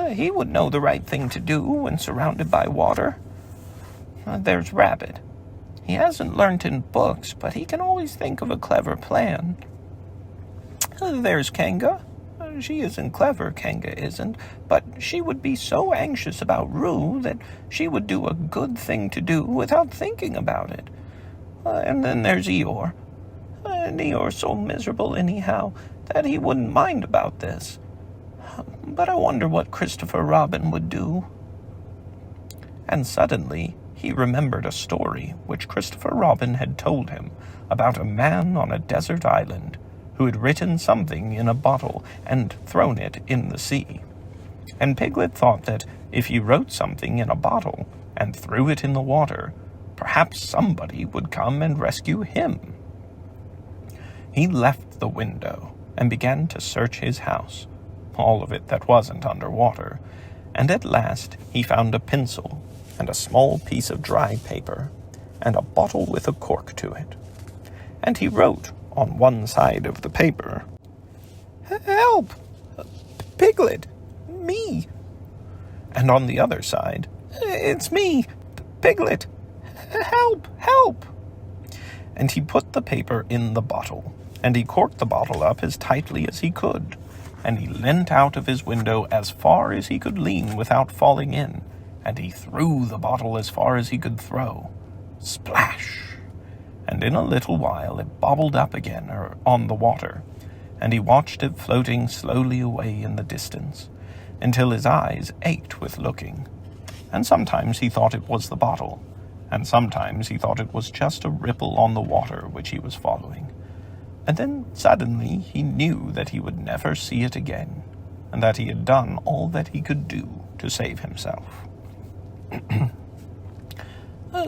He would know the right thing to do when surrounded by water. There's Rabbit. He hasn't learnt in books, but he can always think of a clever plan. There's Kanga. She isn't clever, Kanga isn't, but she would be so anxious about Roo that she would do a good thing to do without thinking about it. And then there's Eeyore. And Eeyore's so miserable anyhow that he wouldn't mind about this. But I wonder what Christopher Robin would do." And suddenly he remembered a story which Christopher Robin had told him about a man on a desert island who had written something in a bottle and thrown it in the sea. And Piglet thought that if he wrote something in a bottle and threw it in the water, perhaps somebody would come and rescue him. He left the window and began to search his house, all of it that wasn't under water, and at last he found a pencil and a small piece of dry paper and a bottle with a cork to it. And he wrote on one side of the paper, "Help! Piglet! Me!" And on the other side, "It's me! Piglet! Help! Help!" And he put the paper in the bottle, and he corked the bottle up as tightly as he could, and he leant out of his window as far as he could lean without falling in, and he threw the bottle as far as he could throw. Splash! And in a little while it bobbled up again on the water, and he watched it floating slowly away in the distance, until his eyes ached with looking. And sometimes he thought it was the bottle, and sometimes he thought it was just a ripple on the water which he was following. And then suddenly he knew that he would never see it again, and that he had done all that he could do to save himself.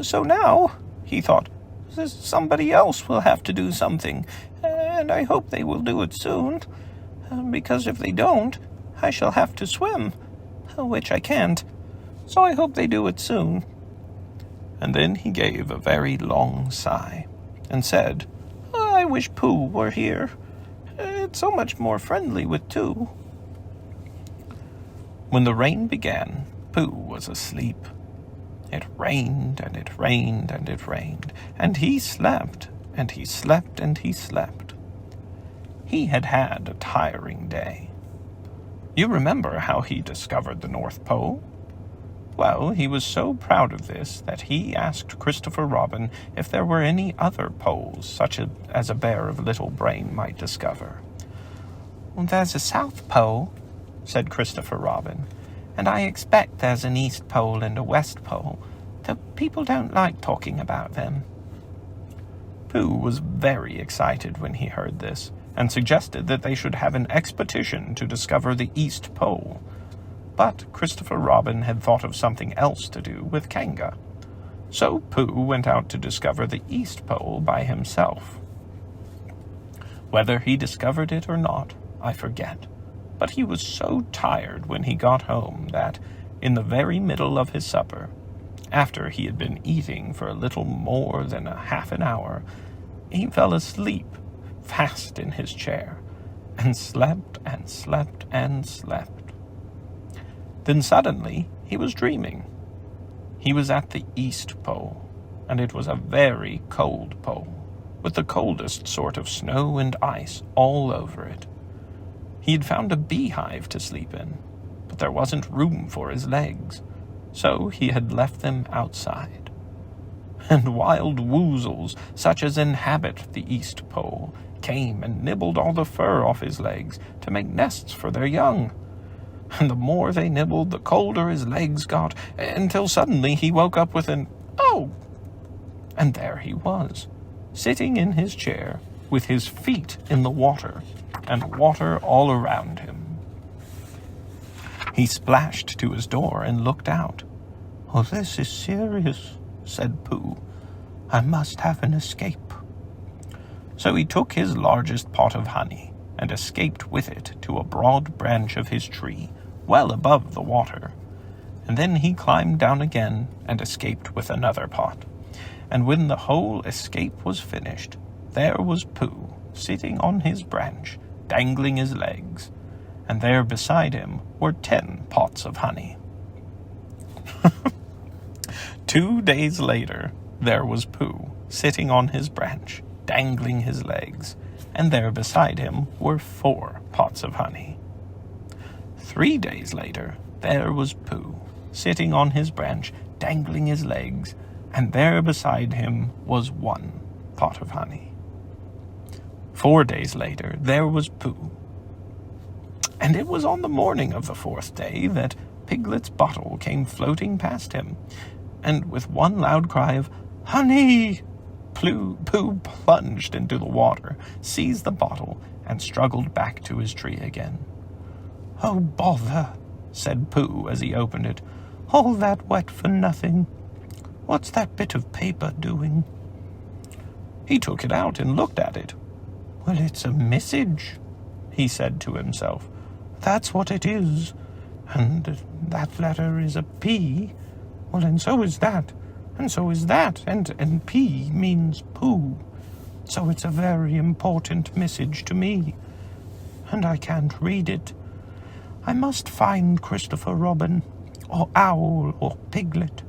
So now, he thought, somebody else will have to do something, and I hope they will do it soon, because if they don't, I shall have to swim, which I can't, so I hope they do it soon." And then he gave a very long sigh, and said, "I wish Pooh were here. It's so much more friendly with two." When the rain began, Pooh was asleep. It rained, and it rained, and it rained, and he slept, and he slept, and he slept. He had had a tiring day. You remember how he discovered the North Pole? Well, he was so proud of this that he asked Christopher Robin if there were any other poles such as a bear of little brain might discover. "There's a South Pole," said Christopher Robin, "and I expect there's an East Pole and a West Pole, though people don't like talking about them." Pooh was very excited when he heard this, and suggested that they should have an expedition to discover the East Pole. But Christopher Robin had thought of something else to do with Kanga. So Pooh went out to discover the East Pole by himself. Whether he discovered it or not, I forget, but he was so tired when he got home that, in the very middle of his supper, After he had been eating for a little more than a half an hour, he fell asleep fast in his chair, and slept and slept and slept. Then suddenly he was dreaming. He was at the East Pole, and it was a very cold pole, with the coldest sort of snow and ice all over it. He had found a beehive to sleep in, but there wasn't room for his legs, so he had left them outside. And wild woozles, such as inhabit the East Pole, came and nibbled all the fur off his legs to make nests for their young. And the more they nibbled, the colder his legs got, until suddenly he woke up with an "Oh!" And there he was, sitting in his chair, with his feet in the water, and water all around him. He splashed to his door and looked out. "Oh, this is serious," said Pooh. "I must have an escape." So he took his largest pot of honey and escaped with it to a broad branch of his tree, well above the water. And then he climbed down again and escaped with another pot. And when the whole escape was finished, there was Pooh sitting on his branch, dangling his legs, and there beside him were 10 pots of honey. 2 days later, there was Pooh sitting on his branch, dangling his legs, and there beside him were 4 pots of honey. 3 days later, there was Pooh sitting on his branch, dangling his legs, and there beside him was 1 pot of honey. 4 days later, there was Pooh. And it was on the morning of the 4th day that Piglet's bottle came floating past him, and with one loud cry of "Honey!" Pooh plunged into the water, seized the bottle, and struggled back to his tree again. "Oh, bother," said Pooh as he opened it. "All that wet for nothing. What's that bit of paper doing?" He took it out and looked at it. "Well, it's a message," he said to himself. "That's what it is. And that letter is a P. Well, and so is that. And so is that. And P means Pooh. So it's a very important message to me. And I can't read it. I must find Christopher Robin, or Owl, or Piglet,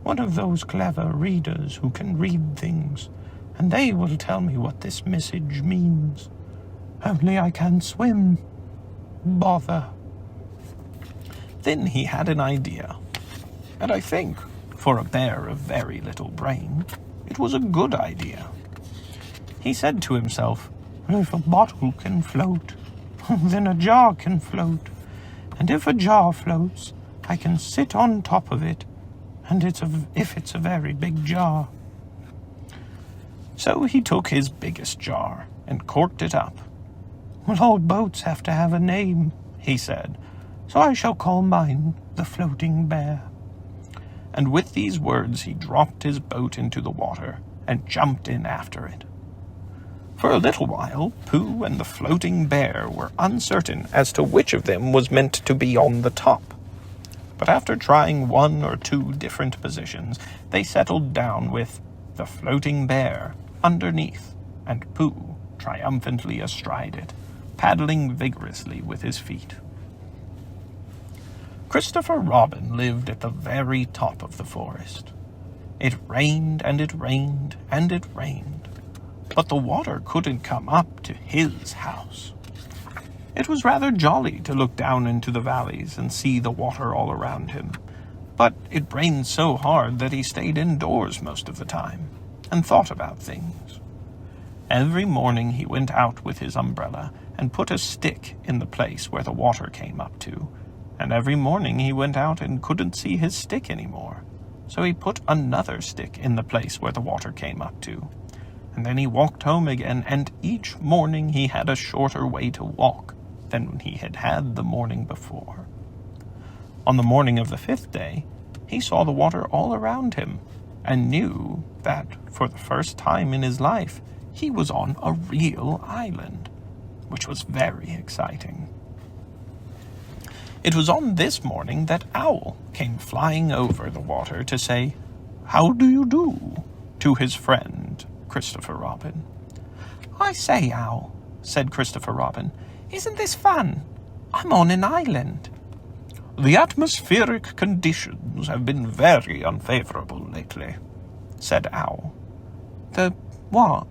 one of those clever readers who can read things, and they will tell me what this message means. Only I can't swim. Bother." Then he had an idea, and I think, for a bear of very little brain, it was a good idea. He said to himself, "If a bottle can float, then a jar can float. And if a jar floats, I can sit on top of it, and if it's a very big jar." So he took his biggest jar and corked it up. "Well, all boats have to have a name," he said, "so I shall call mine the Floating Bear." And with these words he dropped his boat into the water and jumped in after it. For a little while, Pooh and the Floating Bear were uncertain as to which of them was meant to be on the top. But after trying 1 or 2 different positions, they settled down with the Floating Bear underneath, and Pooh triumphantly astride it, paddling vigorously with his feet. Christopher Robin lived at the very top of the forest. It rained and it rained and it rained, but the water couldn't come up to his house. It was rather jolly to look down into the valleys and see the water all around him, but it rained so hard that he stayed indoors most of the time and thought about things. Every morning he went out with his umbrella and put a stick in the place where the water came up to, and every morning he went out and couldn't see his stick anymore, so he put another stick in the place where the water came up to, and then he walked home again, and each morning he had a shorter way to walk than he had had the morning before. On the morning of the 5th day, he saw the water all around him, and knew that, for the first time in his life, he was on a real island, which was very exciting. It was on this morning that Owl came flying over the water to say, "How do you do?" to his friend, Christopher Robin. "I say, Owl," said Christopher Robin, "isn't this fun? I'm on an island." "The atmospheric conditions have been very unfavorable lately," said Owl. "The what?"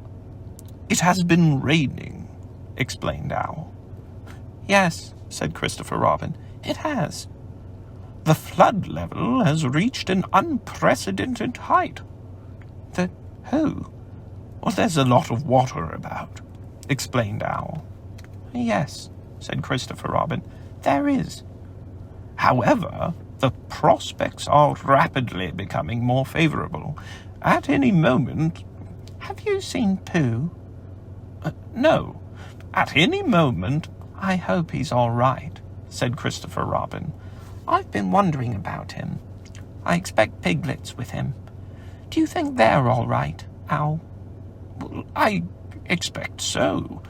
"It has been raining," explained Owl. "Yes," said Christopher Robin, "it has." "The flood level has reached an unprecedented height." "The who?" "Well, there's a lot of water about," explained Owl. "Yes," said Christopher Robin, "there is." "However, the prospects are rapidly becoming more favorable. At any moment—" "Have you seen Pooh?" "No. At any moment—" "I hope he's all right," said Christopher Robin. "I've been wondering about him. I expect Piglet's with him. Do you think they're all right, Owl?" "Well, I expect so.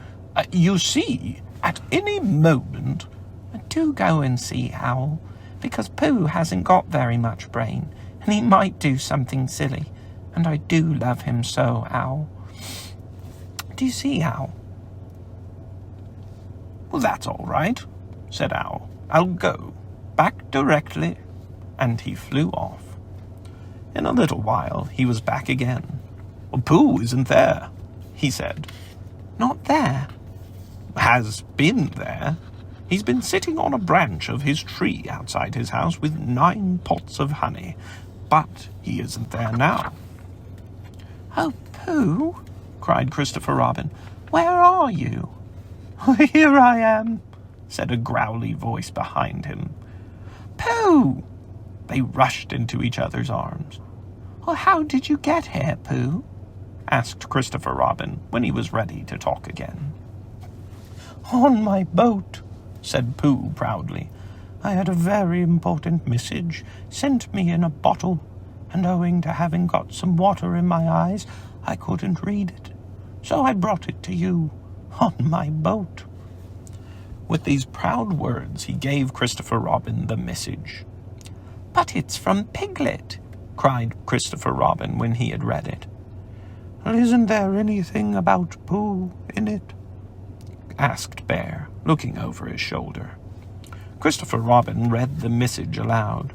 You see, at any moment—" "Do go and see, Owl, because Pooh hasn't got very much brain, and he might do something silly, and I do love him so, Owl. Do you see, Owl?" "Well, that's all right," said Owl. "I'll go. Back directly." And he flew off. In a little while he was back again. "Pooh isn't there," he said. "Not there?" "Has been there. He's been sitting on a branch of his tree outside his house with 9 pots of honey. But he isn't there now." "Oh, Pooh!" cried Christopher Robin. "Where are you?" "Here I am," said a growly voice behind him. "Pooh!" They rushed into each other's arms. "Well, how did you get here, Pooh?" asked Christopher Robin when he was ready to talk again. "On my boat," said Pooh proudly. "I had a very important message sent me in a bottle, and owing to having got some water in my eyes, I couldn't read it. So I brought it to you on my boat." With these proud words he gave Christopher Robin the message. "But it's from Piglet," cried Christopher Robin when he had read it. "Well, isn't there anything about Pooh in it?" asked Bear, looking over his shoulder. Christopher Robin read the message aloud.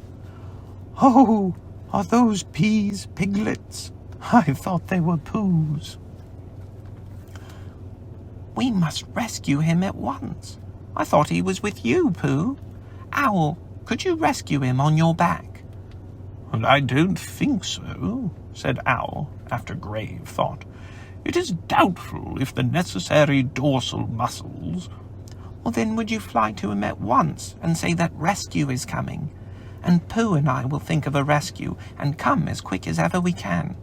"Oh, are those peas piglets? I thought they were Poohs." "We must rescue him at once. I thought he was with you, Pooh. Owl, could you rescue him on your back?" "Well, I don't think so," said Owl, after grave thought. "It is doubtful if the necessary dorsal muscles—" "Well, then would you fly to him at once and say that rescue is coming? And Pooh and I will think of a rescue and come as quick as ever we can.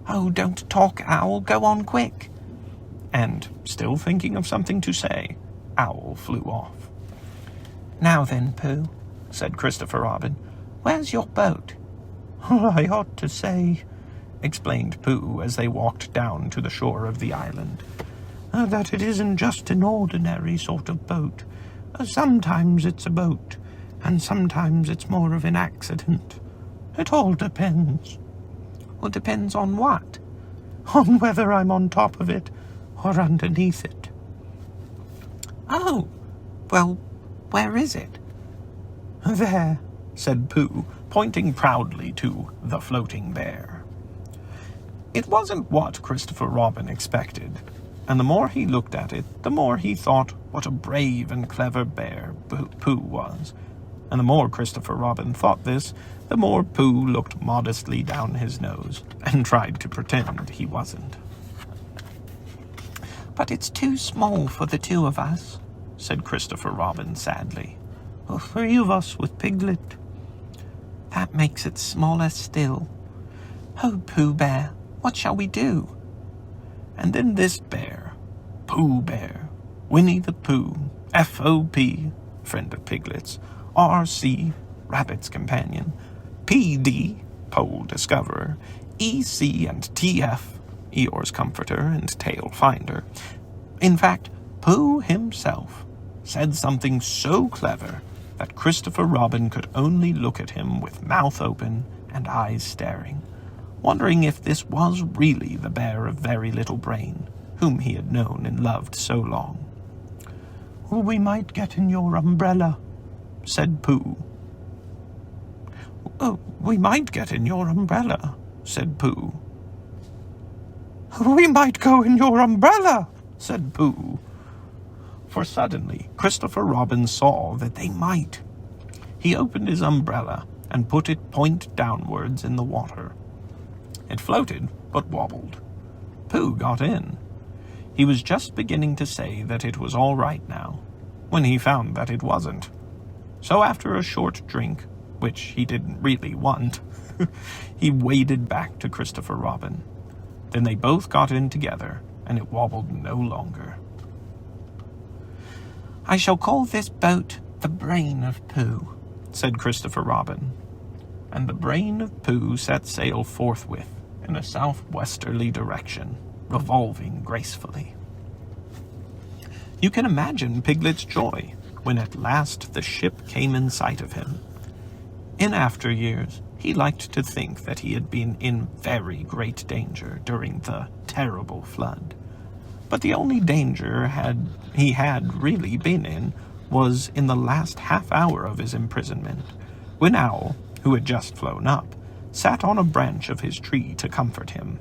Oh, don't talk, Owl. Go on quick." And, still thinking of something to say, Owl flew off. "Now then, Pooh," said Christopher Robin, "where's your boat?" "I ought to say," explained Pooh as they walked down to the shore of the island, "that it isn't just an ordinary sort of boat. Sometimes it's a boat, and sometimes it's more of an accident. It all depends." "Well, depends on what?" "On whether I'm on top of it or underneath it." "Oh, well, where is it?" "There," said Pooh, pointing proudly to the floating bear. It wasn't what Christopher Robin expected, and the more he looked at it, the more he thought what a brave and clever bear Pooh was. And the more Christopher Robin thought this, the more Pooh looked modestly down his nose and tried to pretend he wasn't. "But it's too small for the 2 of us," said Christopher Robin sadly. 3 of us with Piglet." "That makes it smaller still. Oh, Pooh Bear, what shall we do?" And then this bear, Pooh Bear, Winnie the Pooh, FOP, friend of Piglet's, RC, Rabbit's companion, PD, Pole discoverer, EC and TF, Eeyore's comforter and tail finder. In fact, Pooh himself said something so clever that Christopher Robin could only look at him with mouth open and eyes staring, wondering if this was really the bear of very little brain, whom he had known and loved so long. "We might get in your umbrella," said Pooh. "Oh, we might get in your umbrella," said Pooh. "We might go in your umbrella," said Pooh. For suddenly Christopher Robin saw that they might. He opened his umbrella and put it point downwards in the water. It floated, but wobbled. Pooh got in. He was just beginning to say that it was all right now, when he found that it wasn't. So after a short drink, which he didn't really want, he waded back to Christopher Robin. Then they both got in together, and it wobbled no longer. "I shall call this boat the Brain of Pooh," said Christopher Robin. And the Brain of Pooh set sail forthwith in a southwesterly direction, revolving gracefully. You can imagine Piglet's joy when at last the ship came in sight of him. In after years, he liked to think that he had been in very great danger during the terrible flood. But the only danger he had really been in was in the last half hour of his imprisonment, when Owl, who had just flown up, sat on a branch of his tree to comfort him,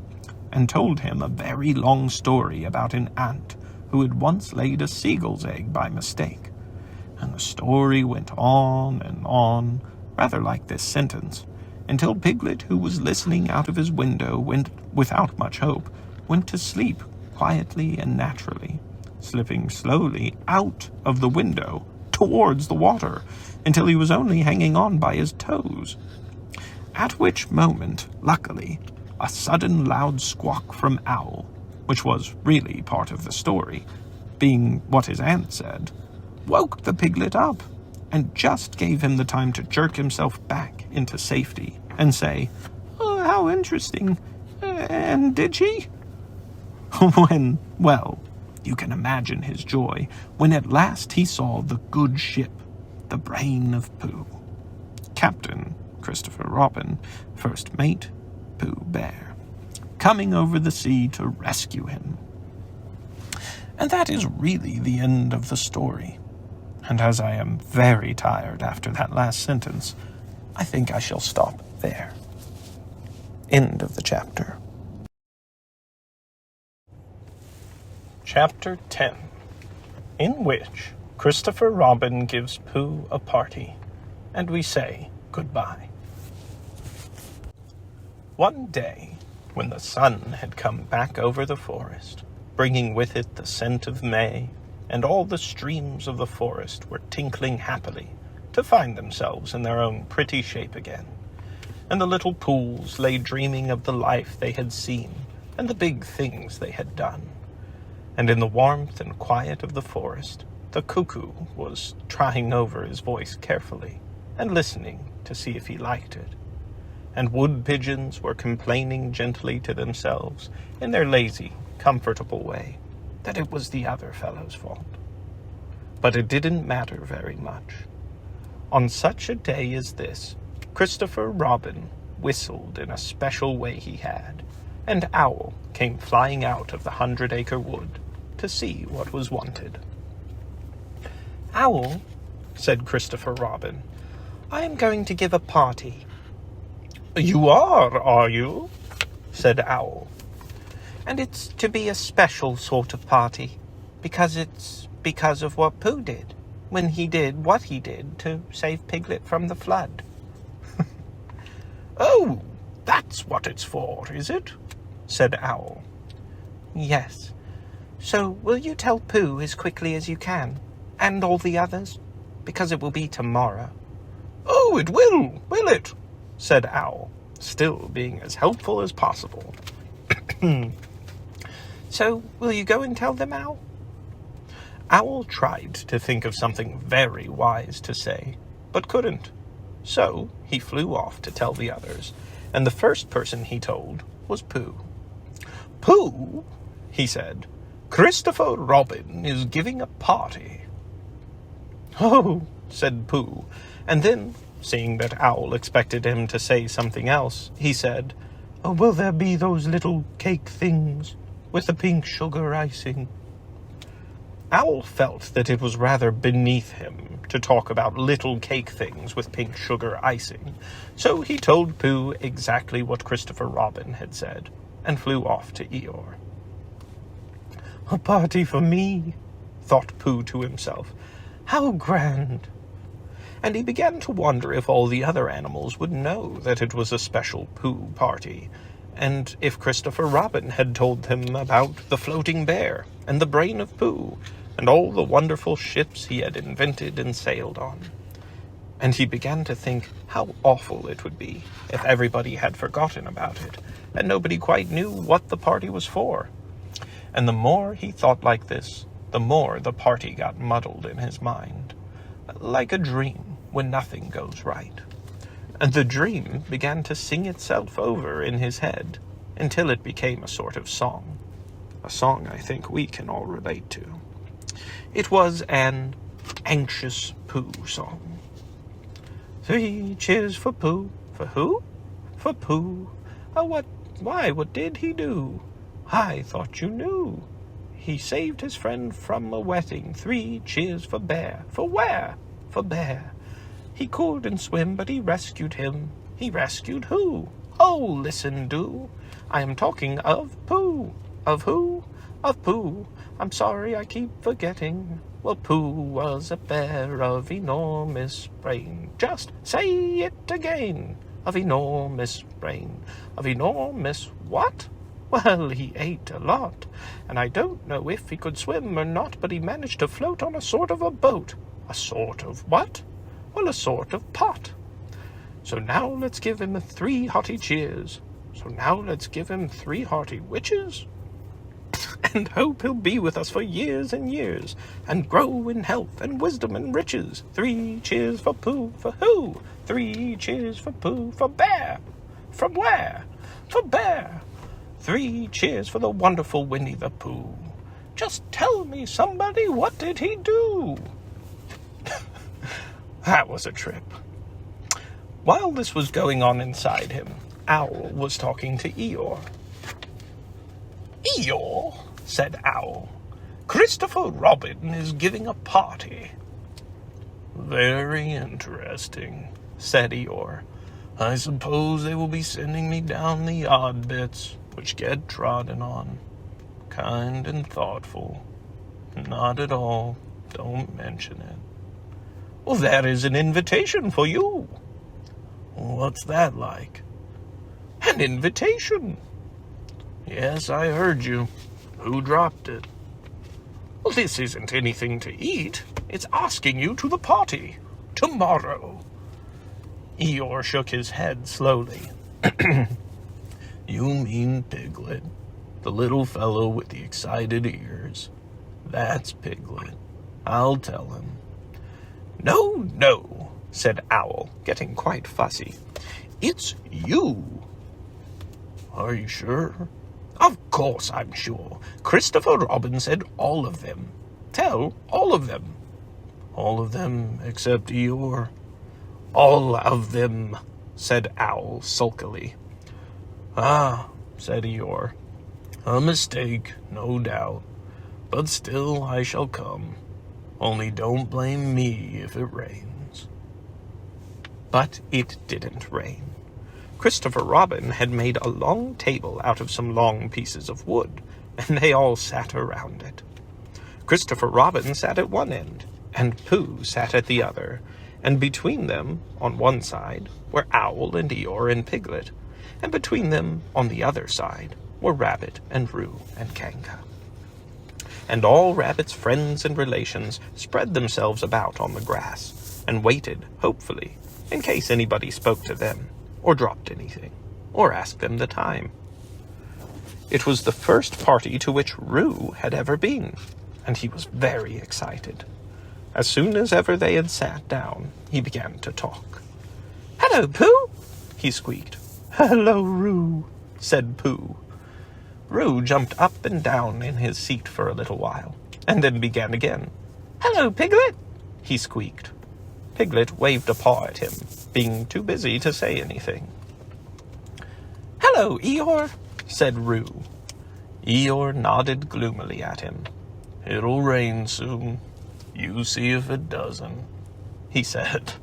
and told him a very long story about an ant who had once laid a seagull's egg by mistake. And the story went on and on, rather like this sentence, until Piglet, who was listening out of his window without much hope, went to sleep quietly and naturally, slipping slowly out of the window towards the water, until he was only hanging on by his toes. At which moment, luckily, a sudden loud squawk from Owl, which was really part of the story, being what his aunt said, woke the piglet up, and just gave him the time to jerk himself back into safety and say, "Oh, how interesting. And did she?" When, well, you can imagine his joy when at last he saw the good ship, the Brain of Pooh. Captain Christopher Robin, first mate Pooh Bear, coming over the sea to rescue him. And that is really the end of the story. And as I am very tired after that last sentence, I think I shall stop there. End of the chapter. Chapter 10, in which Christopher Robin gives Pooh a party, and we say goodbye. One day, when the sun had come back over the forest, bringing with it the scent of May, and all the streams of the forest were tinkling happily to find themselves in their own pretty shape again, and the little pools lay dreaming of the life they had seen and the big things they had done. And in the warmth and quiet of the forest, the cuckoo was trying over his voice carefully and listening to see if he liked it. And wood pigeons were complaining gently to themselves in their lazy, comfortable way that it was the other fellow's fault. But it didn't matter very much. On such a day as this, Christopher Robin whistled in a special way he had, and Owl came flying out of the 100-acre wood to see what was wanted. "Owl," said Christopher Robin, "I am going to give a party." "You are you?" said Owl. "And it's to be a special sort of party, because it's because of what Pooh did, when he did what he did to save Piglet from the flood." "Oh, that's what it's for, is it?" said Owl. "Yes. So will you tell Pooh as quickly as you can, and all the others? Because it will be tomorrow." "Oh, it will it?" said Owl, still being as helpful as possible. "So will you go and tell them, Owl?" Owl tried to think of something very wise to say, but couldn't. So he flew off to tell the others, and the first person he told was Pooh. "Pooh," he said, "Christopher Robin is giving a party." "Oh, said Pooh, and then, seeing that Owl expected him to say something else, he said, "Oh, will there be those little cake things with the pink sugar icing?" Owl felt that it was rather beneath him to talk about little cake things with pink sugar icing, so he told Pooh exactly what Christopher Robin had said, and flew off to Eeyore. "A party for me," thought Pooh to himself. "How grand!" And he began to wonder if all the other animals would know that it was a special Pooh party, and if Christopher Robin had told him about the floating bear and the brain of Pooh and all the wonderful ships he had invented and sailed on. And he began to think how awful it would be if everybody had forgotten about it and nobody quite knew what the party was for. And the more he thought like this, the more the party got muddled in his mind, like a dream when nothing goes right. And the dream began to sing itself over in his head until it became a sort of song. A song I think we can all relate to. It was an anxious Pooh song. 3 cheers for Pooh. For who? For Pooh. Oh, what did he do? I thought you knew. He saved his friend from a wetting. 3 cheers for Bear. For where? For Bear. He couldn't swim, but he rescued him. He rescued who? Oh, listen, do. I am talking of Pooh. Of who? Of Pooh. I'm sorry I keep forgetting. Well, Pooh was a bear of enormous brain. Just say it again. Of enormous brain. Of enormous what? Well, he ate a lot, and I don't know if he could swim or not, but he managed to float on a sort of a boat. A sort of what? Well, a sort of pot. So now let's give him 3 hearty cheers. So now let's give him 3 hearty witches, and hope he'll be with us for years and years, and grow in health and wisdom and riches. 3 cheers for Pooh. For who? 3 cheers for Pooh. For Bear. From where? For Bear. 3 cheers for the wonderful Winnie the Pooh. Just tell me, somebody, what did he do? That was a trip. While this was going on inside him, Owl was talking to Eeyore. Eeyore, said Owl, Christopher Robin is giving a party. Very interesting, said Eeyore. I suppose they will be sending me down the odd bits which get trodden on. Kind and thoughtful. Not at all. Don't mention it. Well, there is an invitation for you. What's that like? An invitation. Yes, I heard you. Who dropped it? Well, this isn't anything to eat. It's asking you to the party. Tomorrow. Eeyore shook his head slowly. You mean Piglet, the little fellow with the excited ears. That's Piglet. I'll tell him. No, no, said Owl, getting quite fussy. It's you. Are you sure? Of course I'm sure. Christopher Robin said all of them. Tell all of them. All of them except Eeyore? All of them, said Owl sulkily. Ah, said Eeyore. A mistake, no doubt. But still I shall come. Only don't blame me if it rains. But it didn't rain. Christopher Robin had made a long table out of some long pieces of wood, and they all sat around it. Christopher Robin sat at one end, and Pooh sat at the other, and between them, on one side, were Owl and Eeyore and Piglet, and between them, on the other side, were Rabbit and Roo and Kanka. And all Rabbit's friends and relations spread themselves about on the grass, and waited, hopefully, in case anybody spoke to them, or dropped anything, or asked them the time. It was the first party to which Roo had ever been, and he was very excited. As soon as ever they had sat down, he began to talk. "Hello, Pooh!" he squeaked. "Hello, Roo," said Pooh. Roo jumped up and down in his seat for a little while, and then began again. "Hello, Piglet!" he squeaked. Piglet waved a paw at him, being too busy to say anything. "Hello, Eeyore," said Roo. Eeyore nodded gloomily at him. "It'll rain soon. You see if it doesn't," he said.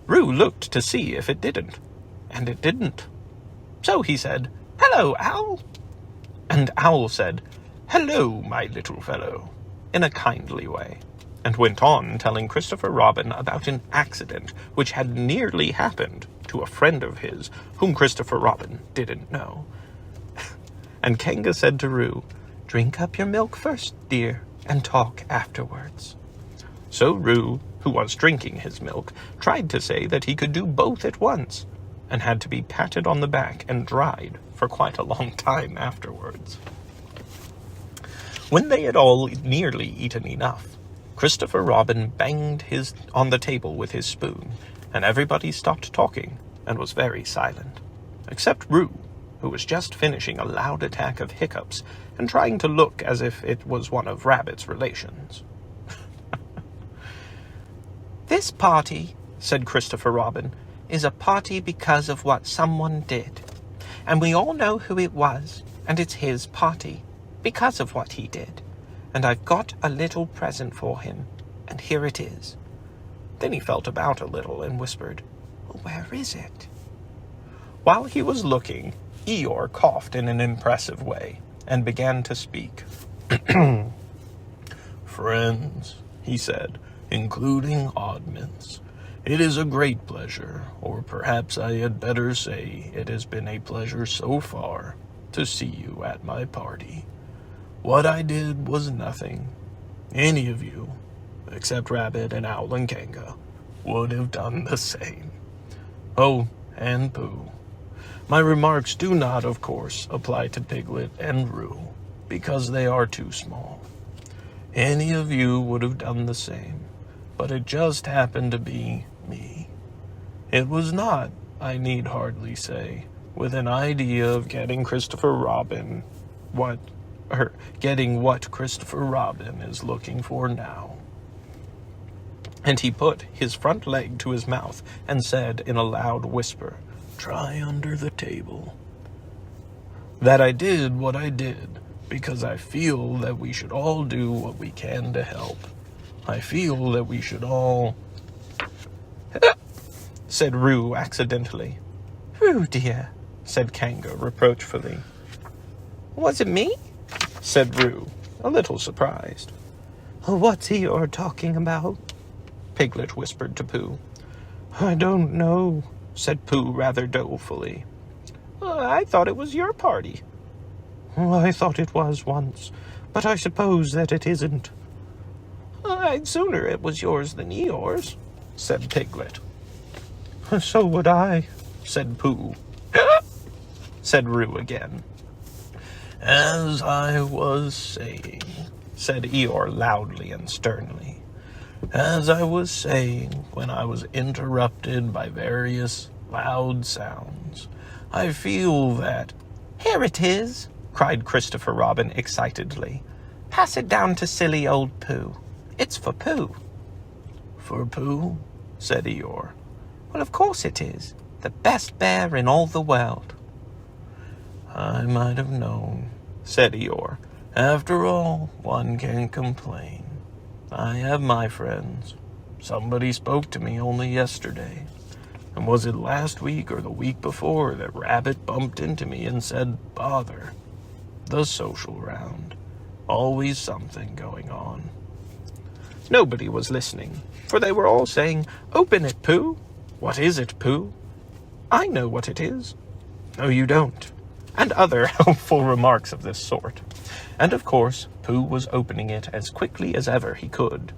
Roo looked to see if it didn't, and it didn't. So he said, "Hello, Owl." And Owl said, "Hello, my little fellow," in a kindly way, and went on telling Christopher Robin about an accident which had nearly happened to a friend of his whom Christopher Robin didn't know. And Kanga said to Roo, "Drink up your milk first, dear, and talk afterwards." So Roo, who was drinking his milk, tried to say that he could do both at once, and had to be patted on the back and dried for quite a long time afterwards. When they had all nearly eaten enough, Christopher Robin banged on the table with his spoon, and everybody stopped talking and was very silent, except Roo, who was just finishing a loud attack of hiccups and trying to look as if it was one of Rabbit's relations. "This party," said Christopher Robin, "is a party because of what someone did. And we all know who it was, and it's his party, because of what he did. And I've got a little present for him, and here it is." Then he felt about a little and whispered, "Where is it?" While he was looking, Eeyore coughed in an impressive way and began to speak. "Friends," he said, "including oddments, it is a great pleasure, or perhaps I had better say it has been a pleasure so far, to see you at my party. What I did was nothing. Any of you, except Rabbit and Owl and Kanga, would have done the same. Oh, and Pooh. My remarks do not, of course, apply to Piglet and Roo, because they are too small. Any of you would have done the same, but it just happened to be me. It was not, I need hardly say, with an idea of getting what Christopher Robin is looking for now." And he put his front leg to his mouth and said in a loud whisper, "Try under the table. That I did what I did because I feel that we should all do what we can to help. I feel that we should all..." said Roo accidentally. "Roo, dear," said Kanga reproachfully. "Was it me?" said Roo, a little surprised. "What's Eeyore talking about?" Piglet whispered to Pooh. "I don't know," said Pooh rather dolefully. "I thought it was your party." "I thought it was once, but I suppose that it isn't." "I'd sooner it was yours than Eeyore's," said Piglet. "So would I," said Pooh. said Roo again. "As I was saying," said Eeyore loudly and sternly, "as I was saying when I was interrupted by various loud sounds, I feel that..." "Here it is," cried Christopher Robin excitedly. "Pass it down to silly old Pooh. It's for Pooh." "For Pooh?" said Eeyore. "Well, of course it is. The best bear in all the world." "I might have known," said Eeyore. "After all, one can't complain. I have my friends. Somebody spoke to me only yesterday. And was it last week or the week before that Rabbit bumped into me and said, 'Bother. The social round. Always something going on.'" Nobody was listening, for they were all saying, "Open it, Pooh." "What is it, Pooh?" "I know what it is." "No, you don't." And other helpful remarks of this sort. And of course, Pooh was opening it as quickly as ever he could,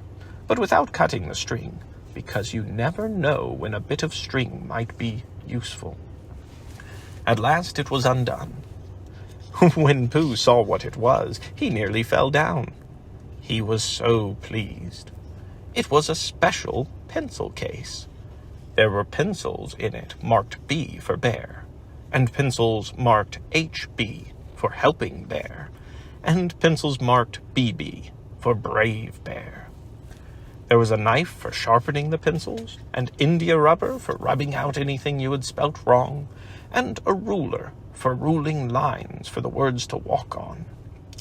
but without cutting the string, because you never know when a bit of string might be useful. At last it was undone. When Pooh saw what it was, he nearly fell down. He was so pleased. It was a special pencil case. There were pencils in it marked B for bear, and pencils marked HB for helping bear, and pencils marked BB for brave bear. There was a knife for sharpening the pencils, and India rubber for rubbing out anything you had spelt wrong, and a ruler for ruling lines for the words to walk on,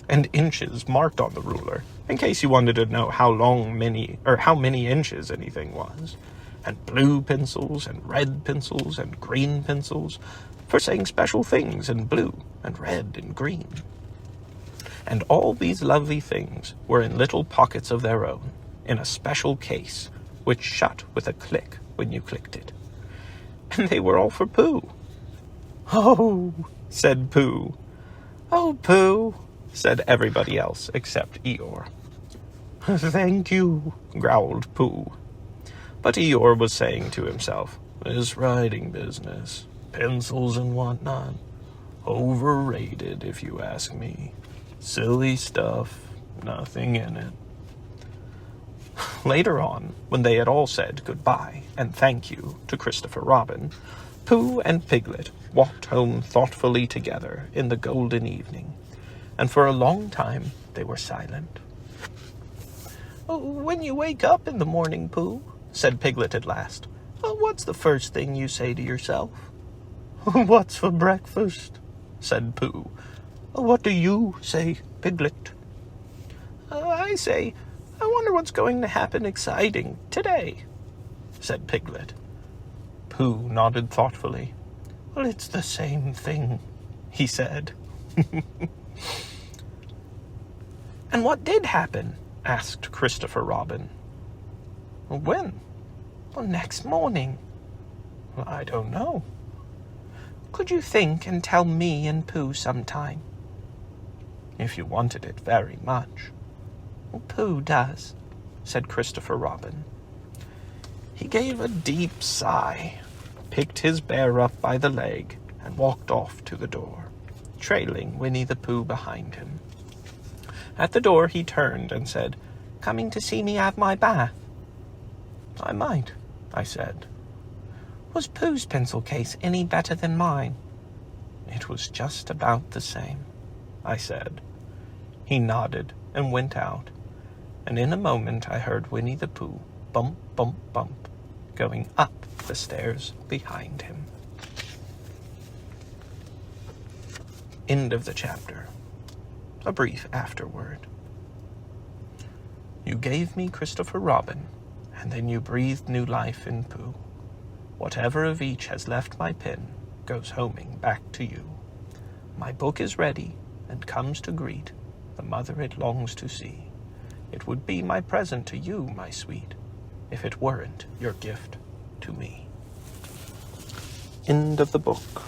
and inches marked on the ruler, in case you wanted to know how many inches anything was, and blue pencils, and red pencils, and green pencils, for saying special things in blue, and red, and green. And all these lovely things were in little pockets of their own, in a special case, which shut with a click when you clicked it. And they were all for Pooh. "Oh," said Pooh. "Oh, Pooh," said everybody else except Eeyore. "Thank you," growled Pooh. But Eeyore was saying to himself, "This writing business, pencils and whatnot, overrated if you ask me. Silly stuff, nothing in it." Later on, when they had all said goodbye and thank you to Christopher Robin, Pooh and Piglet walked home thoughtfully together in the golden evening, and for a long time they were silent. "When you wake up in the morning, Pooh," said Piglet at last, "what's the first thing you say to yourself?" "What's for breakfast?" said Pooh. "What do you say, Piglet?" "I say, I wonder what's going to happen exciting today," said Piglet. Pooh nodded thoughtfully. "Well, it's the same thing," he said. "And what did happen?" asked Christopher Robin. "When?" "Well, next morning." "I don't know." "Could you think and tell me and Pooh sometime?" "If you wanted it very much." "Well, Pooh does," said Christopher Robin. He gave a deep sigh, picked his bear up by the leg, and walked off to the door, trailing Winnie the Pooh behind him. At the door he turned and said, "Coming to see me have my bath?" "I might," I said. "Was Pooh's pencil case any better than mine?" "It was just about the same," I said. He nodded and went out, and in a moment I heard Winnie the Pooh bump, bump, bump, going up the stairs behind him. End of the chapter. A brief afterword. You gave me Christopher Robin, and then you breathed new life in Pooh. Whatever of each has left my pen goes homing back to you. My book is ready and comes to greet the mother it longs to see. It would be my present to you, my sweet, if it weren't your gift to me. End of the book.